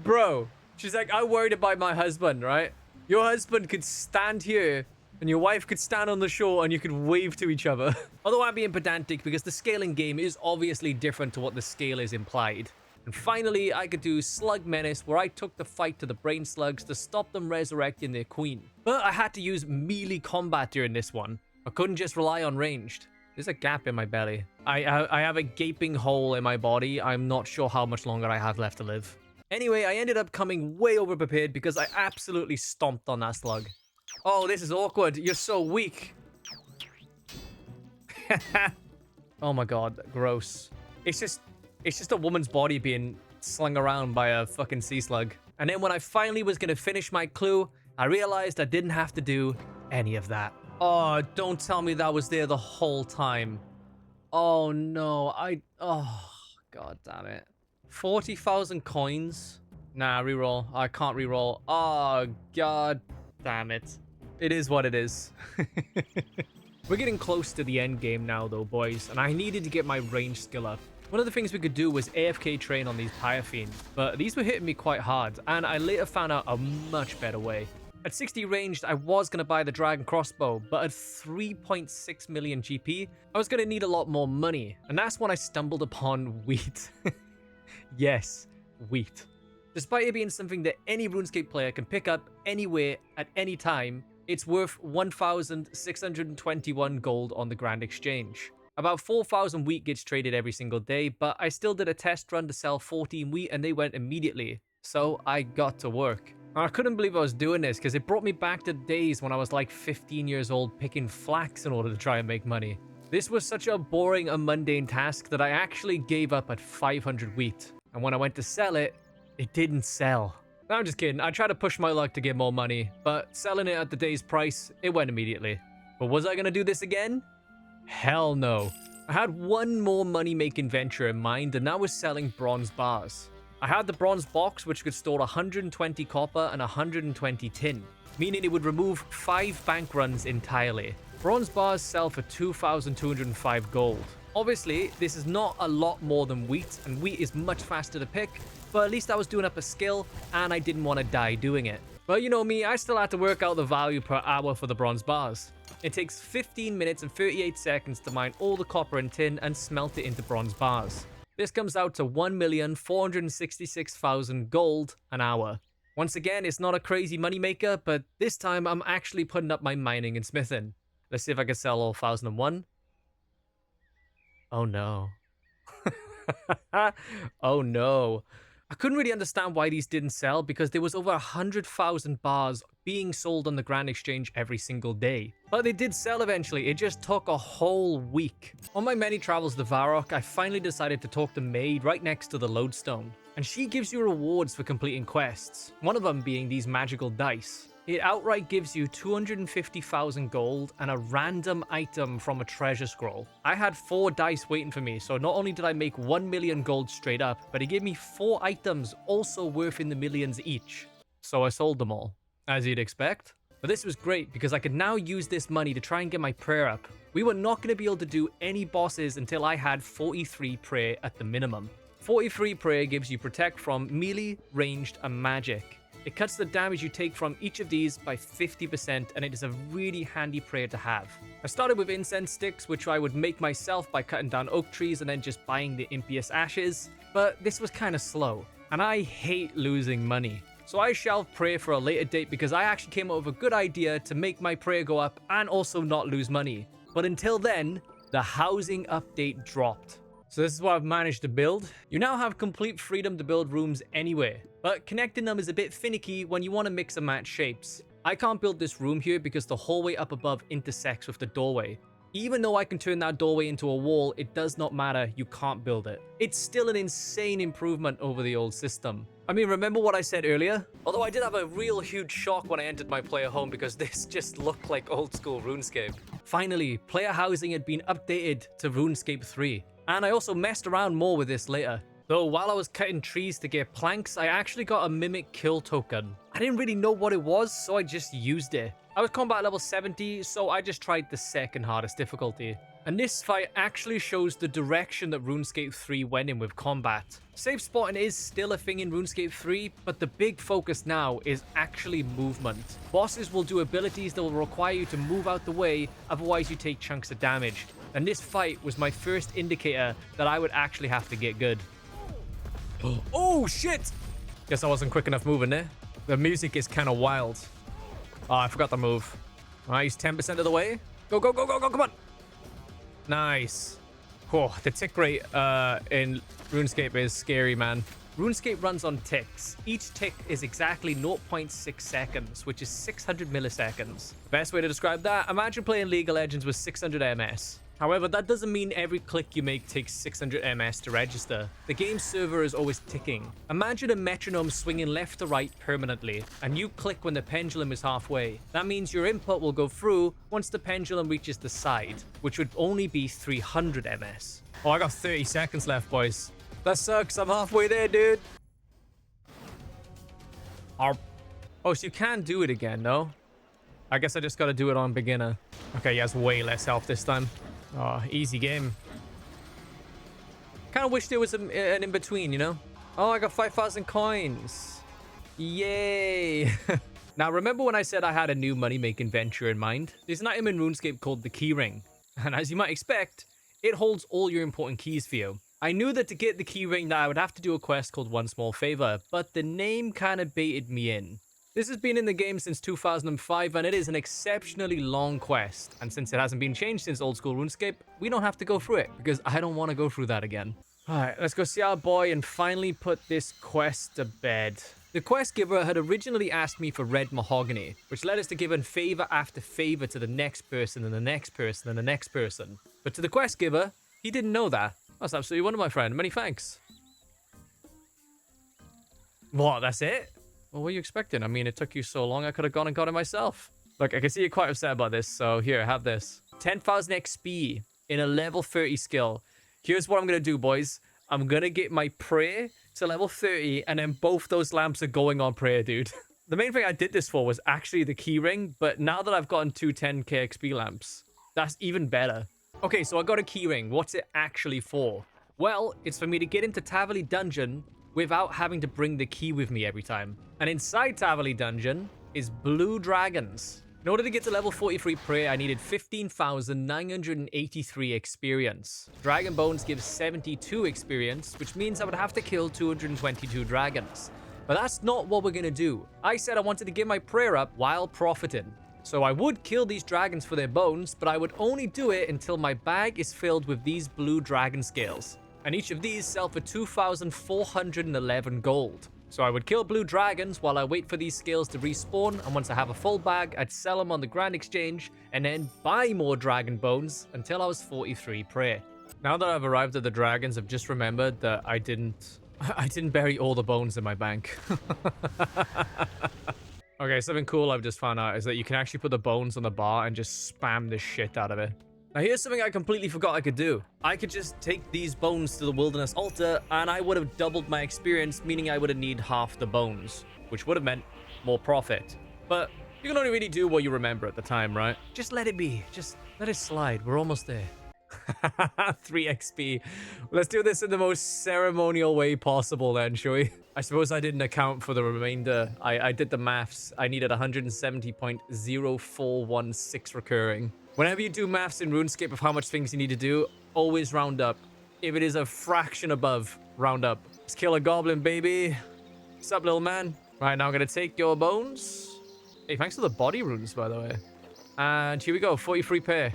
Bro, she's like, I'm worried about my husband, right? Your husband could stand here, and your wife could stand on the shore, and you could wave to each other. Although I'm being pedantic, because the scaling game is obviously different to what the scale is implied. And finally, I could do Slug Menace, where I took the fight to the brain slugs to stop them resurrecting their queen. But I had to use melee combat during this one. I couldn't just rely on ranged. There's a gap in my belly. I have a gaping hole in my body. I'm not sure how much longer I have left to live. Anyway, I ended up coming way overprepared because I absolutely stomped on that slug. Oh, this is awkward. You're so weak. Oh my god, gross. It's just a woman's body being slung around by a fucking sea slug. And then when I finally was going to finish my clue, I realized I didn't have to do any of that. Oh, don't tell me that was there the whole time. Oh no, oh, god damn it. 40,000 coins? Nah, reroll. I can't reroll. Oh, god damn it. It is what it is. We're getting close to the end game now though, boys, and I needed to get my range skill up. One of the things we could do was AFK train on these Pyre Fiends, but these were hitting me quite hard, and I later found out a much better way. At 60 ranged, I was going to buy the Dragon Crossbow, but at 3.6 million GP, I was going to need a lot more money, and that's when I stumbled upon wheat. Yes, wheat. Despite it being something that any RuneScape player can pick up anywhere at any time, it's worth 1,621 gold on the Grand Exchange. About 4,000 wheat gets traded every single day, but I still did a test run to sell 14 wheat and they went immediately. So I got to work. I couldn't believe I was doing this because it brought me back to days when I was like 15 years old picking flax in order to try and make money. This was such a boring and mundane task that I actually gave up at 500 wheat. And when I went to sell it, it didn't sell. No, I'm just kidding. I tried to push my luck to get more money, but selling it at the day's price, it went immediately. But was I going to do this again? Hell no. I had one more money-making venture in mind, and that was selling bronze bars. I had the bronze box, which could store 120 copper and 120 tin, meaning it would remove 5 bank runs entirely. Bronze bars sell for 2,205 gold. Obviously, this is not a lot more than wheat, and wheat is much faster to pick, but at least I was doing up a skill, and I didn't want to die doing it. But you know me, I still had to work out the value per hour for the bronze bars. It takes 15 minutes and 38 seconds to mine all the copper and tin and smelt it into bronze bars. This comes out to 1,466,000 gold an hour. Once again, it's not a crazy moneymaker, but this time I'm actually putting up my mining and smithing. Let's see if I can sell all 1,001. Oh no. Oh no. I couldn't really understand why these didn't sell because there was over 100,000 bars being sold on the Grand Exchange every single day. But they did sell eventually, it just took a whole week. On my many travels to Varrock, I finally decided to talk to Maid right next to the lodestone. And she gives you rewards for completing quests, one of them being these magical dice. It outright gives you 250,000 gold and a random item from a treasure scroll. I had 4 dice waiting for me, so not only did I make 1 million gold straight up, but it gave me 4 items also worth in the millions each. So I sold them all, as you'd expect. But this was great because I could now use this money to try and get my prayer up. We were not going to be able to do any bosses until I had 43 prayer at the minimum. 43 prayer gives you protect from melee, ranged, and magic. It cuts the damage you take from each of these by 50%, and it is a really handy prayer to have. I started with incense sticks, which I would make myself by cutting down oak trees and then just buying the impious ashes, but this was kind of slow, and I hate losing money. So I shelved prayer for a later date because I actually came up with a good idea to make my prayer go up and also not lose money. But until then, the housing update dropped. So this is what I've managed to build. You now have complete freedom to build rooms anywhere, but connecting them is a bit finicky when you want to mix and match shapes. I can't build this room here because the hallway up above intersects with the doorway. Even though I can turn that doorway into a wall, it does not matter, you can't build it. It's still an insane improvement over the old system. I mean, remember what I said earlier? Although I did have a real huge shock when I entered my player home because this just looked like old school RuneScape. Finally, player housing had been updated to RuneScape 3. And I also messed around more with this later. Though while I was cutting trees to get planks, I actually got a mimic kill token. I didn't really know what it was, so I just used it. I was combat level 70, so I just tried the second hardest difficulty. And this fight actually shows the direction that RuneScape 3 went in with combat. Safe spotting is still a thing in RuneScape 3, but the big focus now is actually movement. Bosses will do abilities that will require you to move out the way, otherwise you take chunks of damage. And this fight was my first indicator that I would actually have to get good. Oh shit! Guess I wasn't quick enough moving there. The music is kind of wild. Oh, I forgot to move. Alright, he's 10% of the way. Go, go, go, go, go, come on! Nice. Oh, the tick rate in RuneScape is scary, man. RuneScape runs on ticks. Each tick is exactly 0.6 seconds, which is 600 milliseconds. Best way to describe that, imagine playing League of Legends with 600 ms. However, that doesn't mean every click you make takes 600 ms to register. The game server is always ticking. Imagine a metronome swinging left to right permanently, and you click when the pendulum is halfway. That means your input will go through once the pendulum reaches the side, which would only be 300 ms. Oh, I got 30 seconds left, boys. That sucks, I'm halfway there, dude. Oh, so you can do it again, no? I guess I just gotta do it on beginner. Okay, he has way less health this time. Oh, easy game. Kind of wish there was an in-between, you know? Oh, I got 5,000 coins. Yay. Now, remember when I said I had a new money-making venture in mind? There's an item in RuneScape called the Keyring. And as you might expect, it holds all your important keys for you. I knew that to get the Keyring that I would have to do a quest called One Small Favor, but the name kind of baited me in. This has been in the game since 2005, and it is an exceptionally long quest. And since it hasn't been changed since old school RuneScape, we don't have to go through it, because I don't want to go through that again. Alright, let's go see our boy and finally put this quest to bed. The quest giver had originally asked me for red mahogany, which led us to giving favor after favor to the next person and the next person and the next person. But to the quest giver, he didn't know that. That's absolutely wonderful, my friend. Many thanks. What, that's it? Well, what were you expecting? I mean, it took you so long, I could have gone and got it myself. Look, I can see you're quite upset about this, so here, have this. 10,000 XP. in a level 30 skill. Here's what I'm going to do, boys. I'm going to get my prayer to level 30, and then both those lamps are going on prayer, dude. The main thing I did this for was actually the keyring, but now that I've gotten 2 10k XP lamps, that's even better. Okay, so I got a keyring. What's it actually for? Well, it's for me to get into Tavali Dungeon without having to bring the key with me every time. And inside Tavali Dungeon is blue dragons. In order to get to level 43 prayer, I needed 15,983 experience. Dragon Bones gives 72 experience, which means I would have to kill 222 dragons. But that's not what we're going to do. I said I wanted to give my prayer up while profiting. So I would kill these dragons for their bones, but I would only do it until my bag is filled with these blue dragon scales. And each of these sell for 2,411 gold. So I would kill blue dragons while I wait for these scales to respawn, and once I have a full bag, I'd sell them on the Grand Exchange, and then buy more dragon bones until I was 43 prayer. Now that I've arrived at the dragons, I've just remembered that I didn't bury all the bones in my bank. Okay, something cool I've just found out is that you can actually put the bones on the bar and just spam the shit out of it. Now here's something I completely forgot I could do. I could just take these bones to the wilderness altar and I would have doubled my experience, meaning I would have need half the bones, which would have meant more profit. But you can only really do what you remember at the time, right? Just let it be. Just let it slide. We're almost there. 3 XP. Let's do this in the most ceremonial way possible then, shall we? I suppose I didn't account for the remainder. I did the maths. I needed 170.0416 recurring. Whenever you do maths in RuneScape of how much things you need to do, always round up. If it is a fraction above, round up. Let's kill a goblin, baby. What's up, little man? Right, now I'm going to take your bones. Hey, thanks for the body runes, by the way. And here we go, 43 pair.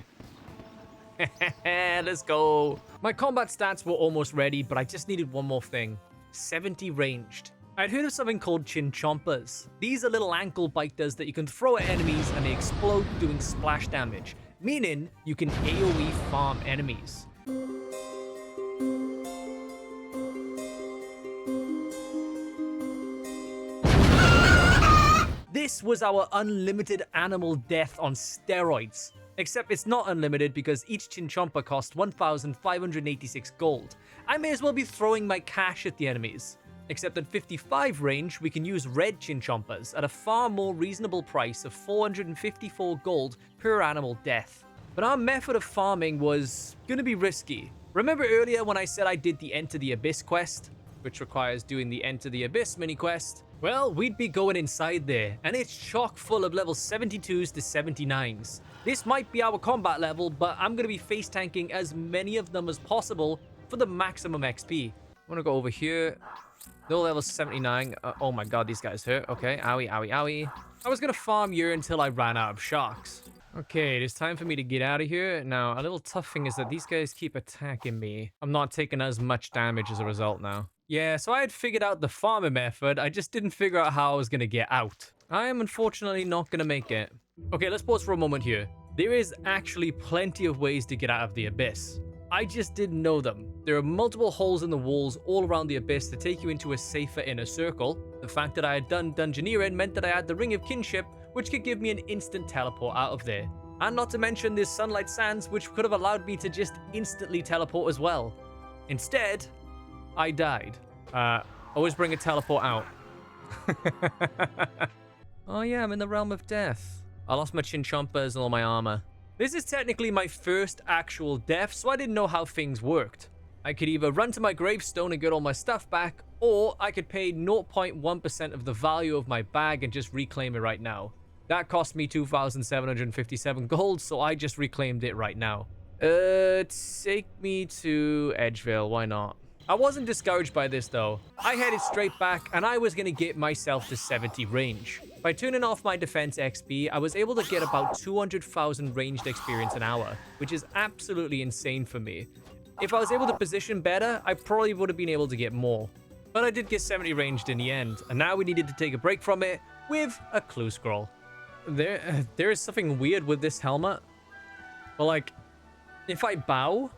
Let's go. My combat stats were almost ready, but I just needed one more thing. 70 ranged. I'd heard of something called chinchompas. These are little ankle biters that you can throw at enemies and they explode doing splash damage, meaning you can AoE farm enemies. This was our unlimited animal death on steroids. Except it's not unlimited because each chinchompa cost 1,586 gold. I may as well be throwing my cash at the enemies. Except at 55 range, we can use red chinchompas at a far more reasonable price of 454 gold per animal death. But our method of farming was gonna be risky. Remember earlier when I said I did the Enter the Abyss quest, which requires doing the Enter the Abyss mini quest? Well, we'd be going inside there, and it's chock full of level 72s to 79s. This might be our combat level, but I'm gonna be face tanking as many of them as possible for the maximum XP. I'm gonna go over here. No level 79. Oh my god, these guys hurt. Okay, owie, owie, owie. I was gonna farm here until I ran out of sharks. Okay, it is time for me to get out of here. Now, a little tough thing is that these guys keep attacking me. I'm not taking as much damage as a result now. Yeah, so I had figured out the farming method. I just didn't figure out how I was gonna get out. I am unfortunately not gonna make it. Okay, let's pause for a moment here. There is actually plenty of ways to get out of the abyss. I just didn't know them. There are multiple holes in the walls all around the abyss to take you into a safer inner circle. The fact that I had done dungeoneering meant that I had the Ring of Kinship, which could give me an instant teleport out of there. And not to mention there's Sunlight Sands, which could have allowed me to just instantly teleport as well. Instead, I died. Always bring a teleport out. Oh yeah, I'm in the realm of death. I lost my chinchompas and all my armor. This is technically my first actual death, so I didn't know how things worked. I could either run to my gravestone and get all my stuff back, or I could pay 0.1% of the value of my bag and just reclaim it right now. That cost me 2,757 gold, so I just reclaimed it right now. Take me to Edgevale, why not? I wasn't discouraged by this though. I headed straight back and I was gonna get myself to 70 range. By turning off my defense XP, I was able to get about 200,000 ranged experience an hour, which is absolutely insane for me. If I was able to position better, I probably would have been able to get more. But I did get 70 ranged in the end, and now we needed to take a break from it with a clue scroll. There is something weird with this helmet. But like, if I bow...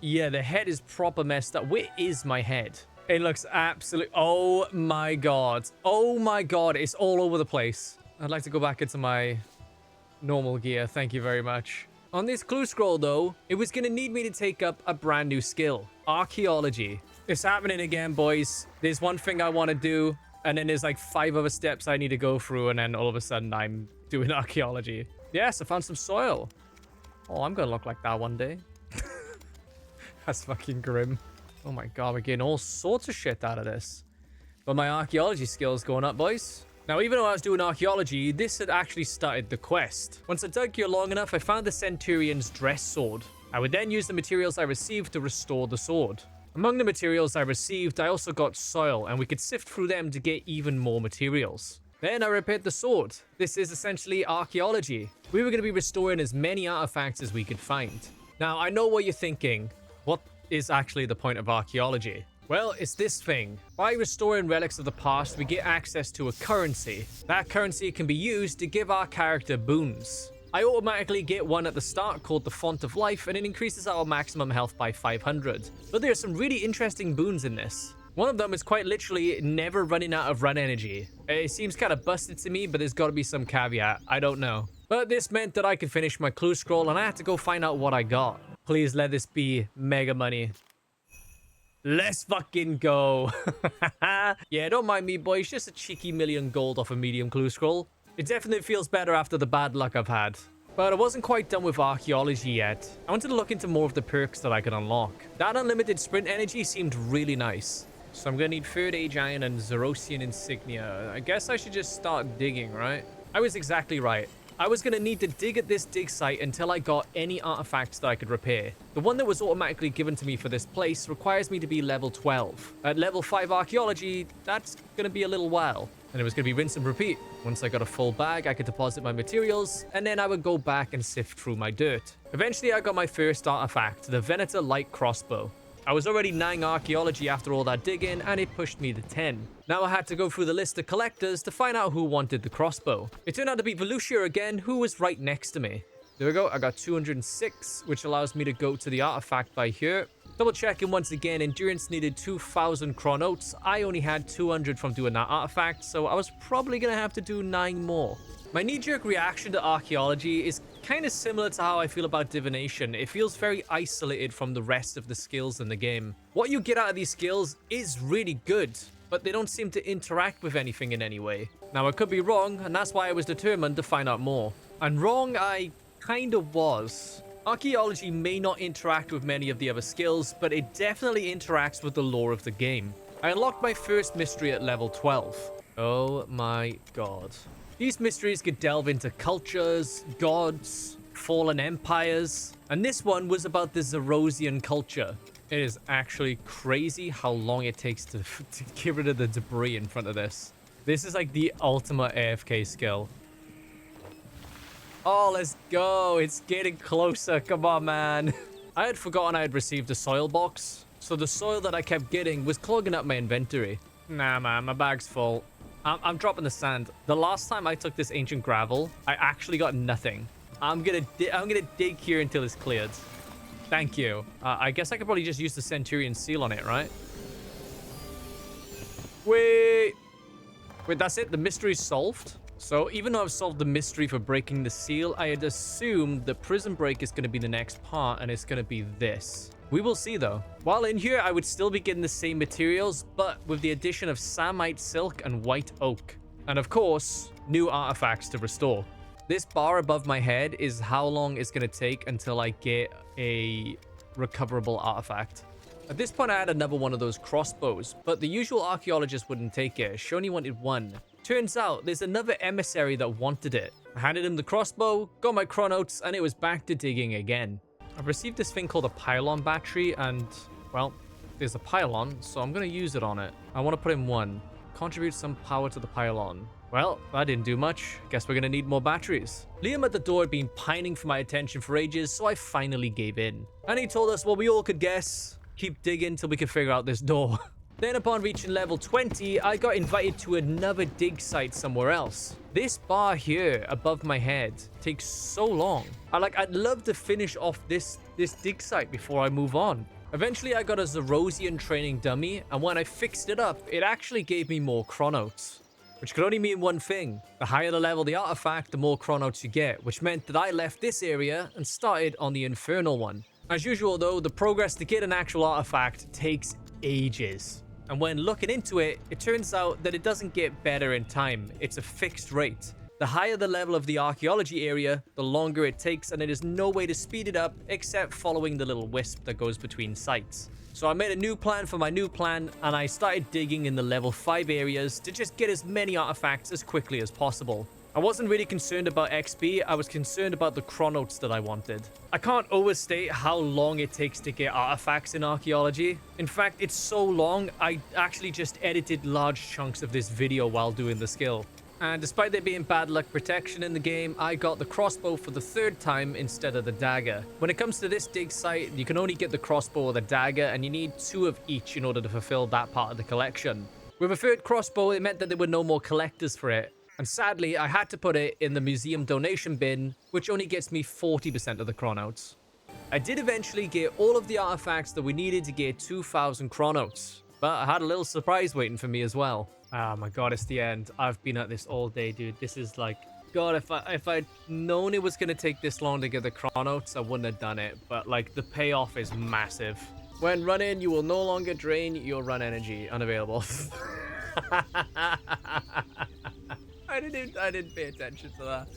Yeah, the head is proper messed up. Where is my head? It looks absolute... Oh my god. Oh my god, it's all over the place. I'd like to go back into my normal gear. Thank you very much. On this clue scroll though, it was going to need me to take up a brand new skill, archaeology. It's happening again, boys. There's one thing I want to do, and then there's like 5 other steps I need to go through, and then all of a sudden I'm doing archaeology. Yes, I found some soil. Oh, I'm going to look like that one day. That's fucking grim. Oh my god, we're getting all sorts of shit out of this. But my archaeology skills going up, boys. Now, even though I was doing archaeology, this had actually started the quest. Once I dug here long enough, I found the Centurion's dress sword. I would then use the materials I received to restore the sword. Among the materials I received, I also got soil, and we could sift through them to get even more materials. Then I repaired the sword. This is essentially archaeology. We were going to be restoring as many artifacts as we could find. Now, I know what you're thinking. What is actually the point of archaeology? Well, it's this thing. By restoring relics of the past, we get access to a currency. That currency can be used to give our character boons. I automatically get one at the start called the Font of Life, and it increases our maximum health by 500. But there are some really interesting boons in this. One of them is quite literally never running out of run energy. It seems kind of busted to me, but there's got to be some caveat. I don't know. But this meant that I could finish my clue scroll, and I had to go find out what I got. Please let this be mega money. Let's fucking go. Yeah, don't mind me, boys. Just a cheeky million gold off a medium clue scroll. It definitely feels better after the bad luck I've had. But I wasn't quite done with archaeology yet. I wanted to look into more of the perks that I could unlock. That unlimited sprint energy seemed really nice. So I'm gonna need Third Age Iron and Zerosian Insignia. I guess I should just start digging, right? I was exactly right. I was going to need to dig at this dig site until I got any artifacts that I could repair. The one that was automatically given to me for this place requires me to be level 12. At level 5 archaeology, that's going to be a little while. And it was going to be rinse and repeat. Once I got a full bag, I could deposit my materials, and then I would go back and sift through my dirt. Eventually, I got my first artifact, the Venator Light Crossbow. I was already 9 archaeology after all that digging, and it pushed me to 10. Now I had to go through the list of collectors to find out who wanted the crossbow. It turned out to be Volusia again, who was right next to me. There we go, I got 206, which allows me to go to the artifact by here. Double checking once again, endurance needed 2,000 chronotes. I only had 200 from doing that artifact, so I was probably going to have to do 9 more. My knee-jerk reaction to archaeology is kind of similar to how I feel about divination. It feels very isolated from the rest of the skills in the game. What you get out of these skills is really good, but they don't seem to interact with anything in any way. Now, I could be wrong, and that's why I was determined to find out more. And wrong I kind of was. Archaeology may not interact with many of the other skills, but it definitely interacts with the lore of the game. I unlocked my first mystery at level 12. Oh my god. These mysteries could delve into cultures, gods, fallen empires, and this one was about the Zerosian culture. It is actually crazy how long it takes to get rid of the debris in front of this. This is like the ultimate AFK skill. Oh, let's go. It's getting closer. Come on, man. I had forgotten I had received a soil box, so the soil that I kept getting was clogging up my inventory. Nah, man, my bag's full. I'm dropping the sand. The last time I took this ancient gravel, I actually got nothing. I'm gonna dig here until it's cleared. Thank you. I guess I could probably just use the Centurion seal on it, right? Wait, that's it? The mystery's solved? So even though I've solved the mystery for breaking the seal, I had assumed the prison break is going to be the next part, and it's going to be this. We will see though. While in here, I would still be getting the same materials, but with the addition of Samite Silk and White Oak. And of course, new artifacts to restore. This bar above my head is how long it's going to take until I get a recoverable artifact. At this point, I had another one of those crossbows, but the usual archaeologist wouldn't take it. She only wanted one. Turns out, there's another emissary that wanted it. I handed him the crossbow, got my chronotes, and it was back to digging again. I've received this thing called a pylon battery, and, well, there's a pylon, so I'm going to use it on it. I want to put in 1. Contribute some power to the pylon. Well, that didn't do much. Guess we're going to need more batteries. Liam at the door had been pining for my attention for ages, so I finally gave in. And he told us what we all could guess. Keep digging till we can figure out this door. Then upon reaching level 20, I got invited to another dig site somewhere else. This bar here above my head takes so long. I'd love to finish off this dig site before I move on. Eventually, I got a Zerosian training dummy, and when I fixed it up, it actually gave me more chronotes. which could only mean one thing. The higher the level of the artifact, the more chronouts you get, which meant that I left this area and started on the infernal one. As usual though, the progress to get an actual artifact takes ages. And when looking into it, it turns out that it doesn't get better in time. It's a fixed rate. The higher the level of the archaeology area, the longer it takes, and there is no way to speed it up except following the little wisp that goes between sites. So I made a new plan for my new plan, and I started digging in the level 5 areas to just get as many artifacts as quickly as possible. I wasn't really concerned about XP, I was concerned about the chronouts that I wanted. I can't overstate how long it takes to get artifacts in archaeology. In fact, it's so long, I actually just edited large chunks of this video while doing the skill. And despite there being bad luck protection in the game, I got the crossbow for the 3rd time instead of the dagger. When it comes to this dig site, you can only get the crossbow or the dagger, and you need 2 of each in order to fulfill that part of the collection. With a 3rd crossbow, it meant that there were no more collectors for it. And sadly, I had to put it in the museum donation bin, which only gets me 40% of the chronouts. I did eventually get all of the artifacts that we needed to get 2,000 chronouts, but I had a little surprise waiting for me as well. Oh my god, it's the end. I've been at this all day, dude. This is like... God, if I'd known it was going to take this long to get the chronouts, I wouldn't have done it. But, like, the payoff is massive. When running, you will no longer drain your run energy. Unavailable. I didn't pay attention to that.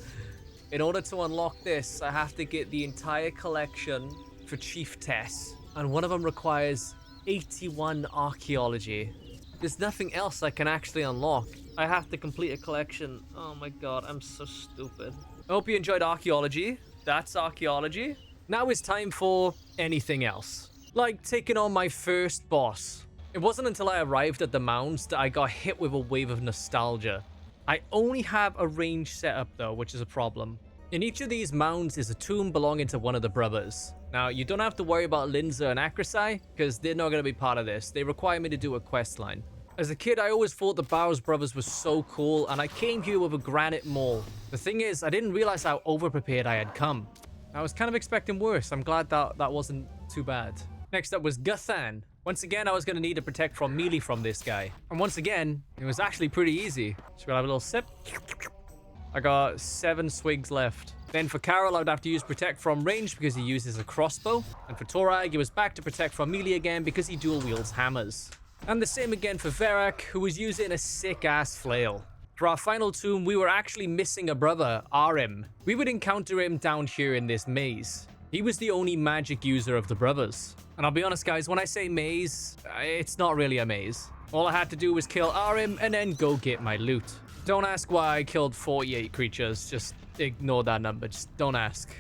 In order to unlock this, I have to get the entire collection for Chief Tess. And one of them requires 81 archaeology. There's nothing else I can actually unlock. I have to complete a collection. Oh my god, I'm so stupid. I hope you enjoyed archaeology. That's archaeology. Now it's time for anything else. Like taking on my first boss. It wasn't until I arrived at the mounds that I got hit with a wave of nostalgia. I only have a range setup though, which is a problem. In each of these mounds is a tomb belonging to one of the brothers. Now, you don't have to worry about Linktr and Akrasai, because they're not going to be part of this. They require me to do a quest line. As a kid, I always thought the Barrows brothers was so cool, and I came here with a granite maul. The thing is, I didn't realize how over-prepared I had come. I was kind of expecting worse. I'm glad that wasn't too bad. Next up was Guthan. Once again, I was going to need to protect from melee from this guy. And once again, it was actually pretty easy. Just gonna have a little sip. I got 7 swigs left. Then for Carol, I would have to use protect from range because he uses a crossbow. And for Torag, it was back to protect from melee again because he dual wields hammers. And the same again for Verak, who was using a sick-ass flail. For our final tomb, we were actually missing a brother, Arim. We would encounter him down here in this maze. He was the only magic user of the brothers. And I'll be honest, guys, when I say maze, it's not really a maze. All I had to do was kill Arim and then go get my loot. Don't ask why I killed 48 creatures. Just ignore that number. Just don't ask.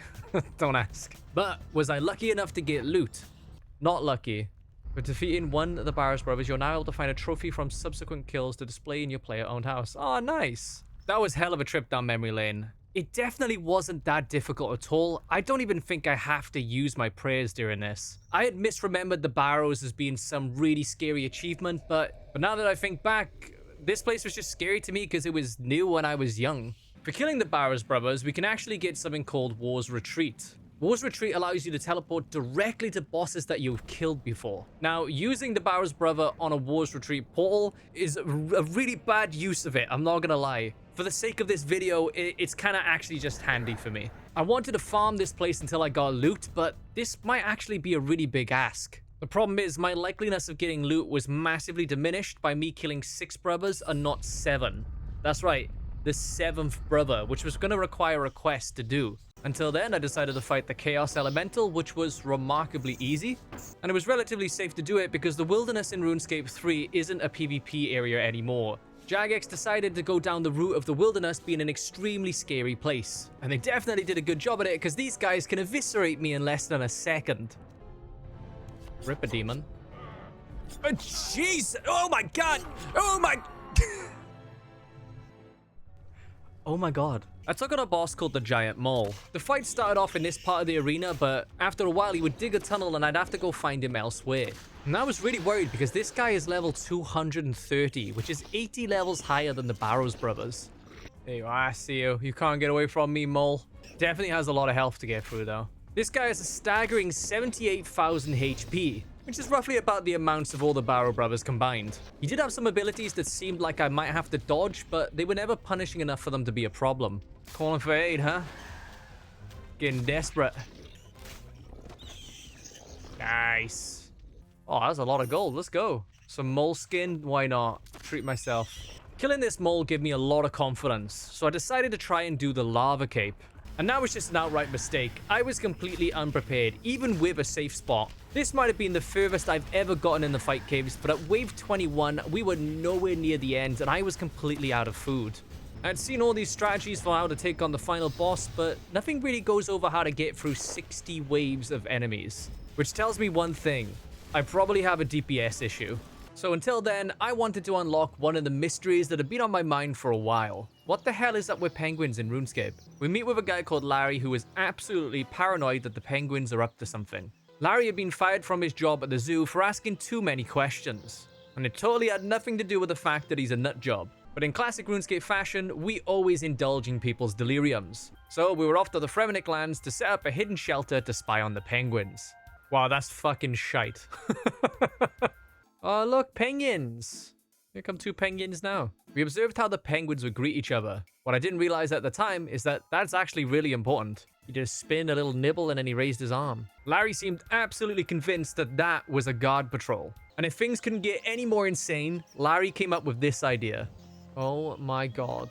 Don't ask. But was I lucky enough to get loot? Not lucky. For defeating one of the Barrows brothers, you're now able to find a trophy from subsequent kills to display in your player-owned house. Oh, nice. That was hell of a trip down memory lane. It definitely wasn't that difficult at all. I don't even think I have to use my prayers during this. I had misremembered the Barrows as being some really scary achievement, but now that I think back, this place was just scary to me because it was new when I was young. For killing the Barrows brothers, we can actually get something called War's Retreat. War's Retreat allows you to teleport directly to bosses that you've killed before. Now, using the Barrows brother on a War's Retreat portal is a really bad use of it, I'm not gonna lie. For the sake of this video, it's kind of actually just handy for me. I wanted to farm this place until I got loot, but this might actually be a really big ask. The problem is, my likeliness of getting loot was massively diminished by me killing 6 brothers and not 7. That's right, the 7th brother, which was going to require a quest to do. Until then, I decided to fight the Chaos Elemental, which was remarkably easy. And it was relatively safe to do it because the wilderness in RuneScape 3 isn't a PvP area anymore. Jagex decided to go down the route of the wilderness being an extremely scary place. And they definitely did a good job at it because these guys can eviscerate me in less than a second. Rip a demon. Oh, jeez! Oh my god! Oh my... Oh my god. I took on a boss called the Giant Mole. The fight started off in this part of the arena, but after a while he would dig a tunnel and I'd have to go find him elsewhere. And I was really worried because this guy is level 230, which is 80 levels higher than the Barrows brothers. There you are, I see you. You can't get away from me, Mole. Definitely has a lot of health to get through though. This guy has a staggering 78,000 HP. which is roughly about the amounts of all the Barrow brothers combined. He did have some abilities that seemed like I might have to dodge, but they were never punishing enough for them to be a problem. Calling for aid, huh? Getting desperate. Nice. Oh, that's a lot of gold. Let's go. Some mole skin. Why not? Treat myself. Killing this mole gave me a lot of confidence, so I decided to try and do the lava cape. And that was just an outright mistake. I was completely unprepared, even with a safe spot. This might have been the furthest I've ever gotten in the fight caves, but at wave 21, we were nowhere near the end, and I was completely out of food. I'd seen all these strategies for how to take on the final boss, but nothing really goes over how to get through 60 waves of enemies. Which tells me one thing. I probably have a DPS issue. So until then, I wanted to unlock one of the mysteries that have been on my mind for a while. What the hell is up with penguins in Runescape? We meet with a guy called Larry who is absolutely paranoid that the penguins are up to something. Larry had been fired from his job at the zoo for asking too many questions. And it totally had nothing to do with the fact that he's a nut job. But in classic RuneScape fashion, we always indulge in people's deliriums. So we were off to the Fremennik lands to set up a hidden shelter to spy on the penguins. Wow, that's fucking shite. Oh, look, penguins. Here come 2 penguins now. We observed how the penguins would greet each other. What I didn't realize at the time is that that's actually really important. He just spin a little nibble and then he raised his arm. Larry seemed absolutely convinced that that was a guard patrol. And if things couldn't get any more insane, Larry came up with this idea. Oh my god.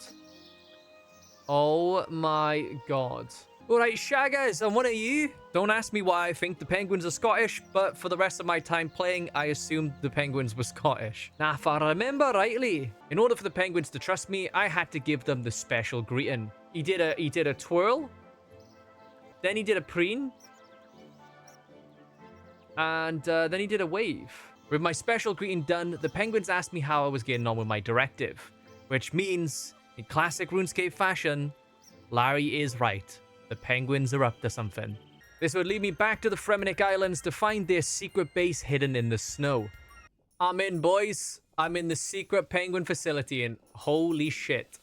Oh my god. Alright, Shaggers, and what are you? Don't ask me why I think the penguins are Scottish, but for the rest of my time playing, I assumed the penguins were Scottish. Now, if I remember rightly, in order for the penguins to trust me, I had to give them the special greeting. He did a twirl, then he did a preen, and then he did a wave. With my special greeting done, the penguins asked me how I was getting on with my directive, which means, in classic RuneScape fashion, Larry is right. The penguins are up to something. This would lead me back to the Fremennik Islands to find their secret base hidden in the snow. I'm in, boys. I'm in the secret penguin facility and holy shit.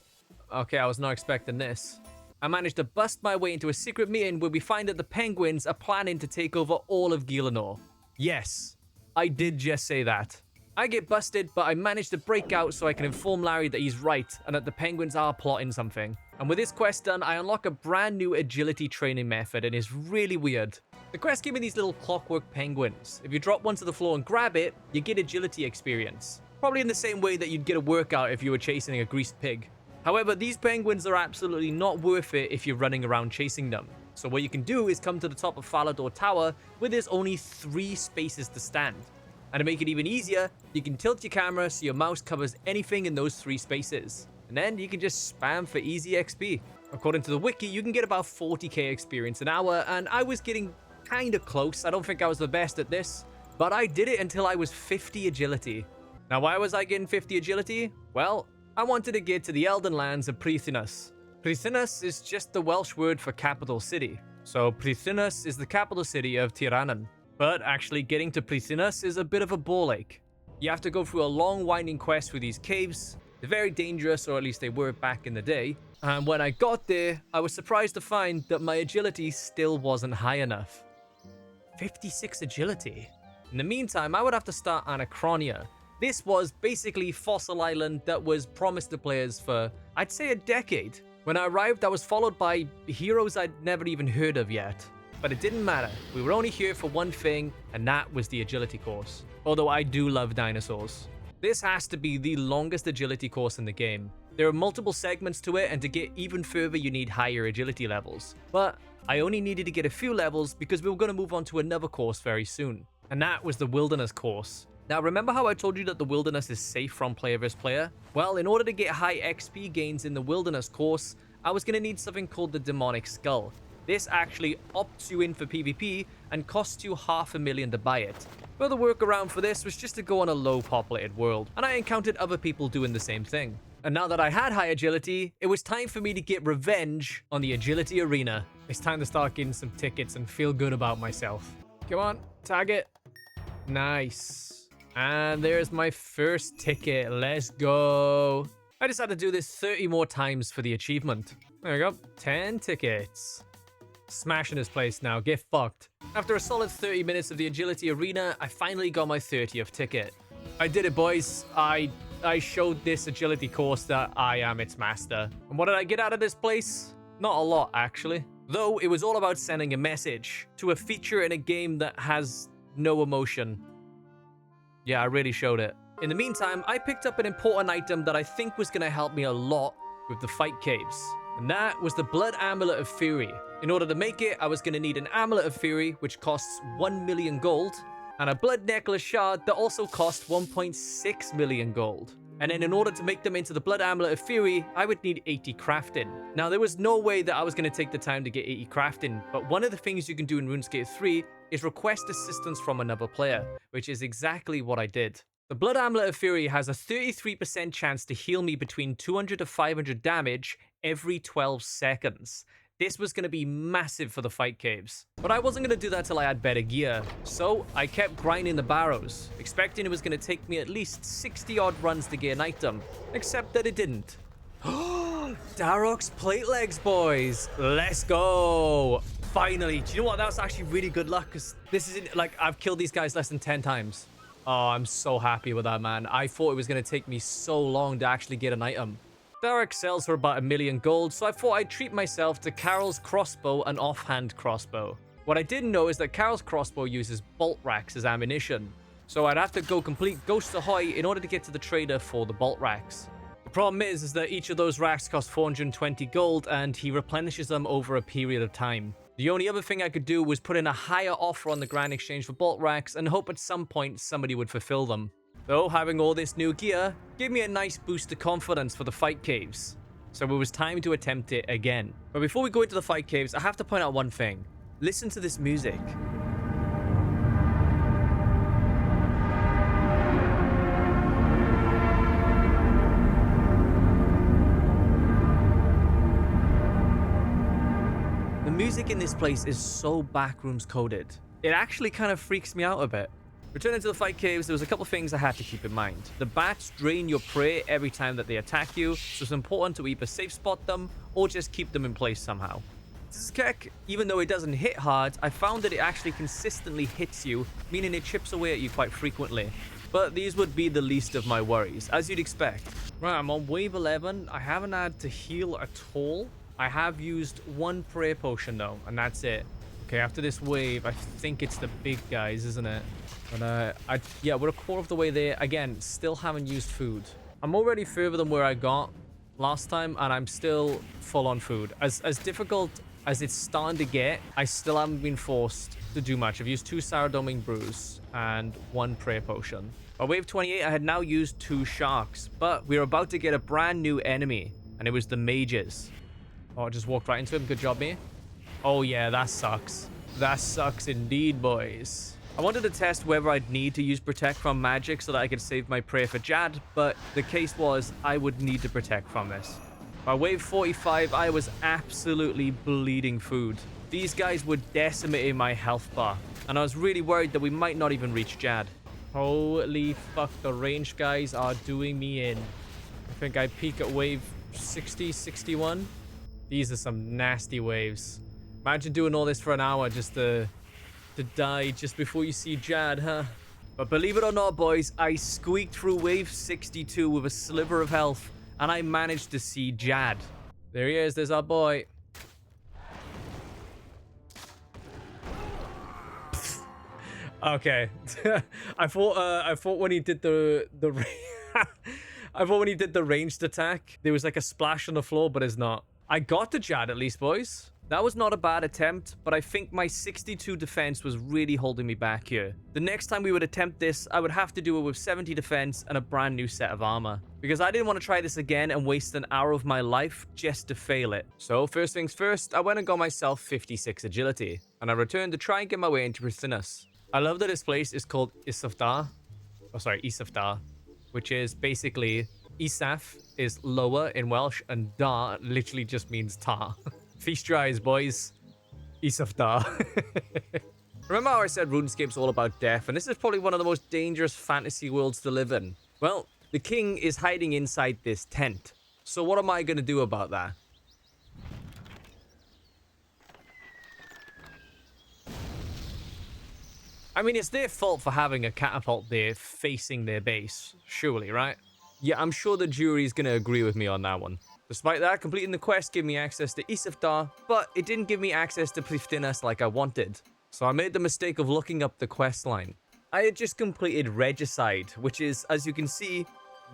Okay, I was not expecting this. I managed to bust my way into a secret meeting where we find that the penguins are planning to take over all of Gielinor. Yes, I did just say that. I get busted, but I managed to break out so I can inform Larry that he's right and that the penguins are plotting something. And with this quest done, I unlock a brand new agility training method and it's really weird. The quest gave me these little clockwork penguins. If you drop one to the floor and grab it, you get agility experience. Probably in the same way that you'd get a workout if you were chasing a greased pig. However, these penguins are absolutely not worth it if you're running around chasing them. So what you can do is come to the top of Falador Tower where there's only 3 spaces to stand. And to make it even easier, you can tilt your camera so your mouse covers anything in those 3 spaces. And then you can just spam for easy XP. According to the wiki, you can get about 40k experience an hour, and I was getting kind of close. I don't think I was the best at this, but I did it until I was 50 agility. Now, why was I getting 50 agility? Well, I wanted to get to the Elden Lands of Prythinus. Prythinus is just the Welsh word for capital city. So Prythinus is the capital city of Tiranan. But actually getting to Prythinus is a bit of a ball ache. You have to go through a long winding quest through these caves. They're very dangerous, or at least they were back in the day. And when I got there, I was surprised to find that my agility still wasn't high enough. 56 agility. In the meantime, I would have to start Anachronia. This was basically Fossil Island that was promised to players for, I'd say, a decade. When I arrived, I was followed by heroes I'd never even heard of yet. But it didn't matter. We were only here for one thing, and that was the agility course. Although I do love dinosaurs. This has to be the longest agility course in the game. There are multiple segments to it, and to get even further you need higher agility levels. But I only needed to get a few levels because we were going to move on to another course very soon. And that was the Wilderness course. Now remember how I told you that the Wilderness is safe from player vs player? Well, in order to get high XP gains in the Wilderness course, I was going to need something called the Demonic Skull. This actually opts you in for PvP and costs you $500,000 to buy it. But the workaround for this was just to go on a low populated world, and I encountered other people doing the same thing. And now that I had high agility, it was time for me to get revenge on the agility arena. It's time to start getting some tickets and feel good about myself. Come on, tag it. Nice. And there's my first ticket. Let's go. I just had to do this 30 more times for the achievement. There we go. 10 tickets. Smashing this place now. Get fucked. After a solid 30 minutes of the agility arena, I finally got my 30th ticket. I did it, boys. I showed this agility course that I am its master. And what did I get out of this place? Not a lot, actually. Though it was all about sending a message to a feature in a game that has no emotion. Yeah, I really showed it. In the meantime, I picked up an important item that I think was going to help me a lot with the fight caves. And that was the Blood Amulet of Fury. In order to make it, I was going to need an Amulet of Fury, which costs 1 million gold, and a Blood Necklace Shard that also cost 1.6 million gold. And then in order to make them into the Blood Amulet of Fury, I would need 80 crafting. Now, there was no way that I was going to take the time to get 80 crafting, but one of the things you can do in RuneScape 3 is request assistance from another player, which is exactly what I did. The Blood Amulet of Fury has a 33% chance to heal me between 200 to 500 damage every 12 seconds. This was going to be massive for the fight caves. But I wasn't going to do that till I had better gear. So I kept grinding the barrows, expecting it was going to take me at least 60 odd runs to get an item. Except that it didn't. Darok's plate legs, boys. Let's go. Finally. Do you know what? That was actually really good luck, because this isn't like I've killed these guys less than 10 times. Oh, I'm so happy with that, man. I thought it was going to take me so long to actually get an item. Darok sells for about 1 million gold, so I thought I'd treat myself to Carol's crossbow and offhand crossbow. What I didn't know is that Carol's crossbow uses bolt racks as ammunition, so I'd have to go complete Ghost Ahoy in order to get to the trader for the bolt racks. The problem is that each of those racks cost 420 gold, and he replenishes them over a period of time. The only other thing I could do was put in a higher offer on the Grand Exchange for bolt racks and hope at some point somebody would fulfill them. Though having all this new gear gave me a nice boost of confidence for the fight caves, so it was time to attempt it again. But before we go into the fight caves, I have to point out one thing. Listen to this music. The music in this place is so backrooms coded. It actually kind of freaks me out a bit. Returning to the fight caves, there was a couple of things I had to keep in mind. The bats drain your prey every time that they attack you, so it's important to either safe spot them or just keep them in place somehow. Skek, even though it doesn't hit hard, I found that it actually consistently hits you, meaning it chips away at you quite frequently. But these would be the least of my worries, as you'd expect. Right, I'm on wave 11. I haven't had to heal at all. I have used one prayer potion though, and that's it. Okay, after this wave, I think it's the big guys, isn't it? But yeah, we're a quarter of the way there. Again, still haven't used food. I'm already further than where I got last time, and I'm still full on food. As difficult as it's starting to get, I still haven't been forced to do much. I've used 2 Sour-Doming Brews and 1 prayer potion. By wave 28, I had now used 2 sharks, but we were about to get a brand new enemy, and it was the mages. Oh, I just walked right into him. Good job, me. Oh yeah, that sucks. That sucks indeed, boys. I wanted to test whether I'd need to use Protect from magic so that I could save my prey for Jad, but the case was I would need to protect from this. By wave 45, I was absolutely bleeding food. These guys were decimating my health bar, and I was really worried that we might not even reach Jad. Holy fuck, the ranged guys are doing me in. I think I peak at wave 60, 61. These are some nasty waves. Imagine doing all this for an hour just to die just before you see Jad, huh? But believe it or not, boys, I squeaked through wave 62 with a sliver of health, and I managed to see Jad. There he is. There's our boy. Okay. I thought when he did the I thought when he did the ranged attack, there was like a splash on the floor, but it's not. I got to Jad at least, boys. That was not a bad attempt, but I think my 62 defense was really holding me back here. The next time we would attempt this, I would have to do it with 70 defense and a brand new set of armor, because I didn't want to try this again and waste an hour of my life just to fail it. So first things first, I went and got myself 56 agility, and I returned to try and get my way into Pristinus. I love that this place is called Isafdar. Oh, sorry, Isafdar, which is basically Isaf is lower in Welsh, and Dar literally just means tar. Feast your eyes, boys. Isafdar. Remember how I said RuneScape's all about death, and this is probably one of the most dangerous fantasy worlds to live in? Well, the king is hiding inside this tent. So what am I going to do about that? I mean, it's their fault for having a catapult there facing their base, surely, right? Yeah, I'm sure the jury's gonna agree with me on that one. Despite that, completing the quest gave me access to Isafdar, but it didn't give me access to Prifddinas like I wanted. So I made the mistake of looking up the quest line. I had just completed Regicide, which is, as you can see,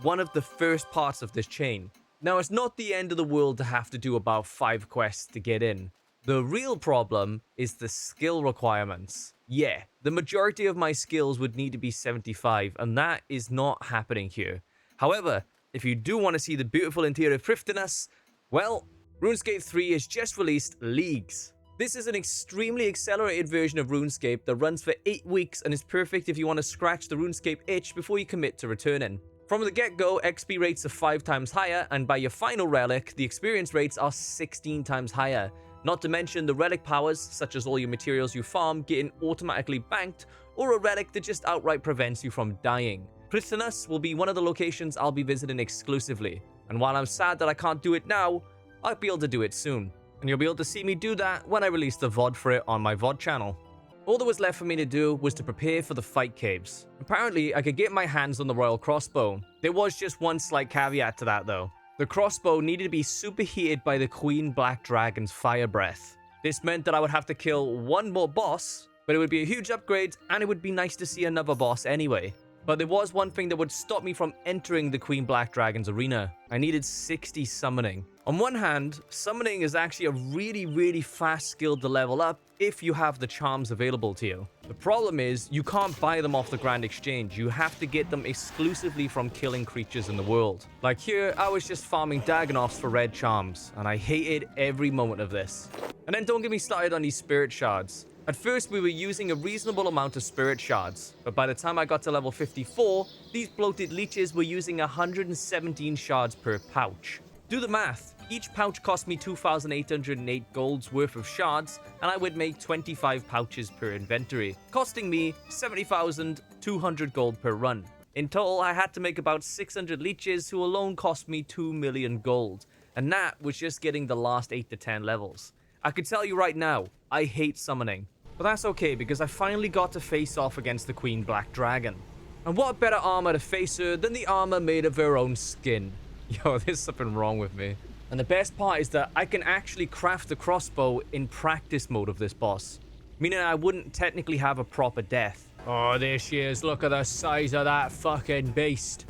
one of the first parts of this chain. Now, it's not the end of the world to have to do about 5 quests to get in. The real problem is the skill requirements. Yeah, the majority of my skills would need to be 75, and that is not happening here. However, if you do want to see the beautiful interior of Prifddinas, well, RuneScape 3 has just released Leagues. This is an extremely accelerated version of RuneScape that runs for 8 weeks and is perfect if you want to scratch the RuneScape itch before you commit to returning. From the get-go, XP rates are 5 times higher, and by your final relic, the experience rates are 16 times higher. Not to mention the relic powers, such as all your materials you farm getting automatically banked, or a relic that just outright prevents you from dying. Prifddinas will be one of the locations I'll be visiting exclusively, and while I'm sad that I can't do it now, I'll be able to do it soon. And you'll be able to see me do that when I release the VOD for it on my VOD channel. All that was left for me to do was to prepare for the fight caves. Apparently, I could get my hands on the royal crossbow. There was just one slight caveat to that though. The crossbow needed to be superheated by the Queen Black Dragon's fire breath. This meant that I would have to kill one more boss, but it would be a huge upgrade and it would be nice to see another boss anyway. But there was one thing that would stop me from entering the Queen Black Dragon's arena. I needed 60 summoning. On one hand, summoning is actually a really fast skill to level up if you have the charms available to you. The problem is, you can't buy them off the Grand Exchange. You have to get them exclusively from killing creatures in the world. Like here, I was just farming Dagonoffs for red charms, and I hated every moment of this. And then don't get me started on these spirit shards. At first, we were using a reasonable amount of spirit shards, but by the time I got to level 54, these bloated leeches were using 117 shards per pouch. Do the math. Each pouch cost me 2,808 golds worth of shards, and I would make 25 pouches per inventory, costing me 70,200 gold per run. In total, I had to make about 600 leeches, who alone cost me 2 million gold, and that was just getting the last 8 to 10 levels. I could tell you right now, I hate summoning. But that's okay, because I finally got to face off against the Queen Black Dragon. And what better armor to face her than the armor made of her own skin? Yo, there's something wrong with me. And the best part is that I can actually craft the crossbow in practice mode of this boss, meaning I wouldn't technically have a proper death. Oh, there she is. Look at the size of that fucking beast.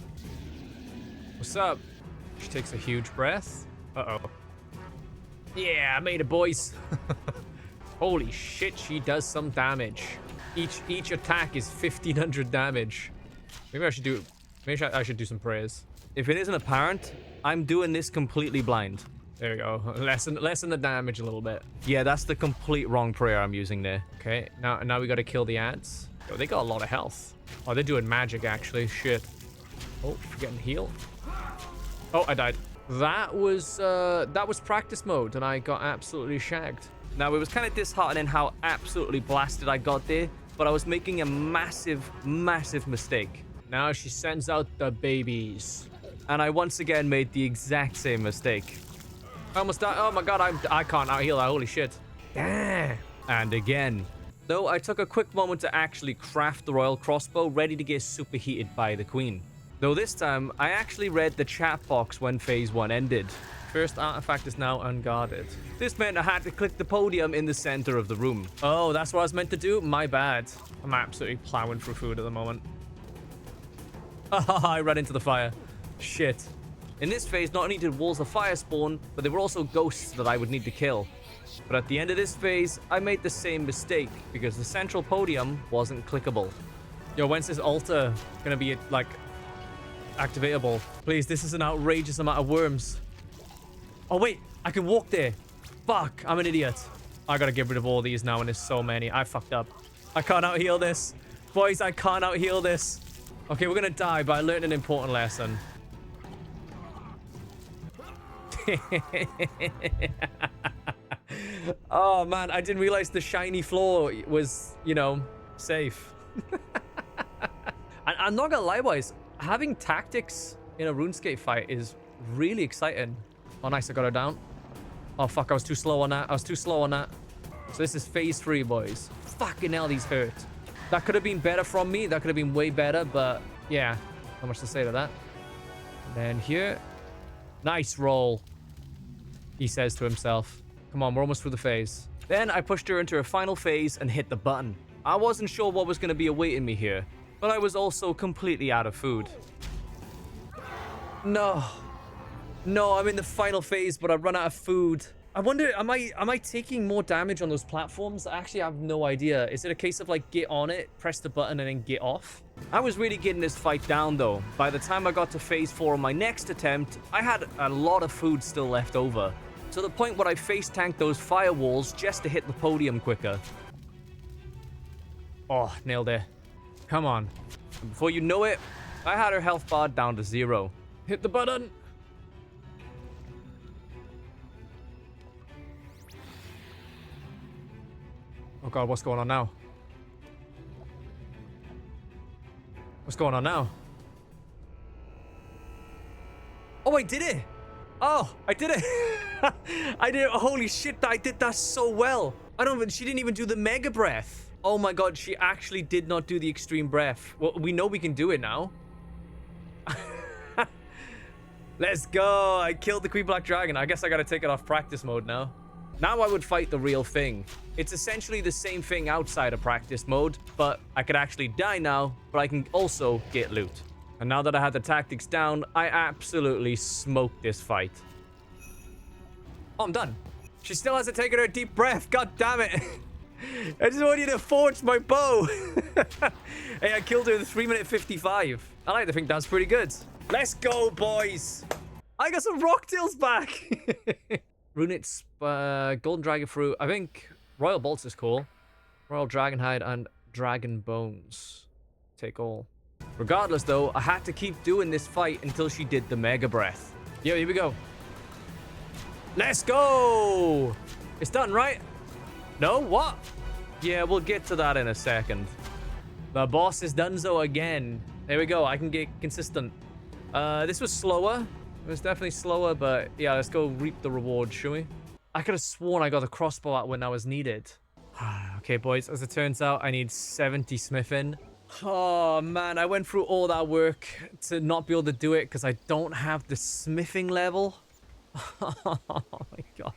What's up? She takes a huge breath. Uh-oh. Yeah, I made it, boys. Holy shit, she does some damage. Each attack is 1,500 damage. Maybe I should do some prayers. If it isn't apparent, I'm doing this completely blind. There we go. Lessen the damage a little bit. Yeah, that's the complete wrong prayer I'm using there. Okay, now we gotta kill the ants. Oh, they got a lot of health. Oh, they're doing magic actually. Shit. Oh, forgetting heal. Oh, I died. That was practice mode, and I got absolutely shagged. Now, it was kind of disheartening how absolutely blasted I got there, but I was making a massive mistake. Now she sends out the babies. And I once again made the exact same mistake. I almost died. Oh my god, I can't out-heal that. Holy shit. Damn. And again. Though I took a quick moment to actually craft the royal crossbow ready to get superheated by the queen. Though this time, I actually read the chat box when phase 1 ended. First artifact is now unguarded. This meant I had to click the podium in the center of the room. Oh, that's what I was meant to do? My bad. I'm absolutely plowing through food at the moment. I ran into the fire. Shit. In this phase, not only did walls of fire spawn, but there were also ghosts that I would need to kill. But at the end of this phase, I made the same mistake, because the central podium wasn't clickable. Yo, when's this altar gonna be, like, activatable? Please, this is an outrageous amount of worms. Oh, wait, I can walk there. Fuck, I'm an idiot. I gotta get rid of all these now, and there's so many. I fucked up. I can't out-heal this. Boys, I can't out-heal this. Okay, we're gonna die, but I learned an important lesson. Oh, man, I didn't realize the shiny floor was, you know, safe. I'm not gonna lie, boys. Having tactics in a RuneScape fight is really exciting. Oh, nice, I got her down. Oh, fuck, I was too slow on that. So this is phase 3, boys. Fucking hell, these hurt. That could have been better from me. That could have been way better, but yeah. Not much to say to that. And then here. Nice roll, he says to himself. Come on, we're almost through the phase. Then I pushed her into her final phase and hit the button. I wasn't sure what was going to be awaiting me here, but I was also completely out of food. No. No, I'm in the final phase, but I run out of food. I wonder, am I taking more damage on those platforms? I actually have no idea. Is it a case of like get on it, press the button, and then get off? I was really getting this fight down though. By the time I got to phase 4 on my next attempt, I had a lot of food still left over. To the point where I face tanked those firewalls just to hit the podium quicker. Oh, nailed it. Come on. And before you know it, I had her health bar down to 0. Hit the button. Oh god, what's going on now? What's going on now? Oh, I did it! Oh, I did it! I did it! Holy shit, I did that so well! She didn't even do the mega breath! Oh my god, she actually did not do the extreme breath. Well, we know we can do it now. Let's go! I killed the Queen Black Dragon. I guess I gotta take it off practice mode now. Now I would fight the real thing. It's essentially the same thing outside of practice mode, but I could actually die now, but I can also get loot. And now that I had the tactics down, I absolutely smoked this fight. Oh, I'm done. She still hasn't taken her deep breath. God damn it. I just want you to forge my bow. Hey, I killed her in 3 minute 55. I like to think that's pretty good. Let's go, boys. I got some rocktails back. Runets, Golden Dragon Fruit. I think Royal Bolts is cool. Royal Dragon Hide and Dragon Bones. Take all. Regardless, though, I had to keep doing this fight until she did the Mega Breath. Yo, here we go. Let's go! It's done, right? No? What? Yeah, we'll get to that in a second. The boss is donezo again. There we go. I can get consistent. This was slower. It was definitely slower, but yeah, let's go reap the reward, shall we? I could have sworn I got the crossbow out when I was needed. Okay, boys, as it turns out, I need 70 smithing. Oh, man, I went through all that work to not be able to do it because I don't have the smithing level. Oh, my God.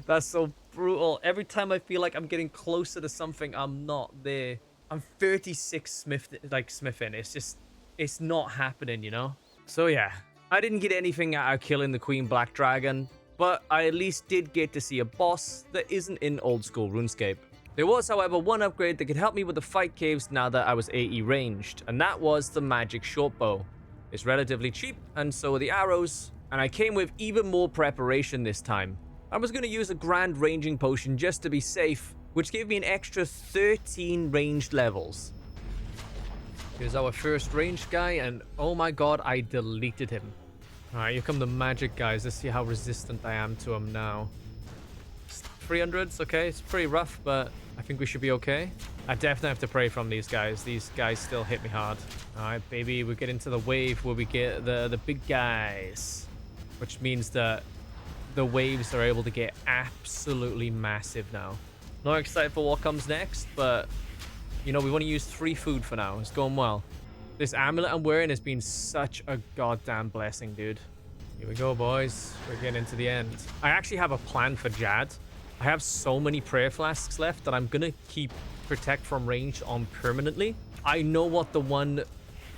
That's so brutal. Every time I feel like I'm getting closer to something, I'm not there. I'm 36 smithing. It's just, it's not happening, you know? So, yeah. I didn't get anything out of killing the Queen Black Dragon, but I at least did get to see a boss that isn't in old school RuneScape. There was, however, one upgrade that could help me with the fight caves now that I was AE ranged, and that was the magic shortbow. It's relatively cheap, and so are the arrows, and I came with even more preparation this time. I was going to use a grand ranging potion just to be safe, which gave me an extra 13 ranged levels. Here's our first ranged guy, and oh my god, I deleted him. Alright, here come the magic guys. Let's see how resistant I am to him now. 300s, okay, it's pretty rough, but I think we should be okay. I definitely have to pray from these guys. These guys still hit me hard. Alright, baby, we get into the wave where we get the big guys. Which means that the waves are able to get absolutely massive now. Not excited for what comes next, but you know, we've only used 3 food for now. It's going well. This amulet I'm wearing has been such a goddamn blessing, dude. Here we go, boys. We're getting into the end. I actually have a plan for Jad. I have so many prayer flasks left that I'm gonna keep protect from range on permanently. I know what the one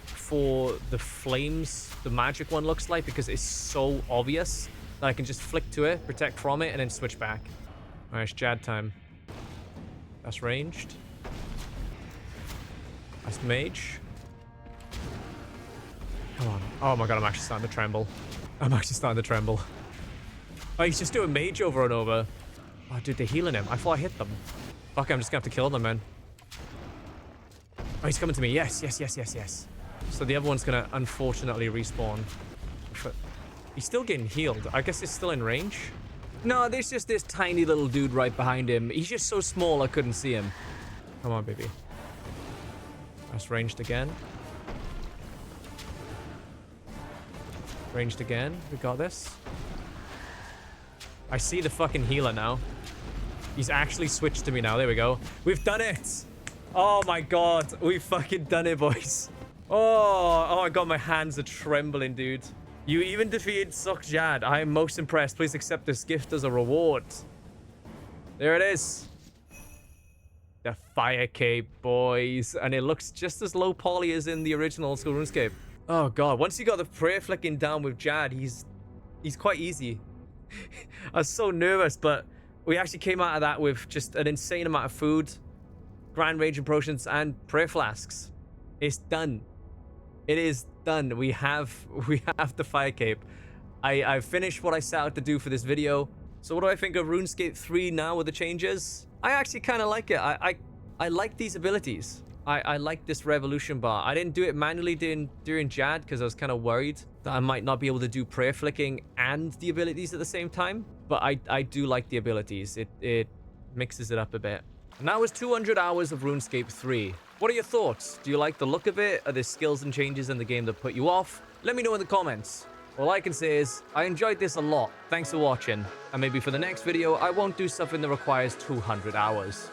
for the flames, the magic one, looks like because it's so obvious that I can just flick to it, protect from it, and then switch back. Alright, it's Jad time. That's ranged. That's mage. Come on. Oh my god, I'm actually starting to tremble. I'm actually starting to tremble. Oh, he's just doing mage over and over. Oh, dude, they're healing him. I thought I hit them. Fuck, I'm just gonna have to kill them, man. Oh, he's coming to me. Yes, yes, yes, yes, yes. So the other one's gonna unfortunately respawn. But he's still getting healed. I guess he's still in range. No, there's just this tiny little dude right behind him. He's just so small I couldn't see him. Come on, baby. That's ranged again. Ranged again. We got this. I see the fucking healer now. He's actually switched to me now. There we go. We've done it. Oh my god. We fucking done it, boys. Oh my god. My hands are trembling, dude. You even defeated Sokjad. I am most impressed. Please accept this gift as a reward. There it is. The fire cape, boys. And it looks just as low poly as in the original old school RuneScape. Oh god. Once you got the prayer flicking down with Jad, he's quite easy. I was so nervous, but we actually came out of that with just an insane amount of food, Grand Raging Potions, and prayer flasks. It's done. It is done. We have the fire cape. I've finished what I set out to do for this video. So what do I think of RuneScape 3 now with the changes? I actually kind of like it. I like these abilities. I like this revolution bar. I didn't do it manually during Jad because I was kind of worried that I might not be able to do prayer flicking and the abilities at the same time. But I do like the abilities. It mixes it up a bit. And that was 200 hours of RuneScape 3. What are your thoughts? Do you like the look of it? Are there skills and changes in the game that put you off? Let me know in the comments. All I can say is, I enjoyed this a lot. Thanks for watching. And maybe for the next video, I won't do something that requires 200 hours.